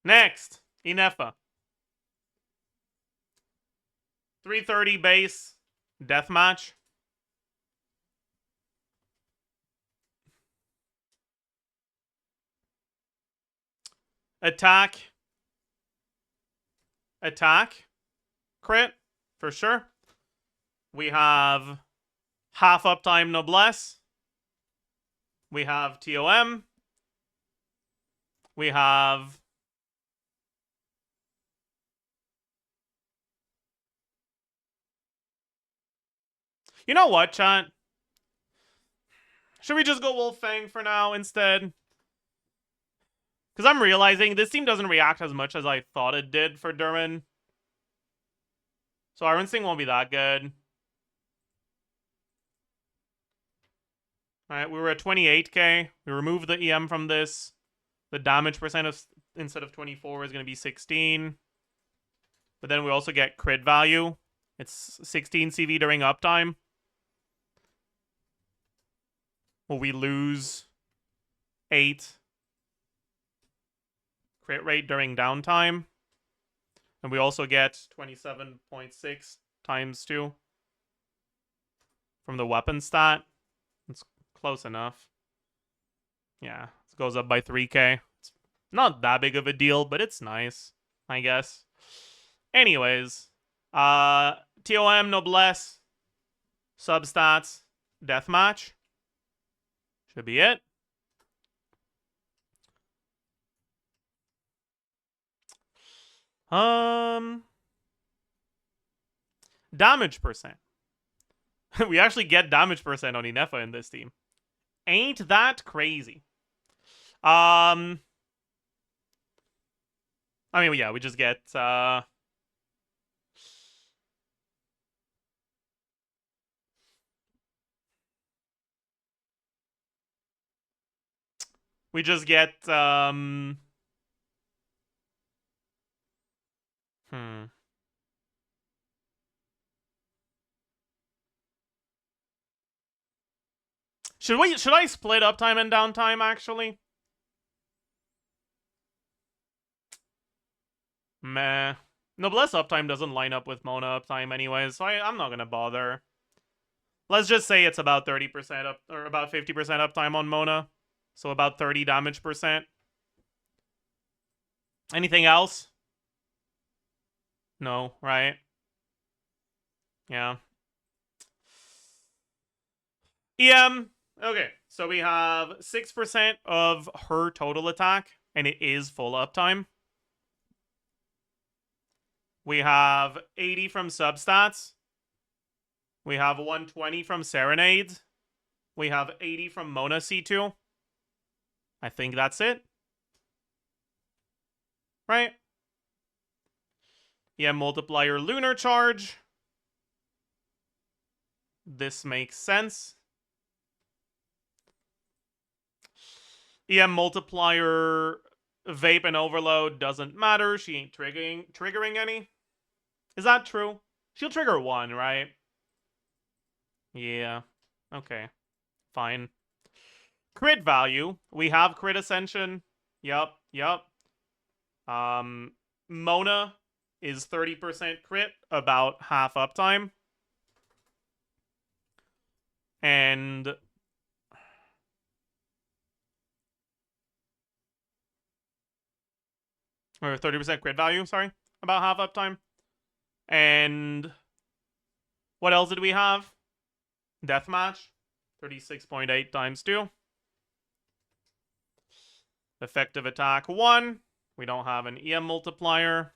Next, Inefa. 330 base, deathmatch. Attack. Attack. Crit, for sure. We have half uptime noblesse. We have TOM. We have... You know what, chat? Should we just go Wolfang for now instead? Because I'm realizing this team doesn't react as much as I thought it did for Durin. So our instinct won't be that good. Alright, we were at 28k. We removed the EM from this. The damage percent of, instead of 24 is going to be 16. But then we also get crit value. It's 16 CV during uptime. Will we lose 8 crit rate during downtime? And we also get 27.6 times 2 from the weapon stat. It's close enough. Yeah, it goes up by 3k. It's not that big of a deal, but it's nice, I guess. Anyways, TOM, Noblesse, substats, deathmatch. Should be it. Damage percent. We actually get damage percent on Inefa in this team. Ain't that crazy? I mean, yeah, we just get we just get Should I split uptime and downtime actually? Meh. Noblesse uptime doesn't line up with Mona uptime anyways, so I'm not gonna bother. Let's just say it's about 30% up, or about 50% uptime on Mona. So about 30 damage percent. Anything else? No, right? Yeah. EM. Okay, so we have 6% of her total attack, and it is full uptime. We have 80 from substats. We have 120 from Serenade. We have 80 from Mona C2. I think that's it. Right? Yeah, multiplier lunar charge. This makes sense. EM multiplier vape and overload doesn't matter. She ain't triggering any. Is that true? She'll trigger 1, right? Yeah. Okay. Fine. Crit value. We have crit ascension. Yup. Mona is 30% crit, about half uptime. And or 30% crit value, sorry. About half uptime. And what else did we have? Deathmatch. 36.8 times 2. Effective attack 1. We don't have an EM multiplier.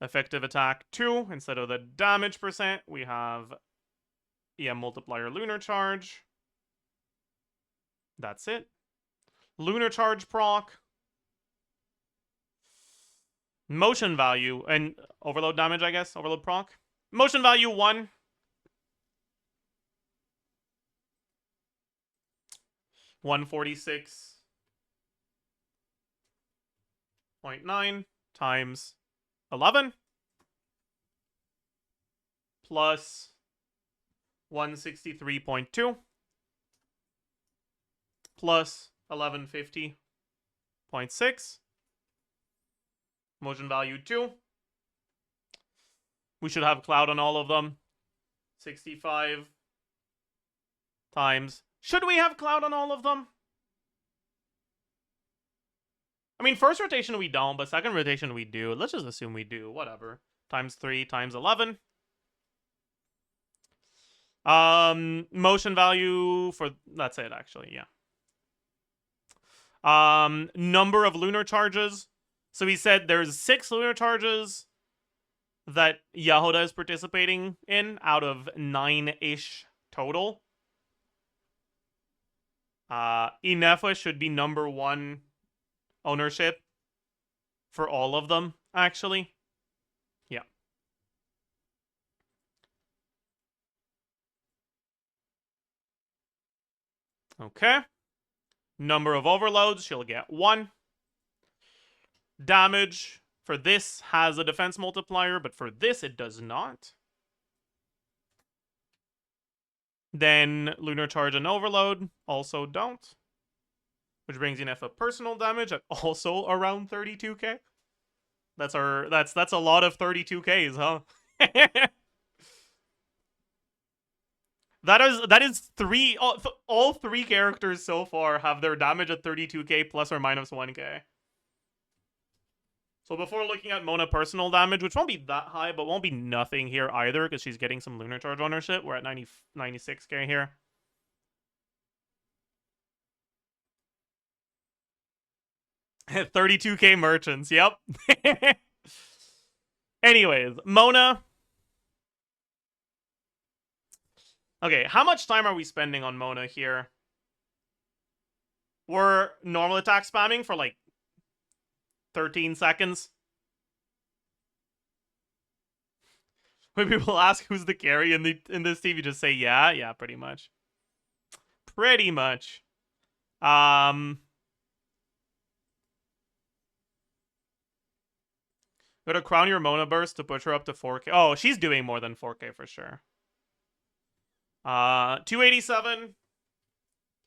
Effective attack 2. Instead of the damage percent, we have EM multiplier lunar charge. That's it. Lunar charge proc. Motion value and overload damage, I guess. Overload proc. Motion value 1. $146.9 times 11 plus 163.2 plus 1150.6. Motion value 2. We should have cloud on all of them. 65 times. Should we have cloud on all of them? I mean, first rotation we don't, but second rotation we do. Let's just assume we do. Whatever. Times 3 times 11. Motion value for... That's it, actually. Yeah. Number of lunar charges. So he said there's 6 lunar charges that Jahoda is participating in out of 9-ish total. Inefa should be number 1 ownership for all of them, actually. Yeah. Okay. Number of overloads, she'll get 1. Damage, for this has a defense multiplier, but for this it does not. Then Lunar Charge and Overload also don't. Which brings in F personal damage at also around 32k. That's a lot of 32ks, huh? That is three all three characters so far have their damage at 32k plus or minus 1k. So before looking at Mona personal damage, which won't be that high, but won't be nothing here either because she's getting some Lunar Charge on her shit. We're at 96k here. $32k merchants, yep. Anyways, Mona. Okay, how much time are we spending on Mona here? We're normal attack spamming for like 13 seconds. When people ask who's the carry in this team, you just say yeah, pretty much. Pretty much. Go to crown your Mona burst to push her up to 4k. Oh, she's doing more than 4k for sure. 287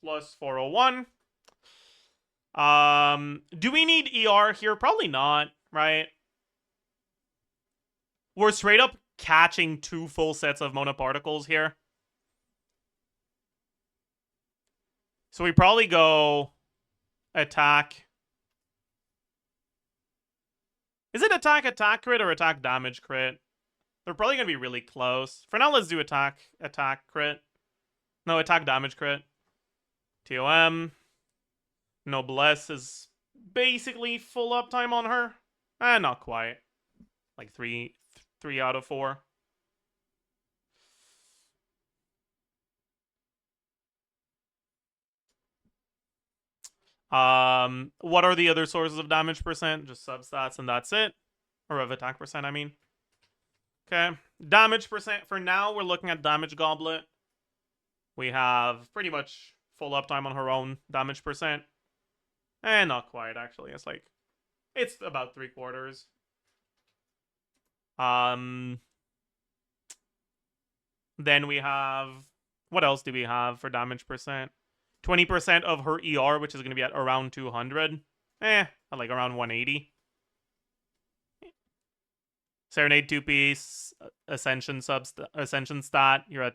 plus 401. Do we need ER here? Probably not, right? We're straight up catching 2 full sets of Mona particles here. So we probably go attack. Is it attack crit or attack damage crit? They're probably going to be really close. For now, let's do attack crit. No, attack damage crit. TOM. Noblesse is basically full uptime on her. Not quite. Like 3 out of 4. What are the other sources of damage percent? Just substats and that's it. Or of attack percent, I mean. Okay. Damage percent. For now, we're looking at damage goblet. We have pretty much full uptime on her own damage percent. Not quite, actually. It's about 3/4. Then we have... What else do we have for damage percent? 20% of her ER, which is going to be at around 200. At like around 180. Serenade 2-piece, Ascension stat. You're at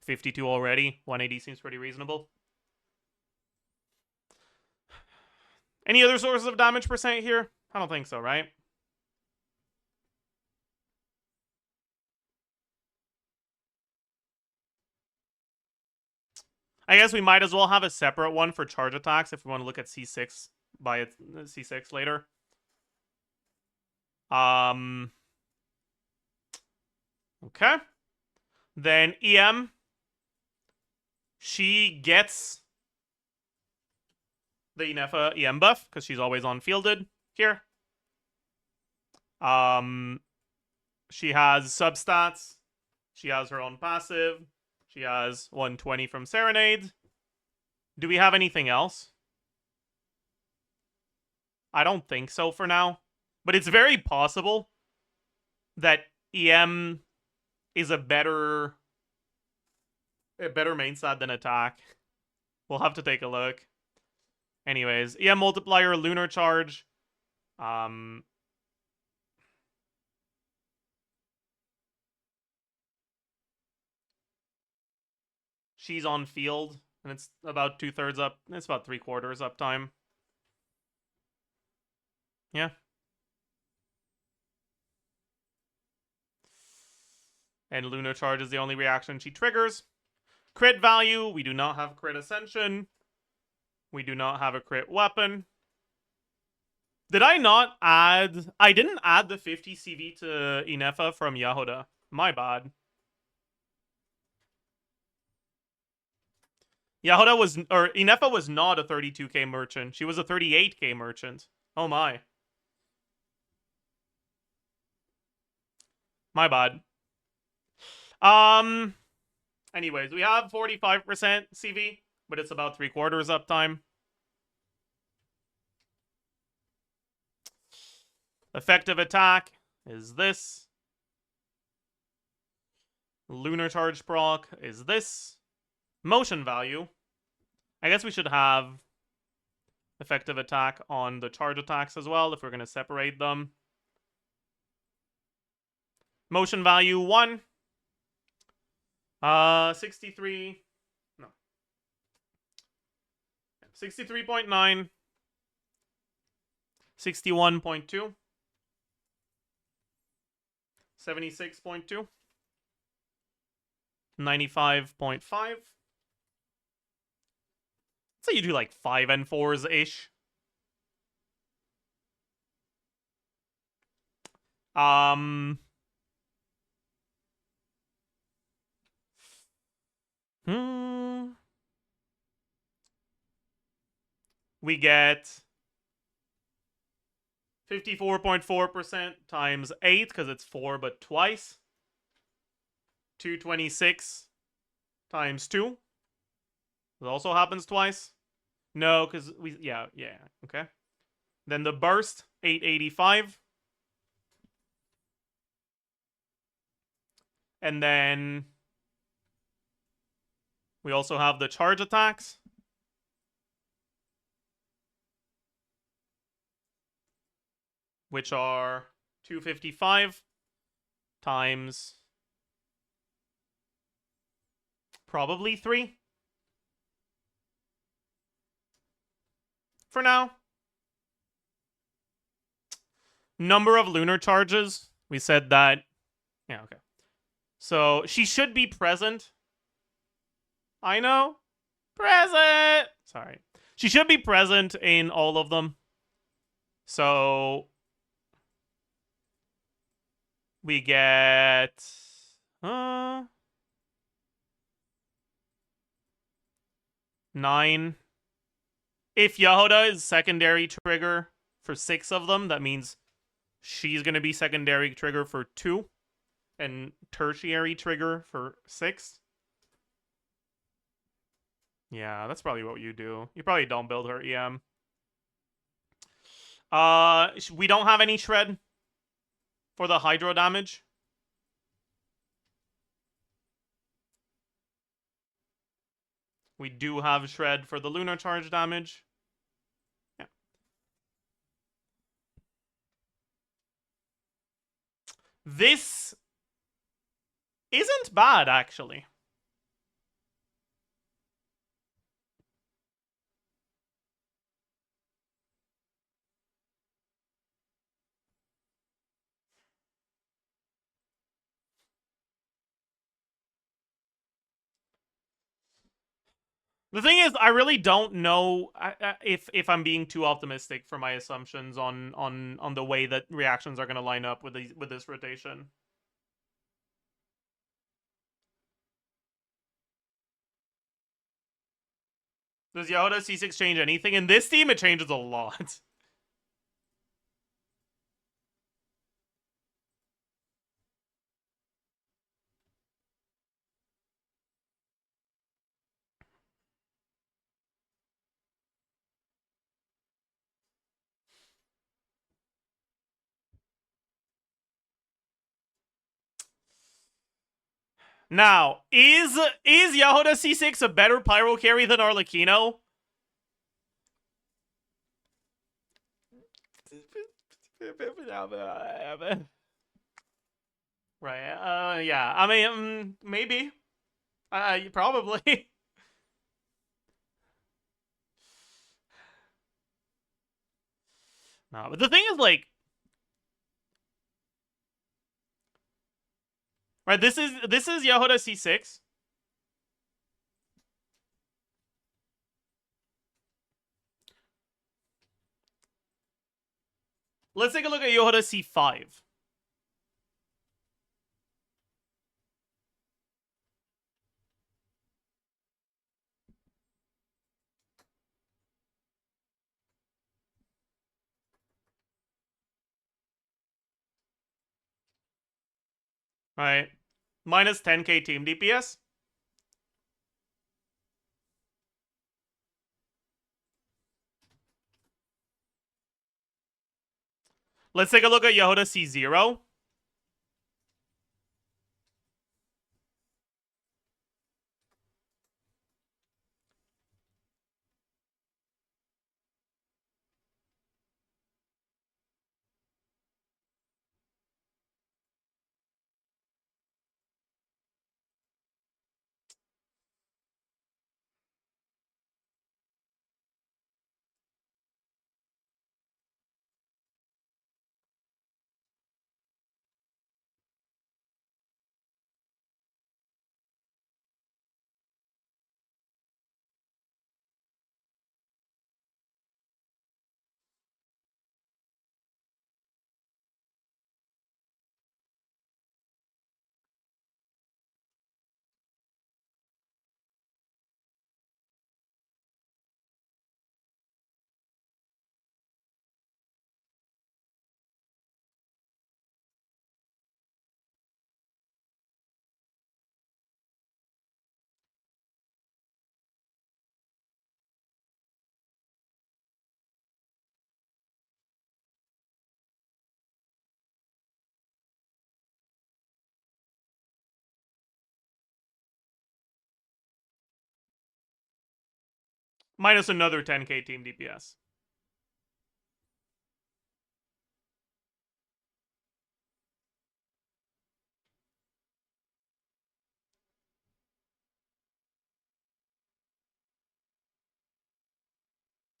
52 already. 180 seems pretty reasonable. Any other sources of damage percent here? I don't think so, right? I guess we might as well have a separate one for charge attacks if we want to look at C6 by C6 later. Okay. Then EM. She gets the Inefa EM buff because she's always unfielded here. She has substats. She has her own passive. She has 120 from Serenade. Do we have anything else? I don't think so for now. But it's very possible that EM is a better main stat than attack. We'll have to take a look. Anyways, EM multiplier, Lunar Charge. She's on field, and it's about 2/3 up. It's about 3/4 uptime. Yeah. And Lunar Charge is the only reaction she triggers. Crit value, we do not have crit ascension. We do not have a crit weapon. Did I not add... I didn't add the 50 CV to Inefa from Jahoda. My bad. Jahoda was... Or Inefa was not a 32k merchant. She was a 38k merchant. Oh my. My bad. Anyways, we have 45% CV, but it's about 3/4 uptime. Effective attack is this. Lunar charge proc is this. Motion value. I guess we should have effective attack on the charge attacks as well if we're going to separate them. Motion value 1. 63. No. 63.9. 61.2. 76.2. 95.5. So you do like 5 and 4s ish. We get 54.4% times 8 because it's 4 but twice. 226 times 2. It also happens twice. No, because yeah, okay. Then the burst, 885. And then we also have the charge attacks. Which are 255 times probably 3. For now. Number of lunar charges. We said that. Yeah, okay. So she should be present. I know. Present! Sorry. She should be present in all of them. So we get 9. If Jahoda is secondary trigger for 6 of them, that means she's going to be secondary trigger for 2 and tertiary trigger for 6. Yeah, that's probably what you do. You probably don't build her EM. We don't have any shred for the hydro damage. We do have shred for the lunar charge damage. Yeah. This isn't bad, actually. The thing is, I really don't know if I'm being too optimistic for my assumptions on the way that reactions are going to line up with this rotation. Does Jahoda C6 change anything? In this team, it changes a lot. Now, is Jahoda C6 a better pyro carry than Arlecchino? Right, yeah. I mean, maybe. Probably. No, but the thing is, like... Right, this is Jahoda C6. Let's take a look at Jahoda C5. Right. Minus 10k team DPS. Let's take a look at Jahoda C0. Minus another 10k team DPS.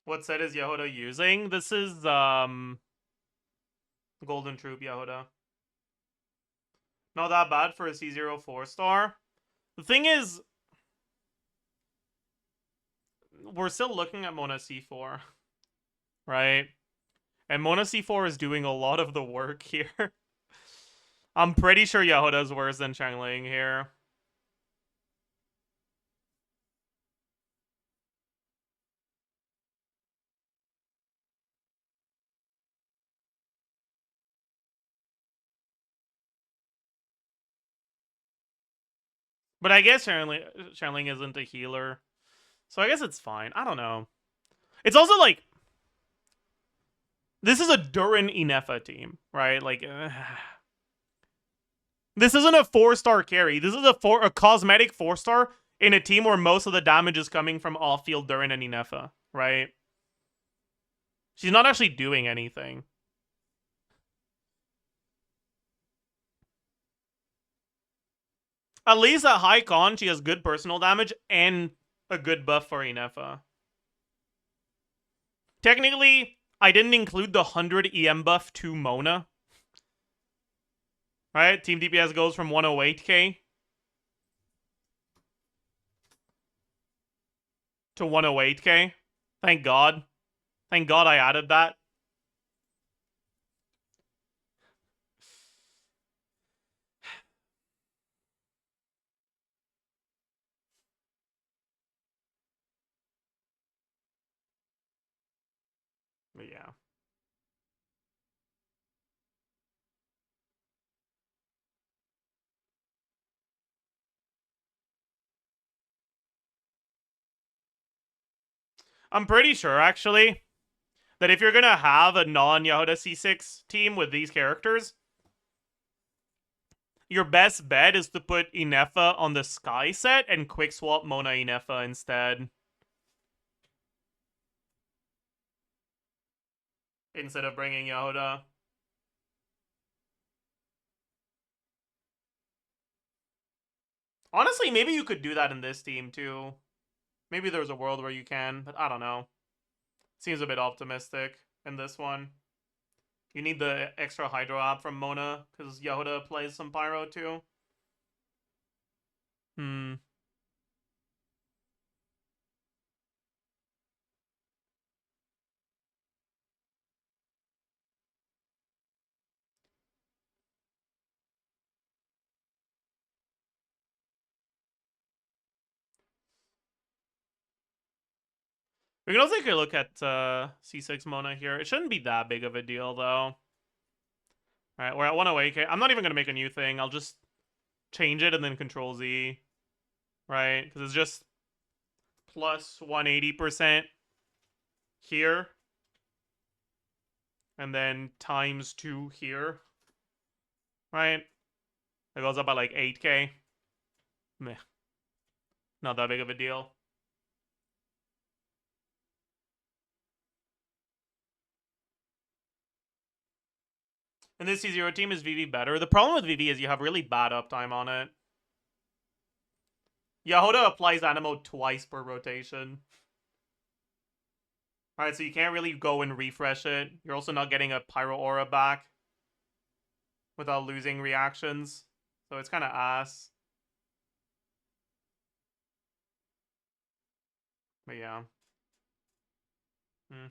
What set is Jahoda using? This is Golden Troop Jahoda. Not that bad for a C0 4-star. The thing is, we're still looking at Mona C4, right? And Mona C4 is doing a lot of the work here. I'm pretty sure Jahoda's worse than Changling here. But I guess Changling isn't a healer. So I guess it's fine. I don't know. It's also like, this is a Durin Inefa team, right? Like, this isn't a 4-star carry. This is a cosmetic 4-star in a team where most of the damage is coming from off-field Durin and Inefa, right? She's not actually doing anything. At least at high con, she has good personal damage and a good buff for Inefa. Technically, I didn't include the 100 EM buff to Mona. Right? Team DPS goes from 108k to 108k. Thank God. Thank God I added that. But yeah. I'm pretty sure, actually, that if you're going to have a non-Jahoda C6 team with these characters, your best bet is to put Inefa on the Sky set and quick swap Mona Inefa instead. Instead of bringing Jahoda. Honestly, maybe you could do that in this team, too. Maybe there's a world where you can, but I don't know. Seems a bit optimistic in this one. You need the extra Hydro app from Mona, because Jahoda plays some Pyro, too. We can also take a look at C6 Mona here. It shouldn't be that big of a deal, though. Alright, we're at 108k. I'm not even going to make a new thing. I'll just change it and then Control Z. Right? Because it's just plus 180% here. And then times 2 here. Right? It goes up by like 8k. Meh. Not that big of a deal. And this C0 team is VV better. The problem with VV is you have really bad uptime on it. Jahoda applies Animo twice per rotation. Alright, so you can't really go and refresh it. You're also not getting a Pyro Aura back without losing reactions. So it's kind of ass. But yeah. Hmm.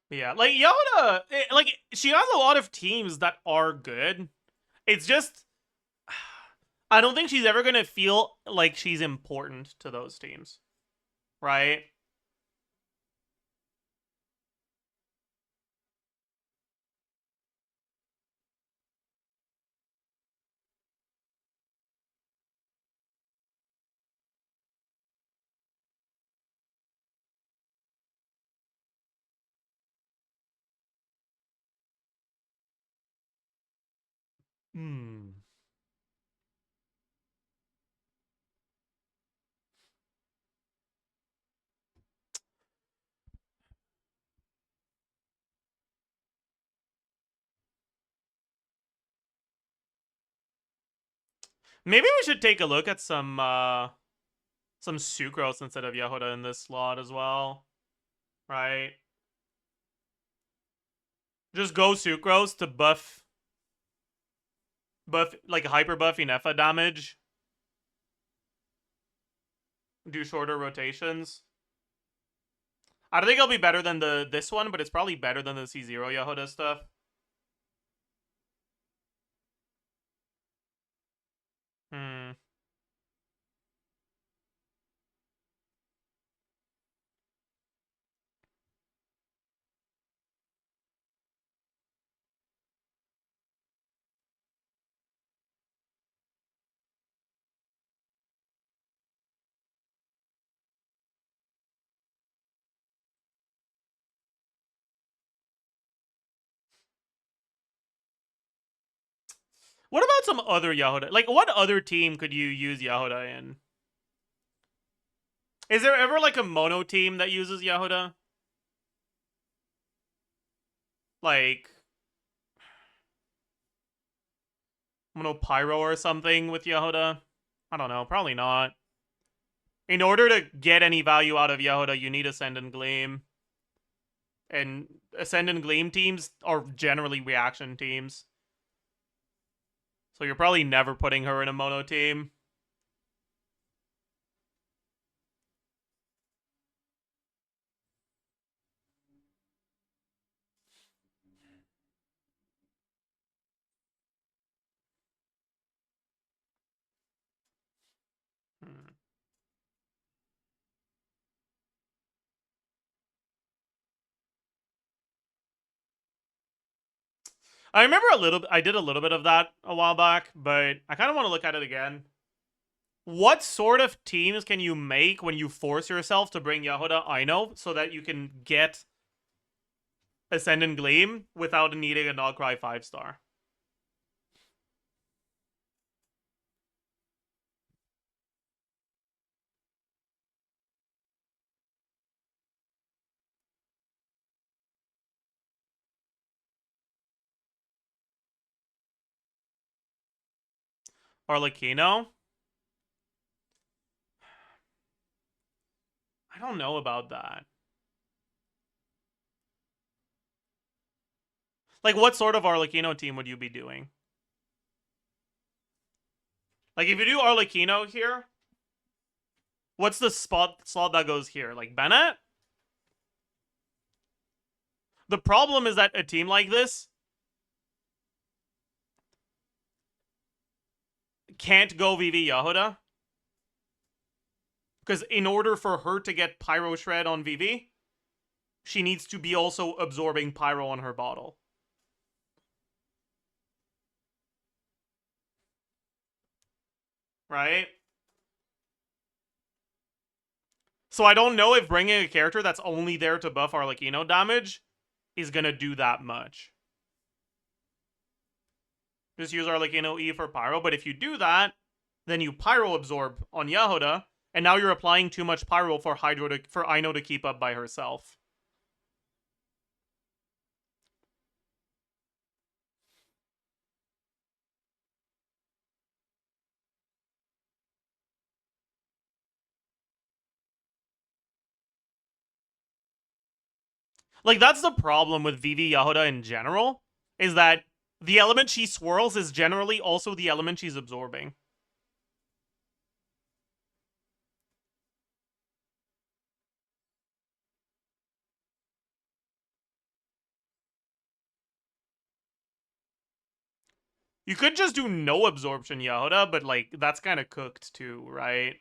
Yeah, like Jahoda, like she has a lot of teams that are good. It's just I don't think she's ever gonna feel like she's important to those teams, right? Hmm. Maybe we should take a look at some Sucrose instead of Jahoda in this slot as well, right? Just go Sucrose to buff like hyper buff Inefa damage. Do shorter rotations. I don't think it'll be better than this one, but it's probably better than the C0 Jahoda stuff. Hmm. What about some other Jahoda? Like, what other team could you use Jahoda in? Is there ever like a mono team that uses Jahoda? Like Mono Pyro or something with Jahoda? I don't know. Probably not. In order to get any value out of Jahoda, you need Ascend and Gleam. And Ascend and Gleam teams are generally reaction teams. So you're probably never putting her in a mono team. Hmm. I remember I did a little bit of that a while back, but I kind of want to look at it again. What sort of teams can you make when you force yourself to bring Jahoda Aino so that you can get Ascendant Gleam without needing a Nogcry 5-star? Arlecchino? I don't know about that. Like, what sort of Arlecchino team would you be doing? Like, if you do Arlecchino here, what's the slot that goes here? Like, Bennett? The problem is that a team like this can't go VV Jahoda. Because in order for her to get Pyro Shred on VV, she needs to be also absorbing pyro on her bottle. Right? So I don't know if bringing a character that's only there to buff Arlecchino damage is gonna do that much. Just use Arlecchino E for pyro, but if you do that, then you pyro absorb on Jahoda, and now you're applying too much pyro for Aino to keep up by herself. Like, that's the problem with VV Jahoda in general, is that the element she swirls is generally also the element she's absorbing. You could just do no absorption Jahoda, but, like, that's kind of cooked too, right?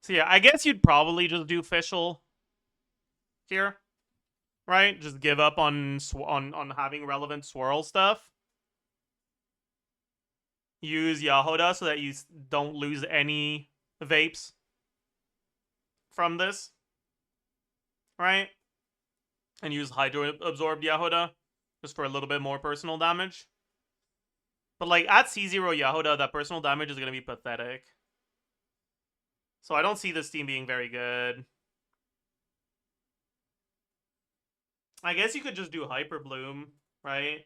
So yeah, I guess you'd probably just do Fischl here, right? Just give up on having relevant swirl stuff. Use Jahoda so that you don't lose any vapes from this, right? And use Hydro Absorbed Jahoda just for a little bit more personal damage. But, like, at C0 Jahoda, that personal damage is going to be pathetic. So I don't see this team being very good. I guess you could just do Hyper Bloom, right?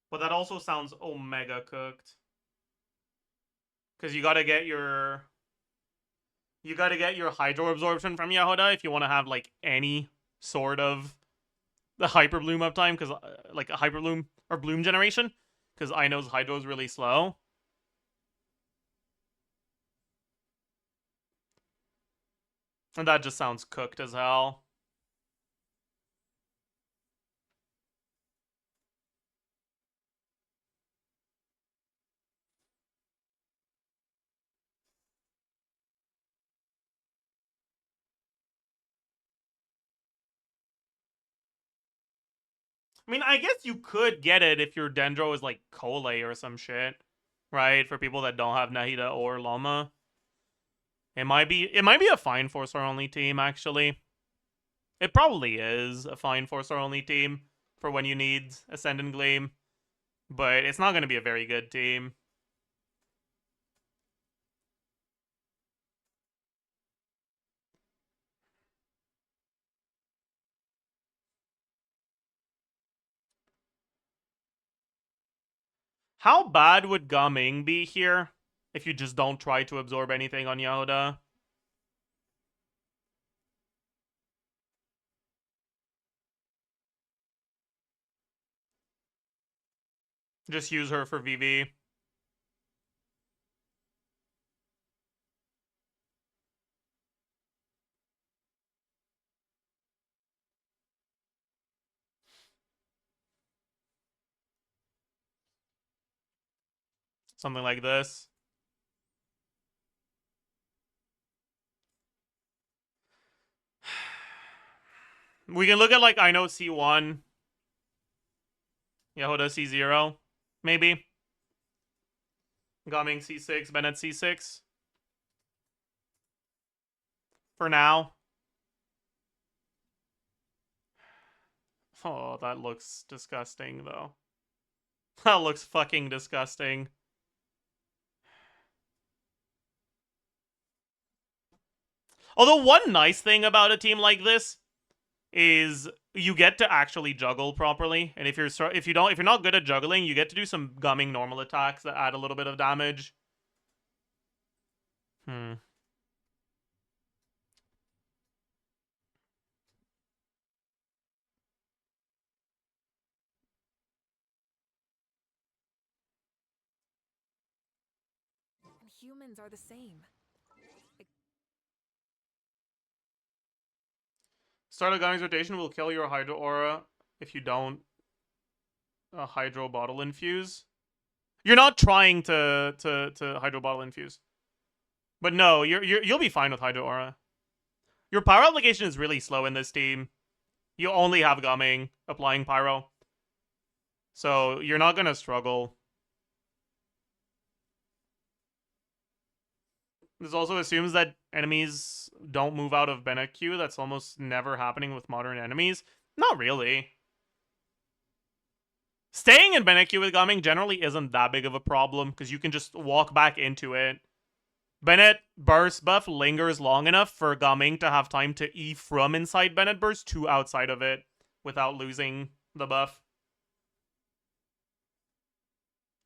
But that also sounds omega cooked. Because you gotta get your Hydro Absorption from Jahoda if you want to have, like, any sort of the Hyper Bloom uptime, because, like, a Hyper Bloom or Bloom generation, because Aino's Hydro is really slow. And that just sounds cooked as hell. I mean, I guess you could get it if your Dendro is, like, Kole or some shit, right? For people that don't have Nahida or Llama. It might be a fine 4-star only team, actually. It probably is a fine 4-star only team for when you need Ascendant Gleam. But it's not going to be a very good team. How bad would Gaming be here if you just don't try to absorb anything on Jahoda? Just use her for VV. Something like this. We can look at, like, Aino C1. Jahoda C0. Maybe. Gaming C6, Bennett C6. For now. Oh, that looks disgusting, though. That looks fucking disgusting. Although one nice thing about a team like this is you get to actually juggle properly, and if you're not good at juggling, you get to do some gumming normal attacks that add a little bit of damage. Humans are the same. Start a Gumming's rotation will kill your Hydro Aura if you don't Hydro Bottle Infuse. You're not trying to Hydro Bottle Infuse. But no, you'll be fine with Hydro Aura. Your Pyro application is really slow in this team. You only have Gumming applying Pyro. So you're not gonna struggle. This also assumes that enemies don't move out of Bennett Q. That's almost never happening with modern enemies. Not really. Staying in Bennett Q with Gumming generally isn't that big of a problem, because you can just walk back into it. Bennett Burst buff lingers long enough for Gumming to have time to E from inside Bennett Burst to outside of it without losing the buff.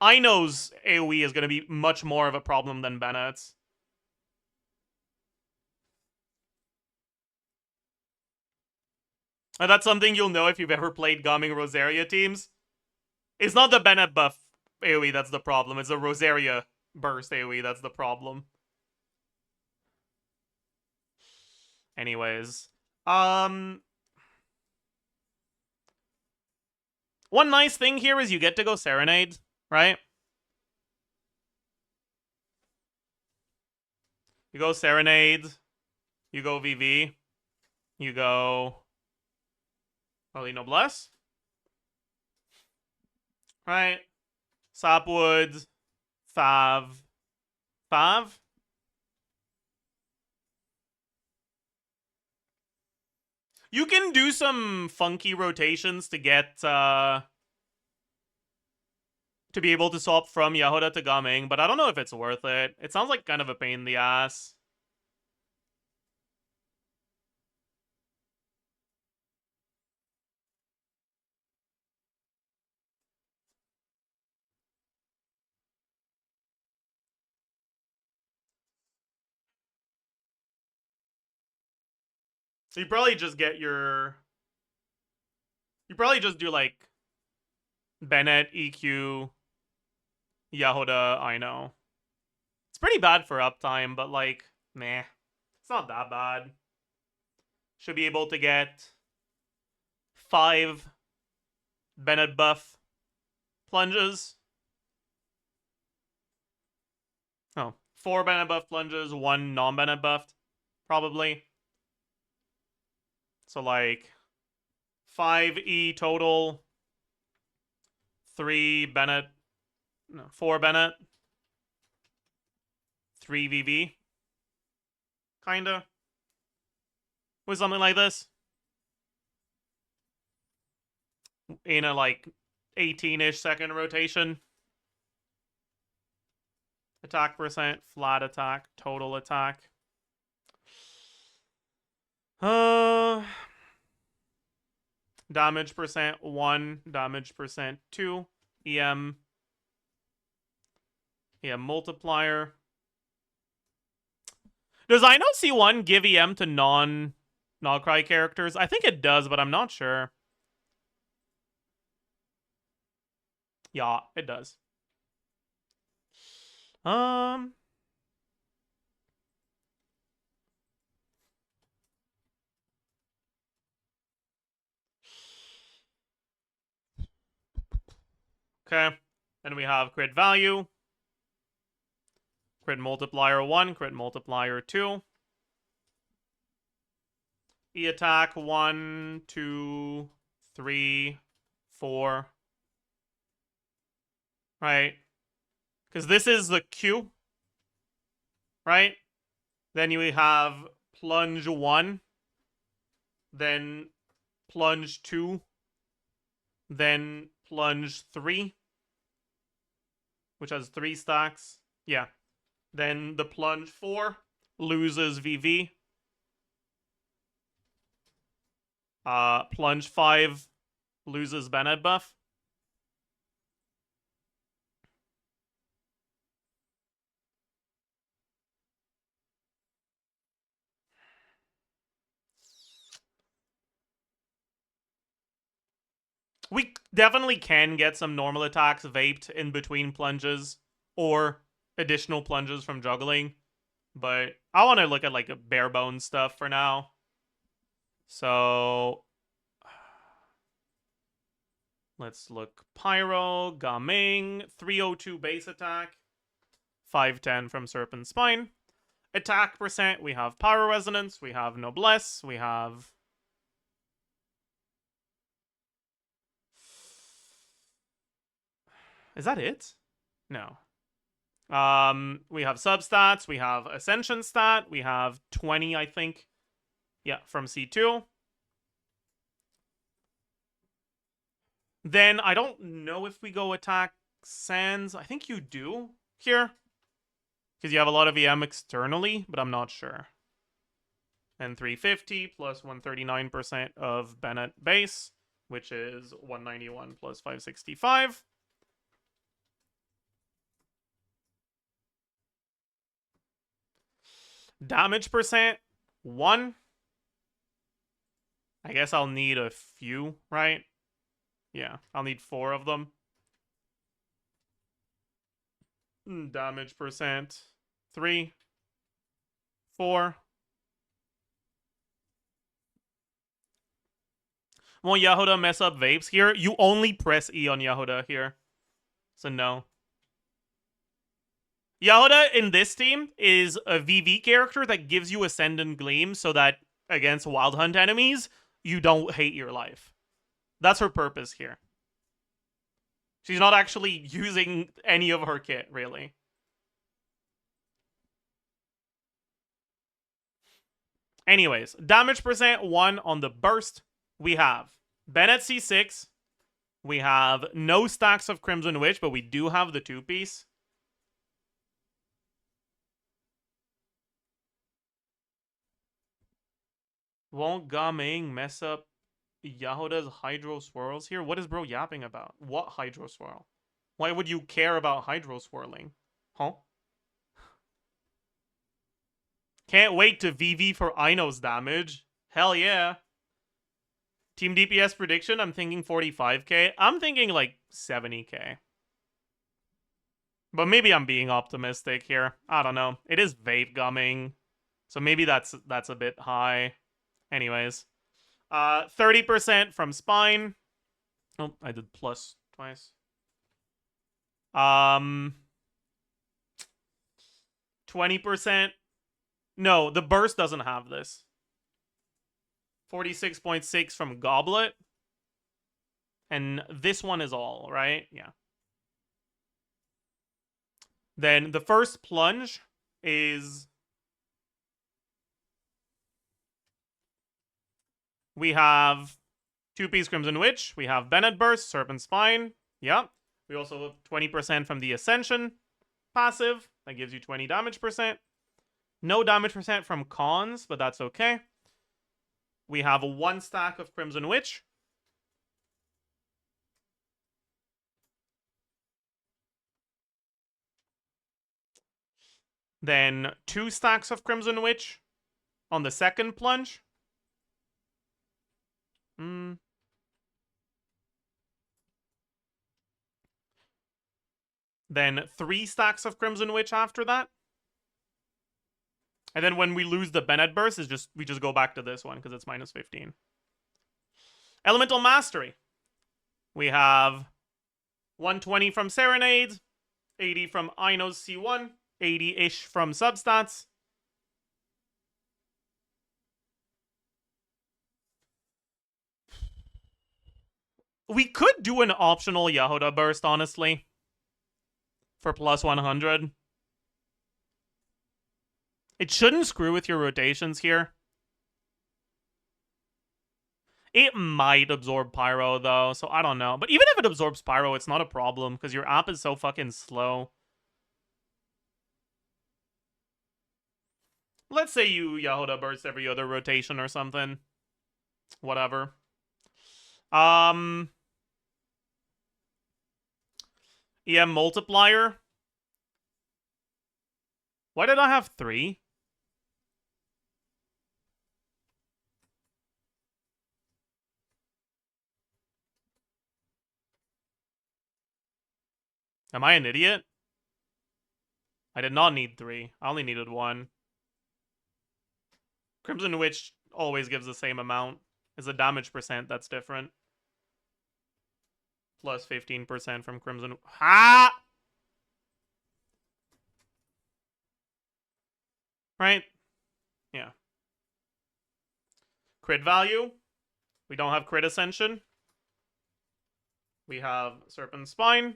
Ino's AoE is going to be much more of a problem than Bennett's. And that's something you'll know if you've ever played Gumming Rosaria teams. It's not the Bennett buff AoE that's the problem, it's the Rosaria burst AoE that's the problem. Anyways. One nice thing here is you get to go Serenade, right? You go Serenade, you go VV, you go Holy Noblesse, right? Sapwood, Fav. You can do some funky rotations to get, to be able to swap from Jahoda to Gumming, but I don't know if it's worth it. It sounds like kind of a pain in the ass. So you probably just get your... You probably just do, like, Bennett, EQ, Jahoda, I know. It's pretty bad for uptime, but, like, meh. It's not that bad. Should be able to get 5 Bennett buff plunges. Oh, 4 Bennett buff plunges, 1 non-Bennett buffed, probably. So, like, 5 E total, 3 Bennett, no, 4 Bennett, 3 VV, kinda, with something like this. In a, like, 18-ish second rotation. Attack percent, flat attack, total attack. Damage percent 1, damage percent 2, EM multiplier. Does I know C1 give EM to non-Nogcry characters? I think it does, but I'm not sure. Yeah, it does. Okay. Then we have crit value. Crit multiplier 1, crit multiplier 2. E attack 1, 2, 3, 4. Right. Because this is the Q. Right? Then you have plunge 1. Then plunge 2. Then plunge 3. Which has 3 stacks. Yeah. Then the plunge 4 loses VV. Plunge 5 loses Bennett buff. We definitely can get some normal attacks vaped in between plunges or additional plunges from juggling, but I want to look at like a bare bones stuff for now. So Let's look. Pyro, Gaming, 302 base attack, 510 from Serpent Spine. Attack percent, we have Pyro Resonance, we have Noblesse, we have... Is that it? No. We have substats, we have Ascension stat, we have 20, I think. Yeah, from C2. Then I don't know if we go attack Sands. I think you do here. Because you have a lot of EM externally, but I'm not sure. And 350 plus 139% of Bennett base, which is 191 plus 565. Damage percent, 1. I guess I'll need a few, right? Yeah, I'll need 4 of them. Damage percent, 3, 4. Won't Jahoda mess up vapes here? You only press E on Jahoda here. So no. Jahoda in this team is a VV character that gives you Ascendant Gleam so that against Wild Hunt enemies, you don't hate your life. That's her purpose here. She's not actually using any of her kit, really. Anyways, damage percent 1 on the burst. We have Bennett C6. We have no stacks of Crimson Witch, but we do have the 2-piece. Won't Gaming mess up Jahoda's Hydro Swirls here? What is bro yapping about? What Hydro Swirl? Why would you care about Hydro Swirling? Huh? Can't wait to VV for Ino's damage. Hell yeah. Team DPS prediction, I'm thinking 45k. I'm thinking like 70k. But maybe I'm being optimistic here. I don't know. It is vape gumming. So maybe that's a bit high. Anyways. 30% from Spine. Oh, I did plus twice. 20%. No, the burst doesn't have this. 46.6 from Goblet. And this one is all, right? Yeah. Then the first plunge is... We have 2-piece Crimson Witch. We have Bennett Burst, Serpent Spine. Yeah. We also have 20% from the Ascension passive. That gives you 20 damage percent. No damage percent from Cons, but that's okay. We have a 1 stack of Crimson Witch. Then 2 stacks of Crimson Witch on the second plunge. Then 3 stacks of Crimson Witch after that. And then when we lose the Bennett Burst, we just go back to this one because it's minus 15. Elemental Mastery. We have 120 from Serenade, 80 from Ino's C1, 80-ish from Substats. We could do an optional Jahoda Burst, honestly. For plus 100. It shouldn't screw with your rotations here. It might absorb Pyro, though, so I don't know. But even if it absorbs Pyro, it's not a problem, because your app is so fucking slow. Let's say you Jahoda Burst every other rotation or something. Whatever. EM Multiplier. Why did I have 3? Am I an idiot? I did not need 3. I only needed 1. Crimson Witch always gives the same amount. It's a damage percent that's different. Plus 15% from Crimson. Ha! Right? Yeah. Crit value. We don't have crit ascension. We have Serpent Spine.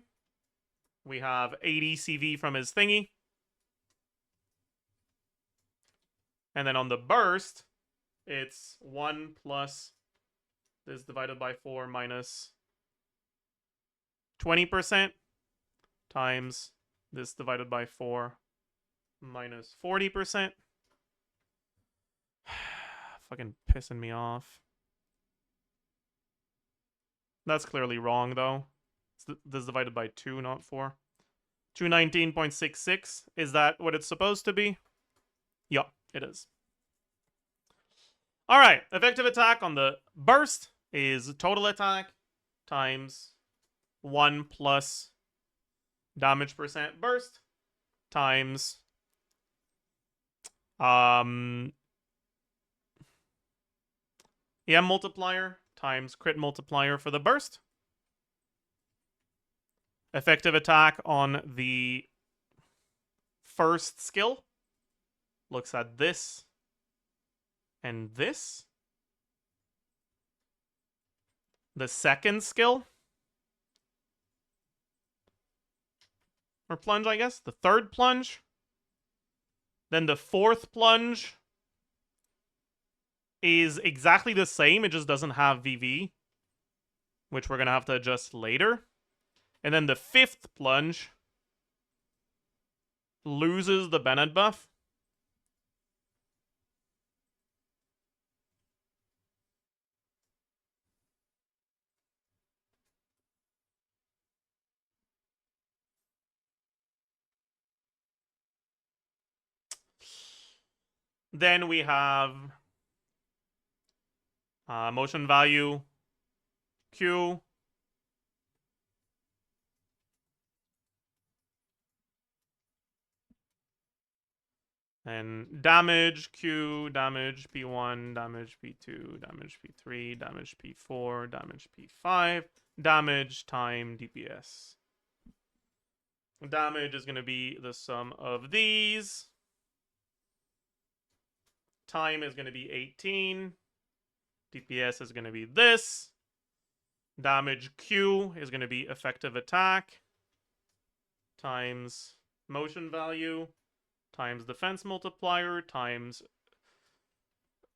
We have 80 CV from his thingy. And then on the burst, it's 1 plus this divided by 4 minus 20% times this divided by 4 minus 40%. Fucking pissing me off. That's clearly wrong, though. This is divided by 2, not 4. 219.66. Is that what it's supposed to be? Yup, it is. Alright, effective attack on the burst is total attack times 1 plus damage percent burst times EM multiplier times crit multiplier for the burst. Effective attack on the first skill looks at this and this. The second skill, or plunge, I guess. The third plunge. Then the fourth plunge is exactly the same. It just doesn't have VV, which we're going to have to adjust later. And then the fifth plunge loses the Bennett buff. Then we have motion value Q. And damage Q, damage P1, damage P2, damage P3, damage P4, damage P5, damage time DPS. Damage is going to be the sum of these. Time is going to be 18. DPS is going to be this. Damage Q is going to be effective attack times motion value times defense multiplier times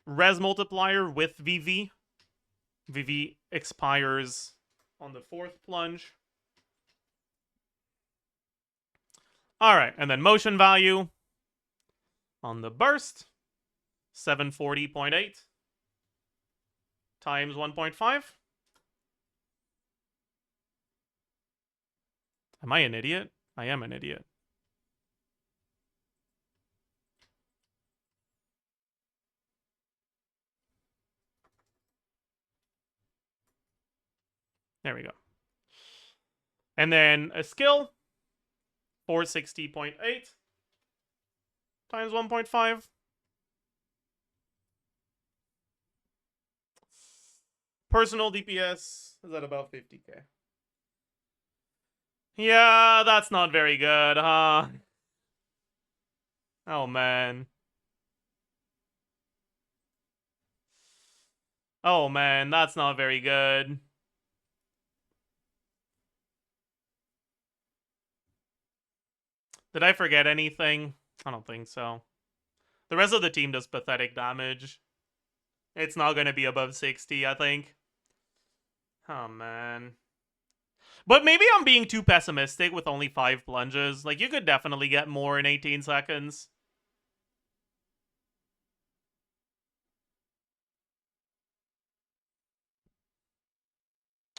res multiplier with VV. VV expires on the fourth plunge. Alright, and then motion value on the burst. 740.8 times 1.5. Am I an idiot? I am an idiot. There we go. And then a skill, 460.8 times 1.5. Personal DPS is at about 50k. Yeah, that's not very good, huh? Oh, man. Oh, man, that's not very good. Did I forget anything? I don't think so. The rest of the team does pathetic damage. It's not going to be above 60, I think. Oh, man. But maybe I'm being too pessimistic with only 5 plunges. Like, you could definitely get more in 18 seconds.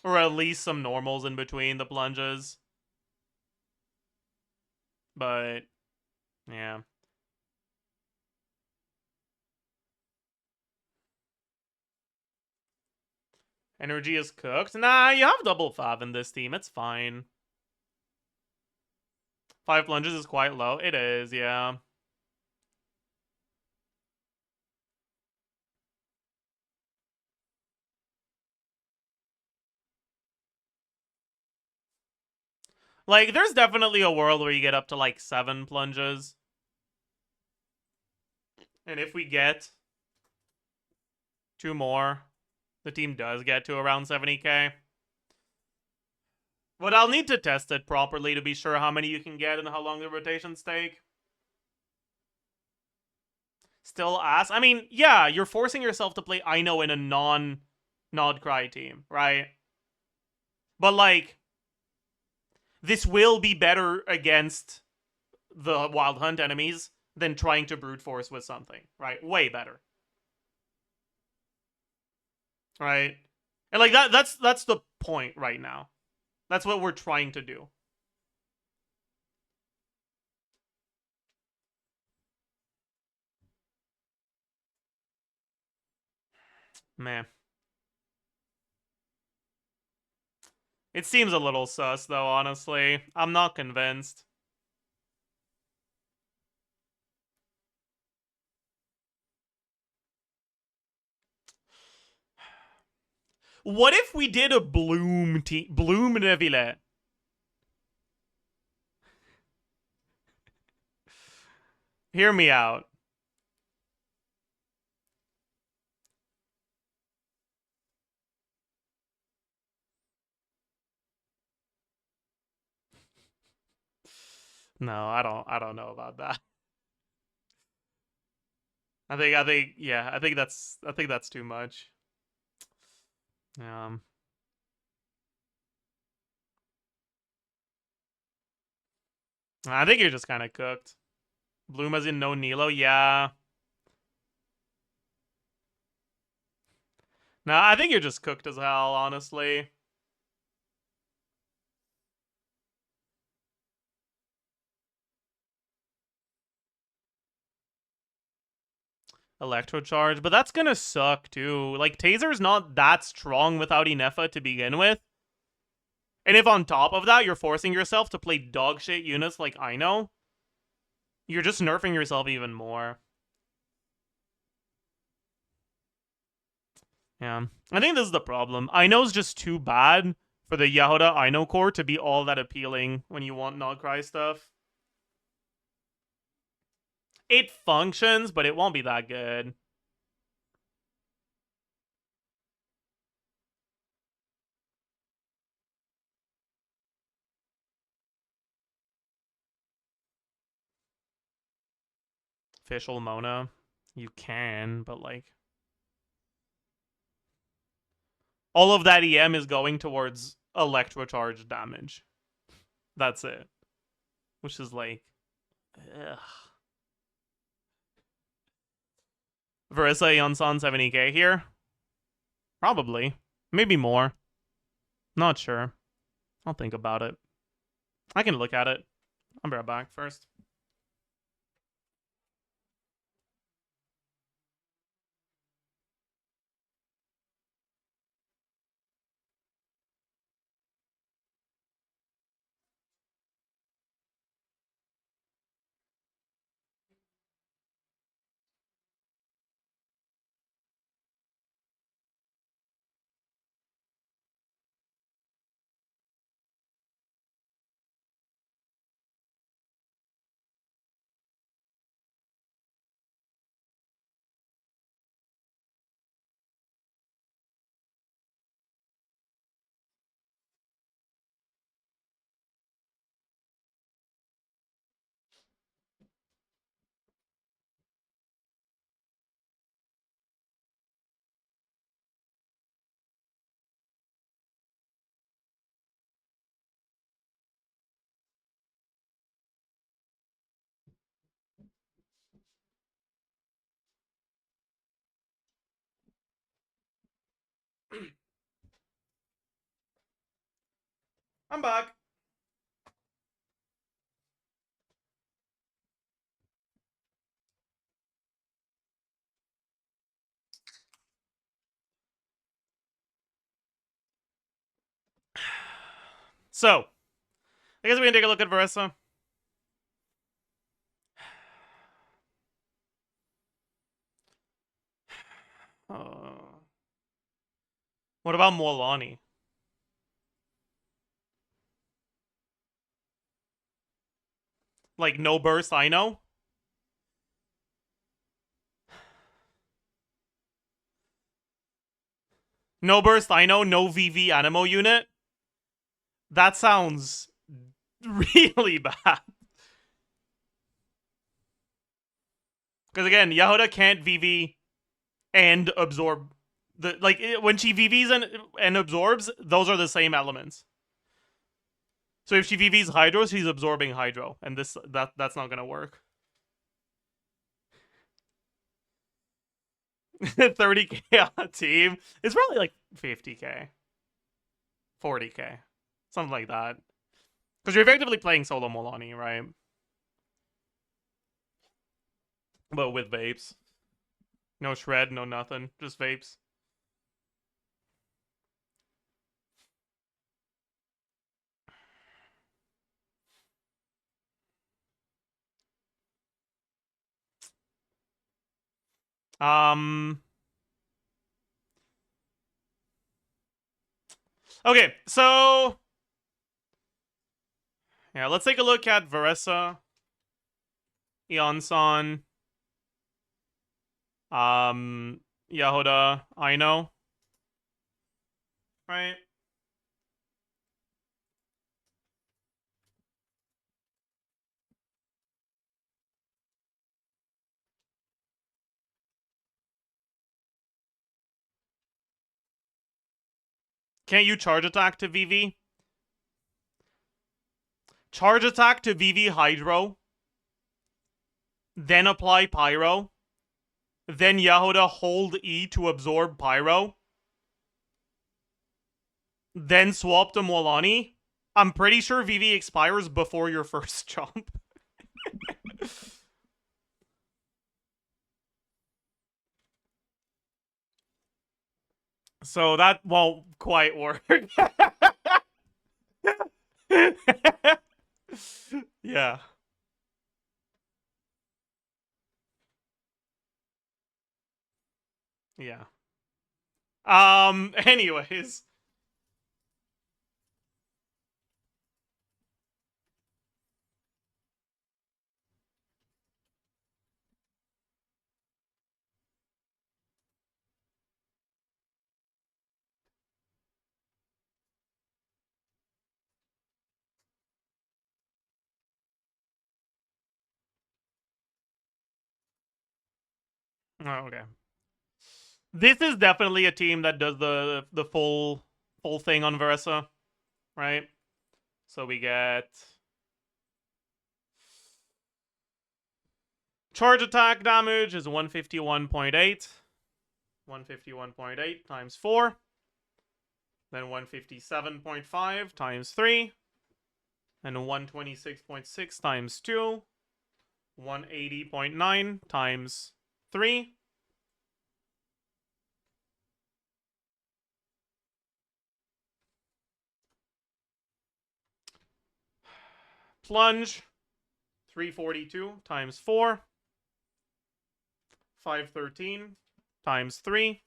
Or at least some normals in between the plunges. But, yeah. Energy is cooked. Nah, you have double fav in this team. It's fine. 5 plunges is quite low. It is, yeah. Like, there's definitely a world where you get up to like 7 plunges. And if we get 2 more, the team does get to around 70k. But I'll need to test it properly to be sure how many you can get and how long the rotations take. Still ass. I mean, yeah, you're forcing yourself to play Ino in a non-Nod Cry team, right? But like, this will be better against the Wild Hunt enemies than trying to brute force with something, right? Way better. Right? And like that's the point right now. That's what we're trying to do. Man. It seems a little sus though, honestly. I'm not convinced. What if we did a Bloom Neville? Hear me out. No, I don't know about that. I think that's too much. I think you're just kind of cooked. Bloom as in no Nilo, yeah. No, I think you're just cooked as hell, honestly. Electro charge, but that's gonna suck too. Like, Taser's not that strong without Inefa to begin with. And if on top of that, you're forcing yourself to play dog shit units like I know, you're just nerfing yourself even more. Yeah. I think this is the problem. Ino's just too bad for the Jahoda Ino core to be all that appealing when you want Not Cry stuff. It functions, but it won't be that good. Official Mona. You can, but like... all of that EM is going towards electrocharge damage. That's it. Which is like... ugh. Verissa Yonsan 70k here? Probably. Maybe more. Not sure. I'll think about it. I can look at it. I'll be right back first. I'm back. So, I guess we can take a look at Verissa. What about Molani? Like, no burst, I know. No burst, I know. No VV Animo unit. That sounds really bad. Because again, Jahoda can't VV and absorb the when she VVs and absorbs, those are the same elements. So if she VVs Hydro, she's absorbing Hydro, and that's not gonna work. 30k on a team. It's probably like 50k, 40k, something like that. Because you're effectively playing solo Molani, right? But with vapes. No shred, no nothing. Just vapes. Okay, so yeah, let's take a look at Varesa, Eonson, Jahoda, Aino. Right? Can't you charge attack to VV? Charge attack to VV Hydro, then apply Pyro, then Jahoda hold E to absorb Pyro, then swap to Molani. I'm pretty sure VV expires before your first jump. So that won't quite work. Yeah. Yeah. Anyways. Oh, okay. This is definitely a team that does the full thing on Varesa, right? So we get charge attack damage is 151.8. 151.8 times 4. Then 157.5 times 3. And 126.6 times 2. 180.9 times 3. Plunge, 342 times 4. 513 times 3.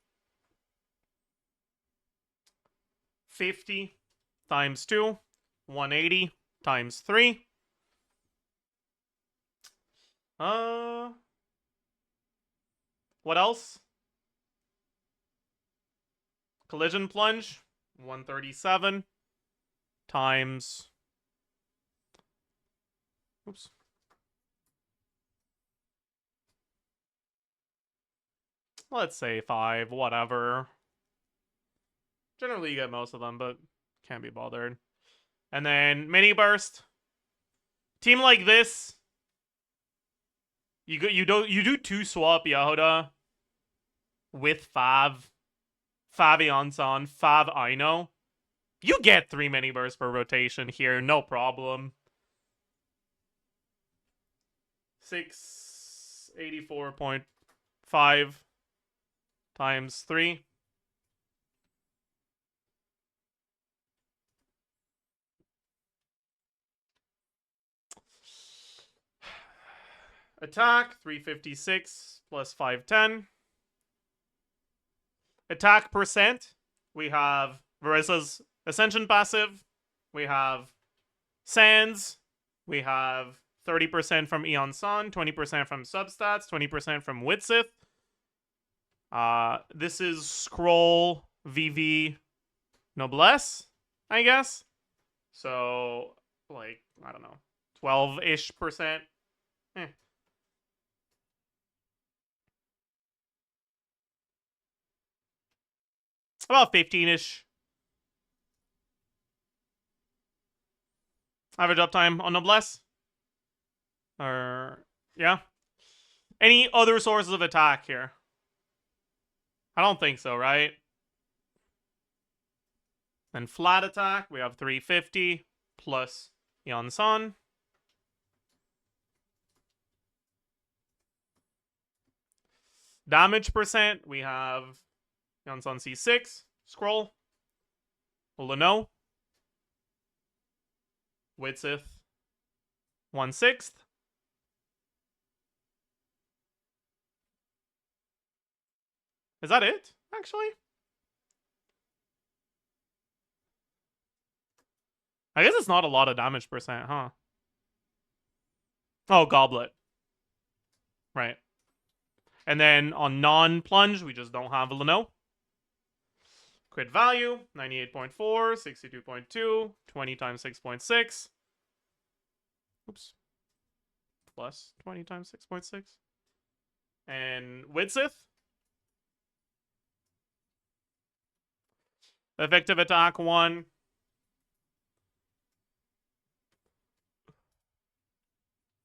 50 times 2. 180 times 3. What else? Collision plunge, 137 times... Oops. Let's say 5, whatever. Generally you get most of them, but can't be bothered. And then mini burst. Team like this, you do 2 swap Jahoda with Fav Eonson, Fav Aino. You get 3 mini bursts per rotation here, no problem. 684.5 times 3. Attack, 356 plus 510. Attack percent, we have Varesa's Ascension passive, we have Sands, we have 30% from Eon San, 20% from Substats, 20% from Witsith. This is Scroll VV Noblesse, I guess. So, like, I don't know, 12-ish percent. About 15-ish. Average uptime on Noblesse. Or, yeah. Any other sources of attack here? I don't think so, right? Then flat attack, we have 350 plus Eon San. Damage percent, we have Eon San C6, Scroll, Leno, Witsith, 1/6. Is that it, actually? I guess it's not a lot of damage percent, huh? Oh, Goblet. Right. And then on non-plunge, we just don't have Leno. Crit value, 98.4, 62.2, 20 times 6.6. Oops. Plus 20 times 6.6. And Witsith. Effective attack 1.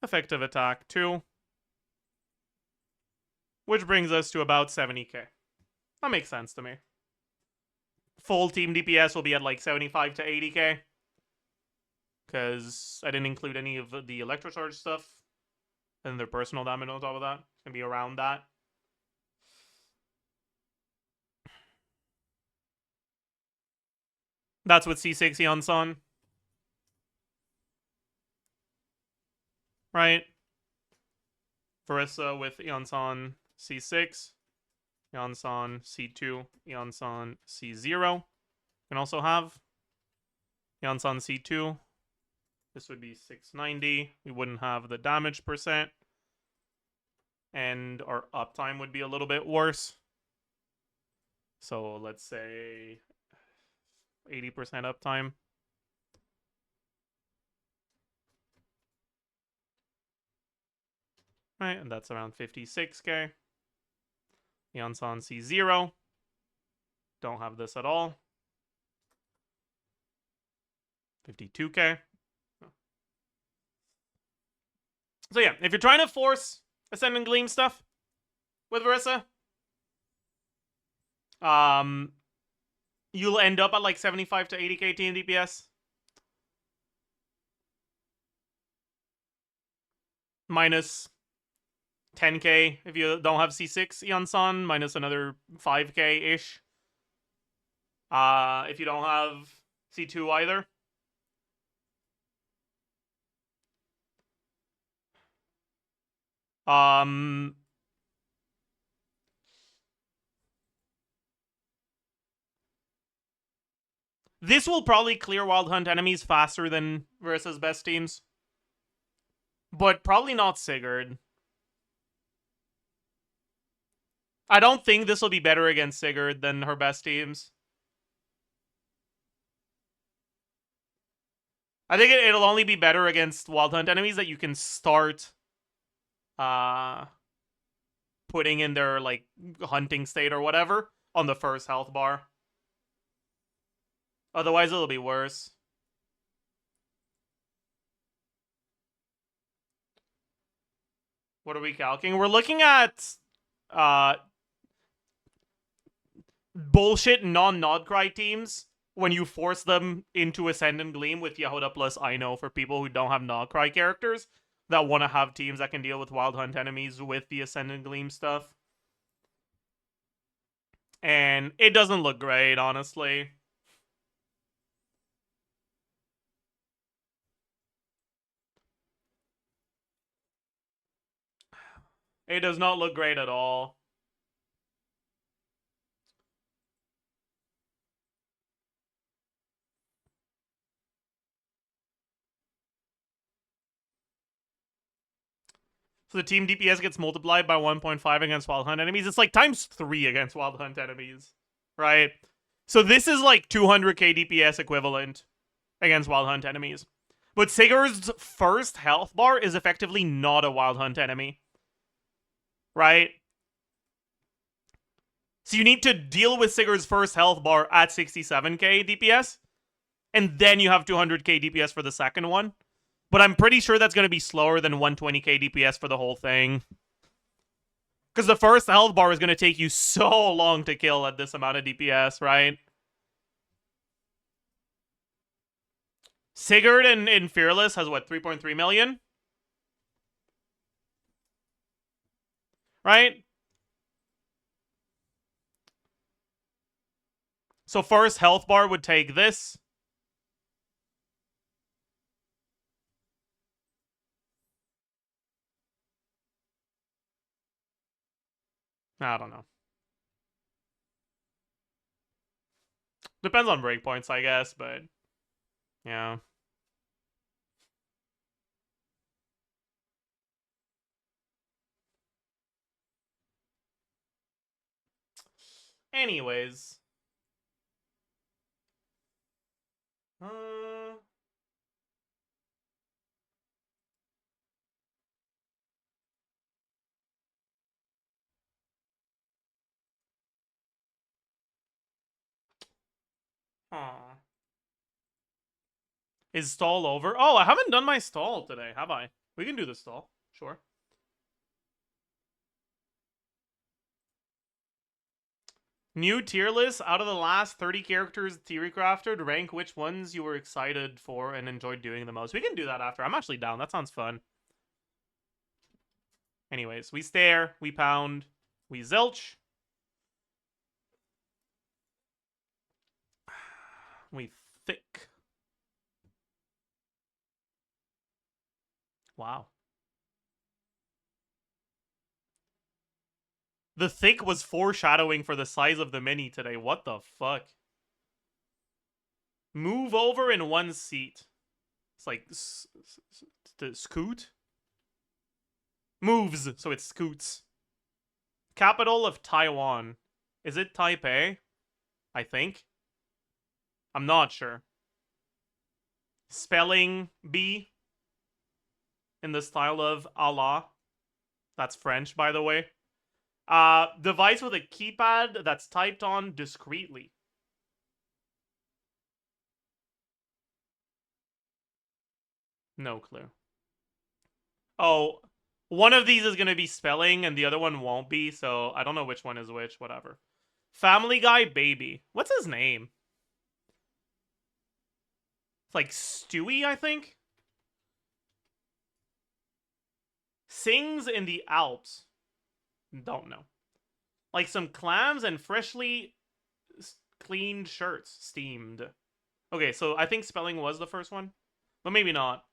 Effective attack 2. Which brings us to about 70k. That makes sense to me. Full team DPS will be at like 75 to 80k. Because I didn't include any of the Electrocharge stuff. And their personal damage on top of that. It's going to be around that. That's with C6 Eon San. Right? Verissa with Eon San C6. Eon San C2. Eon San C0. You can also have Eon San C2. This would be 690. We wouldn't have the damage percent. And our uptime would be a little bit worse. So let's say 80% uptime. Right, and that's around 56k. Eon San C0. Don't have this at all. 52k. So yeah, if you're trying to force Ascendant Gleam stuff with Verissa, you'll end up at like 75 to 80k team DPS. Minus 10k if you don't have C6 Eon San, minus another 5k-ish. If you don't have C2 either. This will probably clear Wild Hunt enemies faster than Verissa's best teams. But probably not Sigurd. I don't think this will be better against Sigurd than her best teams. I think it'll only be better against Wild Hunt enemies that you can start putting in their like hunting state or whatever on the first health bar. Otherwise it'll be worse. What are we calcing? We're looking at bullshit non-Nodcry teams when you force them into Ascendant Gleam with Jahoda plus Aino for people who don't have Nodcry characters that want to have teams that can deal with Wild Hunt enemies with the Ascendant Gleam stuff. And it doesn't look great, honestly. It does not look great at all. So the team DPS gets multiplied by 1.5 against Wild Hunt enemies. It's like times 3 against Wild Hunt enemies, right? So this is like 200k DPS equivalent against Wild Hunt enemies. But Sigurd's first health bar is effectively not a Wild Hunt enemy, right? So you need to deal with Sigurd's first health bar at 67k DPS, and then you have 200k DPS for the second one. But I'm pretty sure that's going to be slower than 120k DPS for the whole thing. Because the first health bar is going to take you so long to kill at this amount of DPS, right? Sigurd in Fearless has, what, 3.3 million? Right? So first health bar would take this. I don't know. Depends on breakpoints, I guess, but yeah. Anyways. Huh. Is stall over? Oh, I haven't done my stall today, have I? We can do the stall. Sure. New tier list. Out of the last 30 characters Theory crafted, rank which ones you were excited for and enjoyed doing the most. We can do that after. I'm actually down. That sounds fun. Anyways, we stare, we pound, we zilch. We thick. Wow. The thick was foreshadowing for the size of the mini today. What the fuck? Move over in one seat. It's like scoot. Moves, so it scoots. Capital of Taiwan. Is it Taipei? I think. I'm not sure. Spelling bee. In the style of Allah. That's French, by the way. Device with a keypad that's typed on discreetly. No clue. Oh, one of these is going to be spelling and the other one won't be, so I don't know which one is which, whatever. Family Guy Baby. What's his name? It's like Stewie, I think? Sings in the Alps. Don't know. Like some clams and freshly cleaned shirts. Steamed. Okay, so I think spelling was the first one. But maybe not.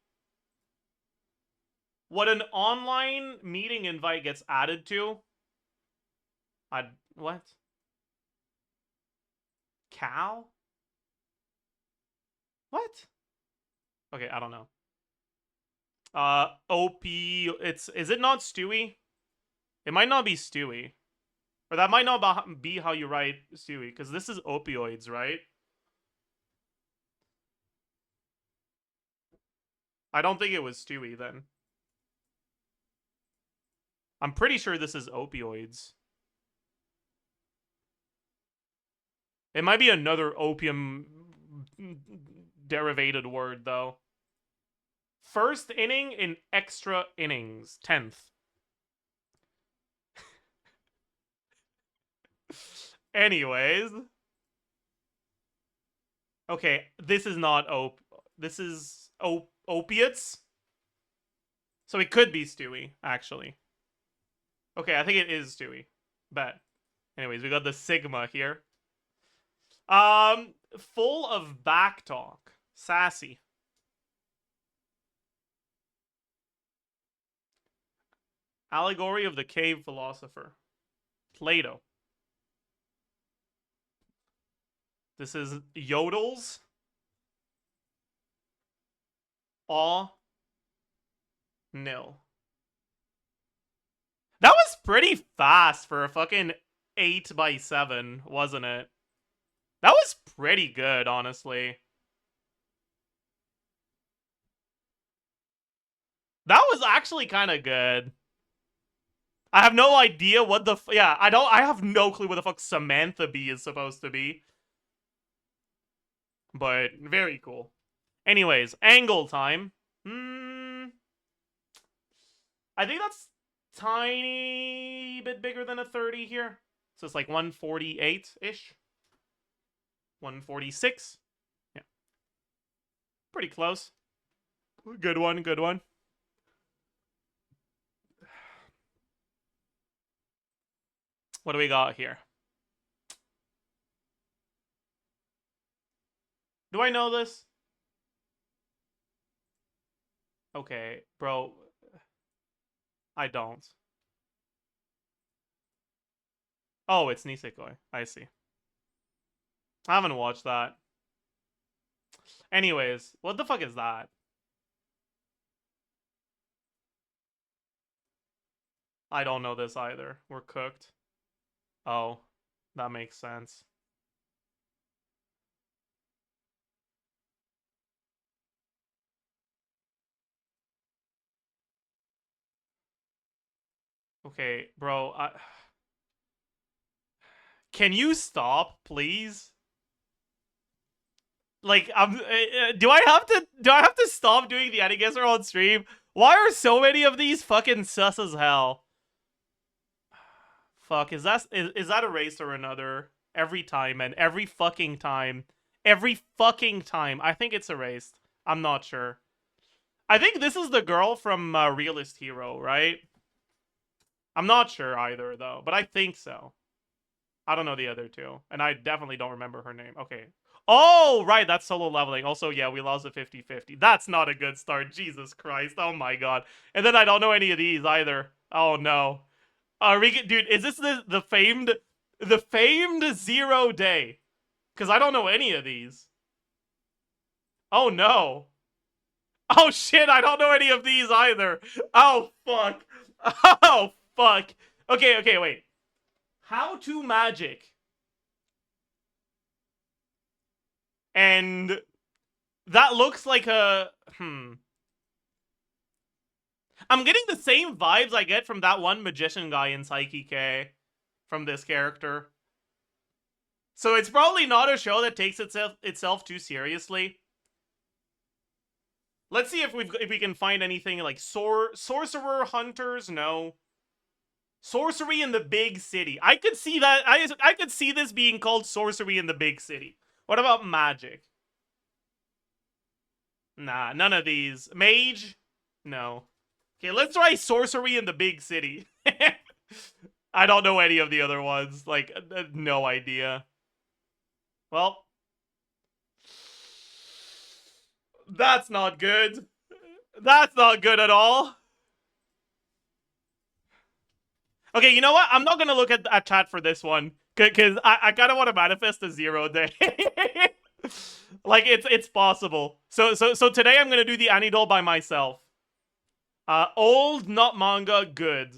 What an online meeting invite gets added to? What? Cow? What? Okay, I don't know. OP, is it not Stewie? It might not be Stewie. Or that might not be how you write Stewie, because this is opioids, right? I don't think it was Stewie then. I'm pretty sure this is opioids. It might be another opium derivated word, though. First inning in extra innings. 10th. Anyways. Okay, this is not this is opiates. So it could be Stewie, actually. Okay, I think it is Stewie. Bet. Anyways, we got the Sigma here. Full of back talk. Sassy. Allegory of the cave philosopher. Plato. This is Yodels. Aw. Nil. pretty fast for a fucking 8x7, wasn't it? That was pretty good, honestly. That was actually kind of good. I have no idea what the yeah, I have no clue what the fuck Samantha Bee is supposed to be. But very cool. Anyways, angle time. I think that's tiny bit bigger than a 30 here. So it's like 148-ish. 146. Yeah. Pretty close. Good one, good one. What do we got here? Do I know this? Okay, bro. I don't. Oh, it's Nisekoi. I see. I haven't watched that. Anyways, what the fuck is that? I don't know this either. We're cooked. Oh, that makes sense. Okay, bro. Can you stop, please? Like, do I have to stop doing the Anigesser on stream? Why are so many of these fucking sus as hell? Fuck, is that a race or another? Every time, man. Every fucking time. Every fucking time. I think it's erased. I'm not sure. I think this is the girl from Realist Hero, right? I'm not sure either, though. But I think so. I don't know the other two. And I definitely don't remember her name. Okay. Oh, right. That's solo leveling. Also, yeah, we lost a 50-50. That's not a good start. Jesus Christ. Oh, my God. And then I don't know any of these either. Oh, no. Dude, is this the famed 0 day? Because I don't know any of these. Oh, no. Oh, shit, I don't know any of these either. Oh, fuck. Oh, fuck. Okay, wait. How to magic. And that looks like a... I'm getting the same vibes I get from that one magician guy in Psyche K. From this character. So it's probably not a show that takes itself too seriously. Let's see if we can find anything like sorcerer hunters. No. Sorcery in the big city. I could see that. I could see this being called sorcery in the big city. What about magic? Nah, none of these. Mage? No. Okay, let's try sorcery in the big city. I don't know any of the other ones. Like, no idea. Well, that's not good. That's not good at all. Okay, you know what? I'm not gonna look at chat for this one. Because I kind of want to manifest a 0 day. Like, it's possible. So today I'm gonna do the Anidol by myself. Old, not manga, good.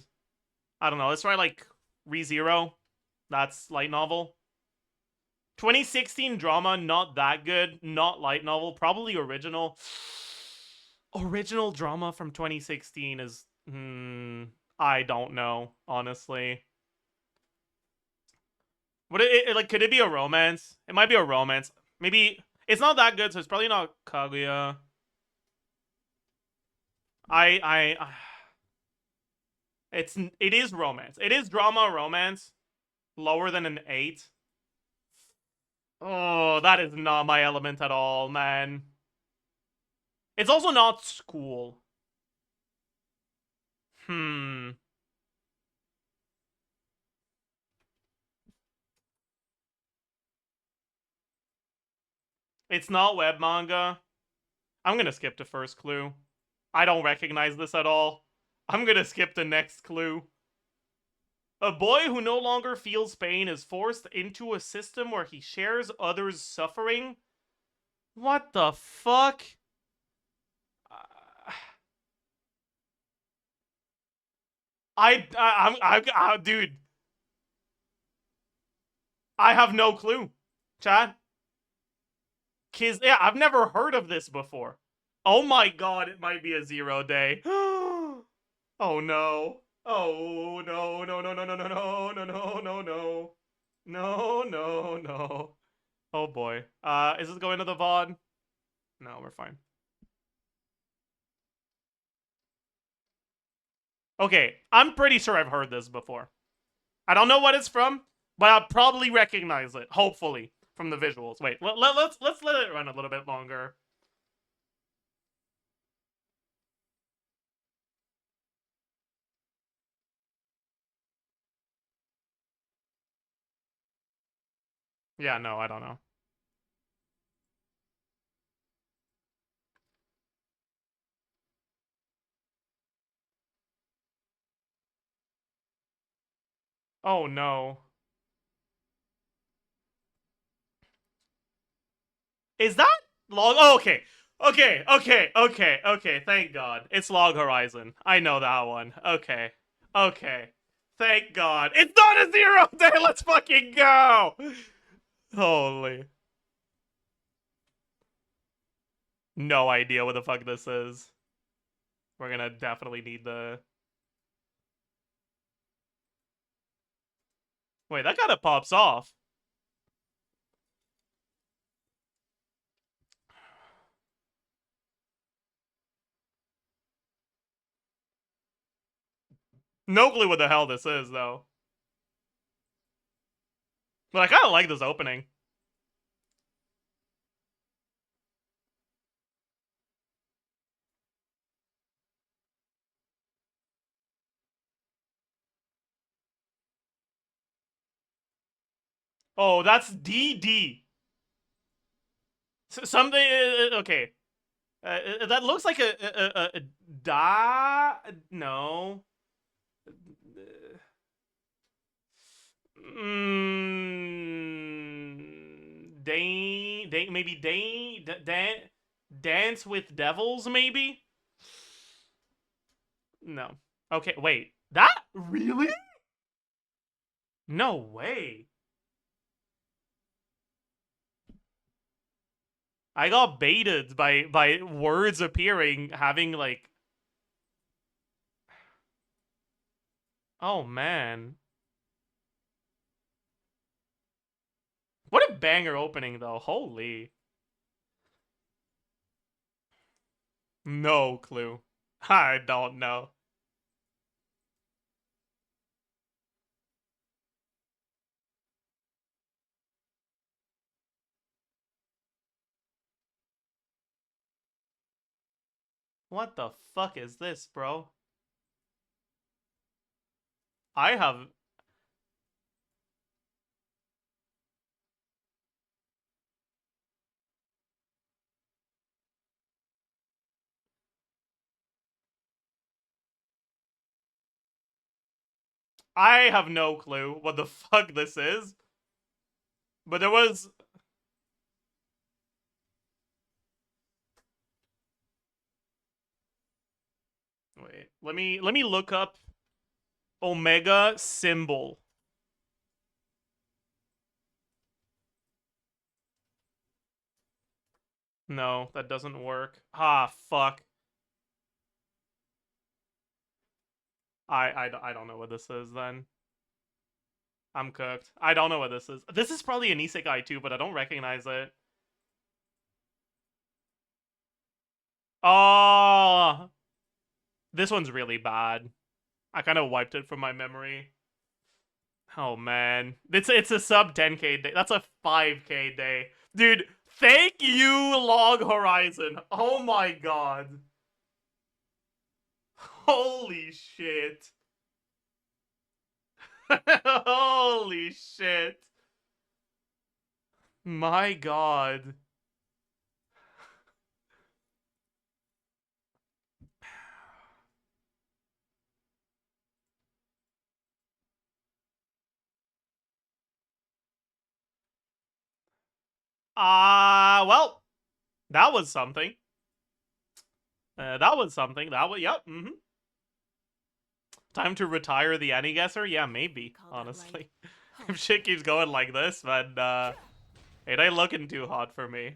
I don't know. Let's try, like, ReZero. That's light novel. 2016 drama, not that good. Not light novel. Probably original. Original drama from 2016 is... I don't know, honestly. Would like, could it be a romance? It might be a romance. Maybe... It's not that good, so it's probably not Kaguya. It is romance. It is drama romance. Lower than an 8. Oh, that is not my element at all, man. It's also not school. It's not web manga. I'm gonna skip to first clue. I don't recognize this at all. I'm gonna skip the next clue. A boy who no longer feels pain is forced into a system where he shares others' suffering? What the fuck? Dude, I have no clue. Chad? Yeah, I've never heard of this before. Oh my god, it might be a 0 day. Oh no. Oh no, no, no, no, no, no, no, no, no, no, no. No, no, no. Oh boy. Is this going to the VOD? No, we're fine. Okay, I'm pretty sure I've heard this before. I don't know what it's from, but I'll probably recognize it, hopefully, from the visuals. Wait, let's let it run a little bit longer. Yeah, no, I don't know. Oh no. Is that Log? Oh, okay. Okay. Thank God. It's Log Horizon. I know that one. Okay. Thank God. It's not a 0 day. Let's fucking go. Holy. No idea what the fuck this is. We're gonna definitely need the... Wait, that kind of pops off. No clue what the hell this is, though. But I kind of like this opening. Oh, that's DD. Something... okay. That looks like a da... No. Maybe Dance with Devils, maybe? No. Okay, wait. That? Really? No way. I got baited by words appearing, having like... Oh, man. What a banger opening, though. Holy. No clue. I don't know. What the fuck is this, bro? I have... I have no clue what the fuck this is. But there was... Wait, let me look up Omega symbol. No, that doesn't work. Ah, fuck. I don't know what this is then. I'm cooked. I don't know what this is. This is probably an isekai too, but I don't recognize it. Oh, this one's really bad. I kind of wiped it from my memory. Oh man, it's a sub 10k day. That's a 5k day, dude. Thank you, Log Horizon. Oh my god. Holy shit. Holy shit. My god. Well, that was something. That was something. Yep. Time to retire the Any Guesser? Yeah, maybe, Call that honestly. light. If shit keeps going like this, then, it ain't looking too hot for me.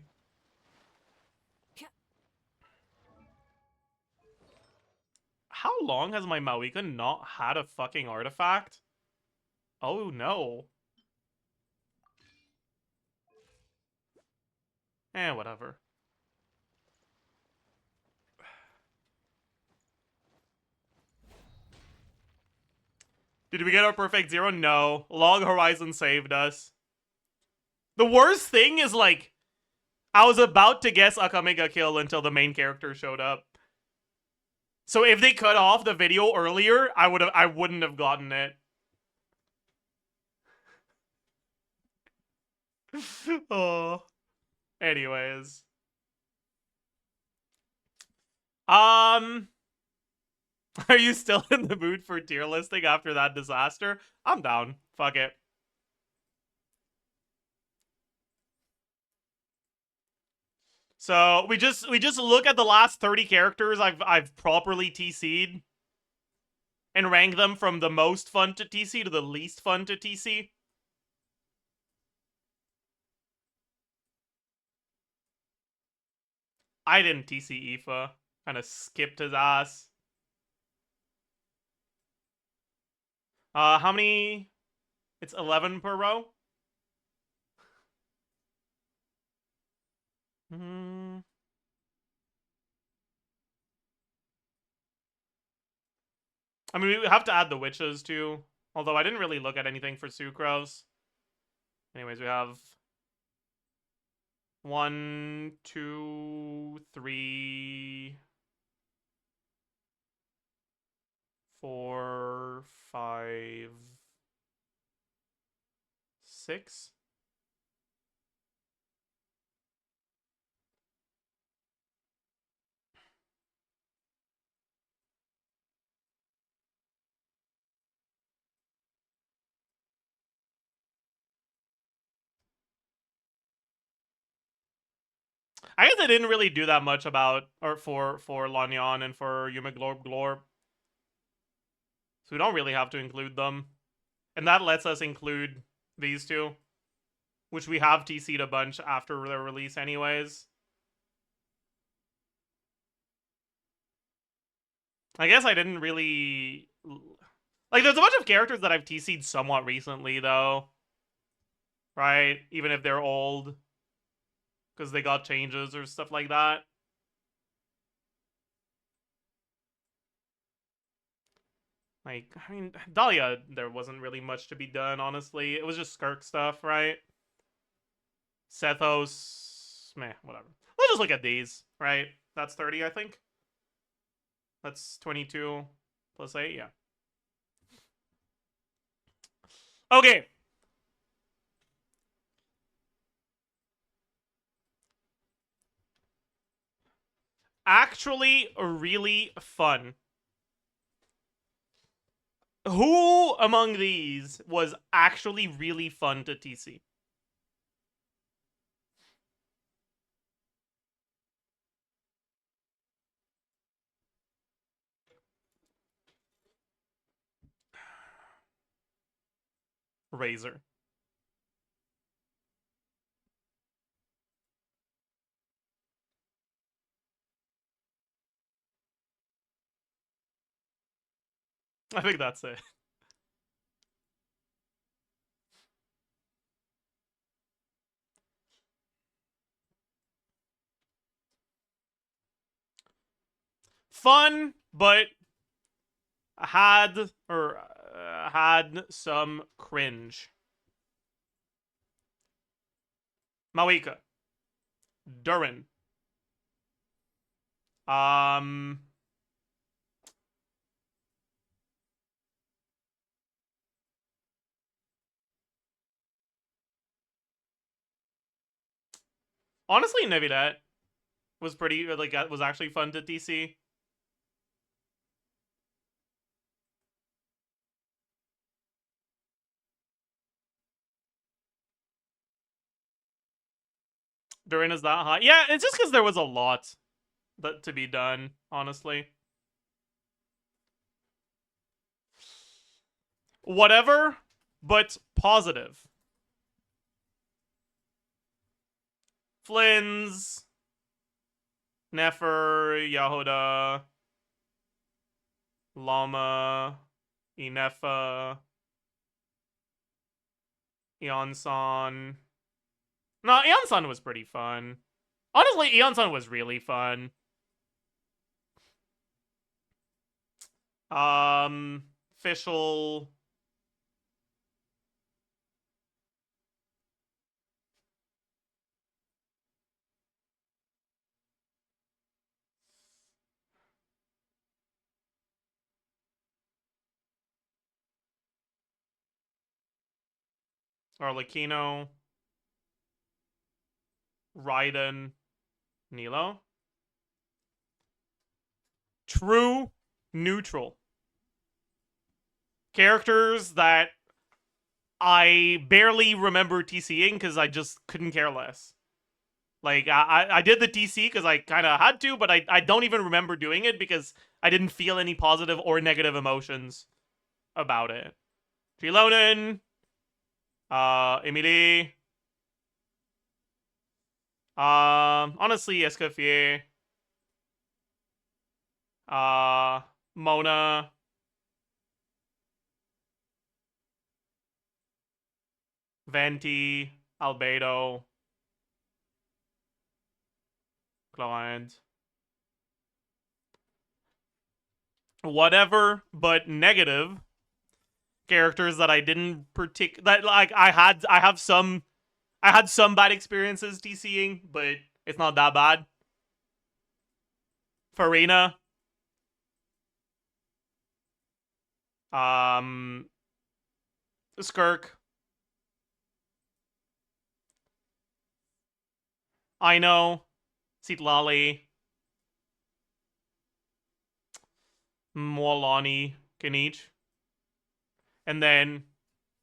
How long has my Mawika not had a fucking artifact? Oh, no. Whatever. Did we get our perfect 0? No. Long Horizon saved us. The worst thing is, like, I was about to guess Akamega kill until the main character showed up. So if they cut off the video earlier, I wouldn't have gotten it. Oh. Anyways. Are you still in the mood for tier listing after that disaster? I'm down. Fuck it. So we just look at the last 30 characters I've properly TC'd and rank them from the most fun to TC to the least fun to TC. I didn't TC Aoife. Kind of skipped his ass. How many? It's 11 per row. I mean, we have to add the witches too. Although I didn't really look at anything for Sucrose. Anyways, we have 1, 2, 3, 4, 5, 6. I guess I didn't really do that much about, or for Lanyan and for Yume Glorb Glorb. So we don't really have to include them. And that lets us include these two, which we have TC'd a bunch after their release anyways. I guess I didn't really... Like, there's a bunch of characters that I've TC'd somewhat recently, though. Right? Even if they're old. Because they got changes or stuff like that. Like, I mean, Dahlia, there wasn't really much to be done, honestly. It was just Skirk stuff, right? Sethos, meh, whatever. Let's just look at these, right? That's 30, I think. That's 22 plus 8, yeah. Okay. Actually, really fun. Who among these was actually really fun to TC? Razor. I think that's it. Fun, but had some cringe. Mawika. Durin. Honestly, Nevidet was pretty, like, was actually fun to TC. Durin is that high. Yeah, it's just because there was a lot that to be done, honestly. whatever, but positive. Flynn's, Nefer, Jahoda, Llama, Inefa, Eon-san. No, Eon-san was pretty fun. Honestly, Eon-san was really fun. Fischl. Arlecchino. Raiden. Nilo. True neutral. Characters that I barely remember TCing because I just couldn't care less. Like, I did the TC because I kind of had to, but I don't even remember doing it because I didn't feel any positive or negative emotions about it. Trilonin, Emily, honestly, Escoffier, Mona, Venti, Albedo, Client. Whatever, but negative characters that I didn't that like I had some bad experiences TCing, but it's not that bad. Farina. Skirk. I know. Sitlali. Molani. Kanich. And then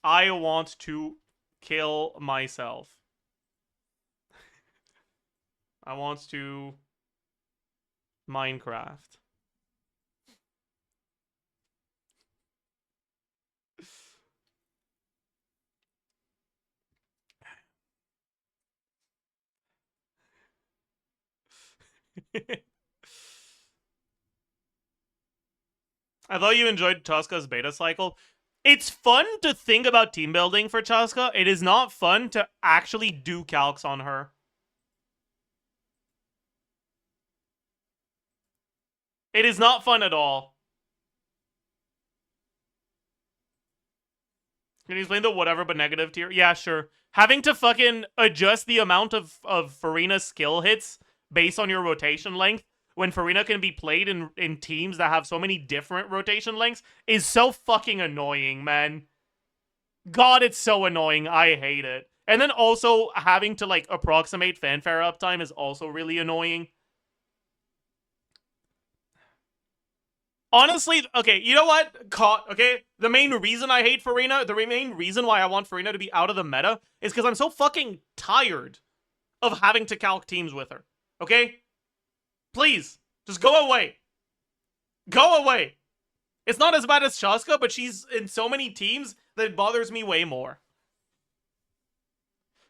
I want to kill myself. I want to Minecraft. I thought you enjoyed Chaska's beta cycle. It's fun to think about team building for Chaska. It is not fun to actually do calcs on her. It is not fun at all. Can you explain the whatever but negative tier? Yeah, sure. Having to fucking adjust the amount of Farina's skill hits based on your rotation length when Farina can be played in teams that have so many different rotation lengths is so fucking annoying, man. God, it's so annoying. I hate it. And then also having to, like, approximate fanfare uptime is also really annoying. Honestly, okay, you know what? Okay, the main reason I hate Farina, the main reason why I want Farina to be out of the meta is because I'm so fucking tired of having to calc teams with her. Okay? Please, just go away. Go away. It's not as bad as Shaska, but she's in so many teams that it bothers me way more.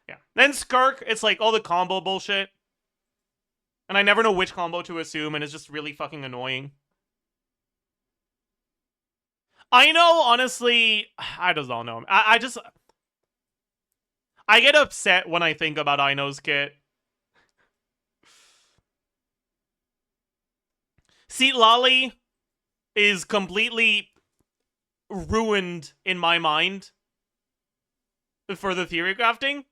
Yeah. Then Skirk, it's like all the combo bullshit. And I never know which combo to assume, and it's just really fucking annoying. I know, honestly, I just don't know. I get upset when I think about Ino's kit. Seat Lolly is completely ruined in my mind for the theory crafting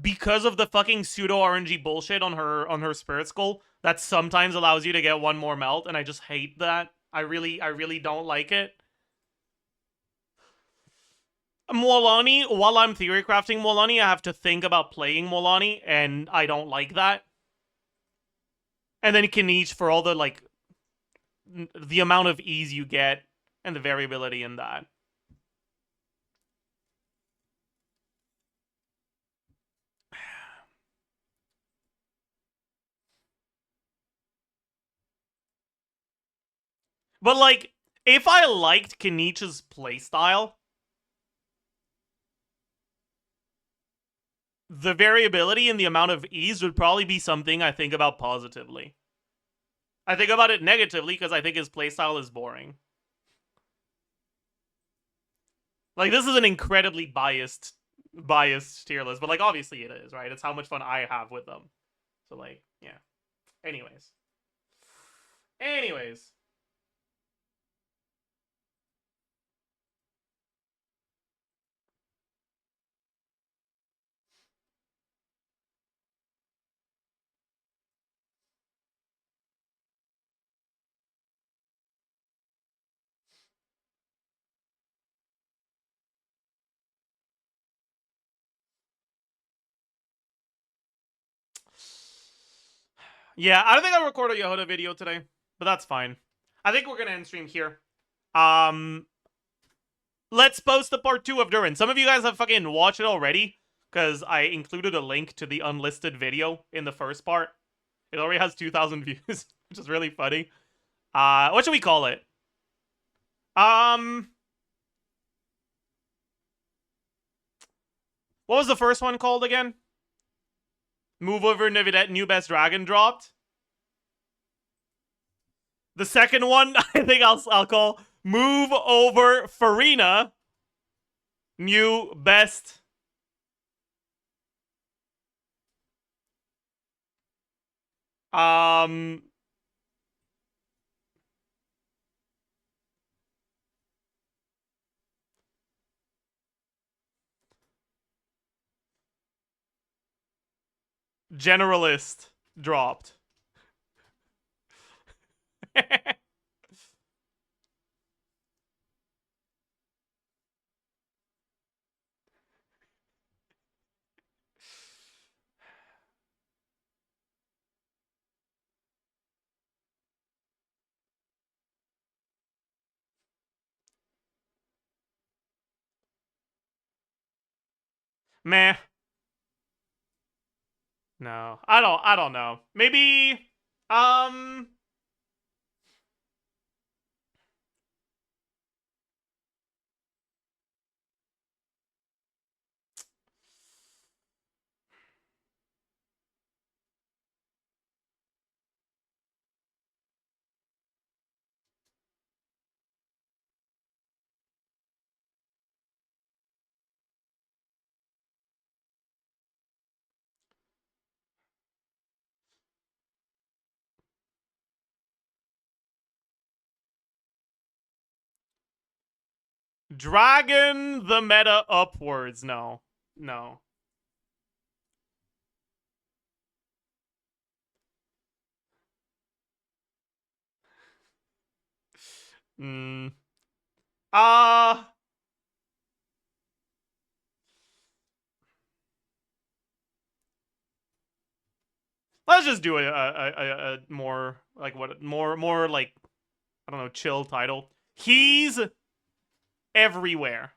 because of the fucking pseudo RNG bullshit on her Spirit Skull that sometimes allows you to get one more melt, and I just hate that. I really don't like it. Molani, while I'm theory crafting Molani, I have to think about playing Molani, and I don't like that. And then Kanich for all the, like, the amount of ease you get and the variability in that. But, like, If I liked Kenichi's playstyle, the variability and the amount of ease would probably be something I think about positively. I think about it negatively because I think his playstyle is boring. Like, this is an incredibly biased tier list, but, like, obviously it is, right? It's how much fun I have with them. So, like, yeah. Anyways. Yeah, I don't think I'll record a Jahoda video today, but that's fine. I think we're gonna end stream here. Let's post the part 2 of Durin. Some of you guys have fucking watched it already, because I included a link to the unlisted video in the first part. It already has 2,000 views, which is really funny. What should we call it? What was the first one called again? Move over Navidette New Best Dragon dropped. The second one, I think I'll call Move Over Farina New Best. Generalist dropped. Meh. No, I don't know. Maybe, Dragon the meta upwards. No. Mm. Let's just do a more like more like, I don't know, chill title. He's everywhere.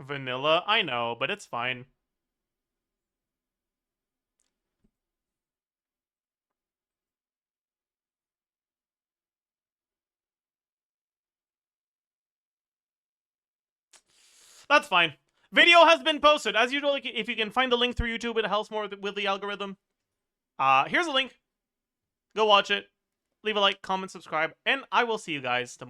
Vanilla, I know, but it's fine. That's fine. Video has been posted. As usual, if you can find the link through YouTube, it helps more with the algorithm. Here's a link. Go watch it. Leave a like, comment, subscribe, and I will see you guys tomorrow.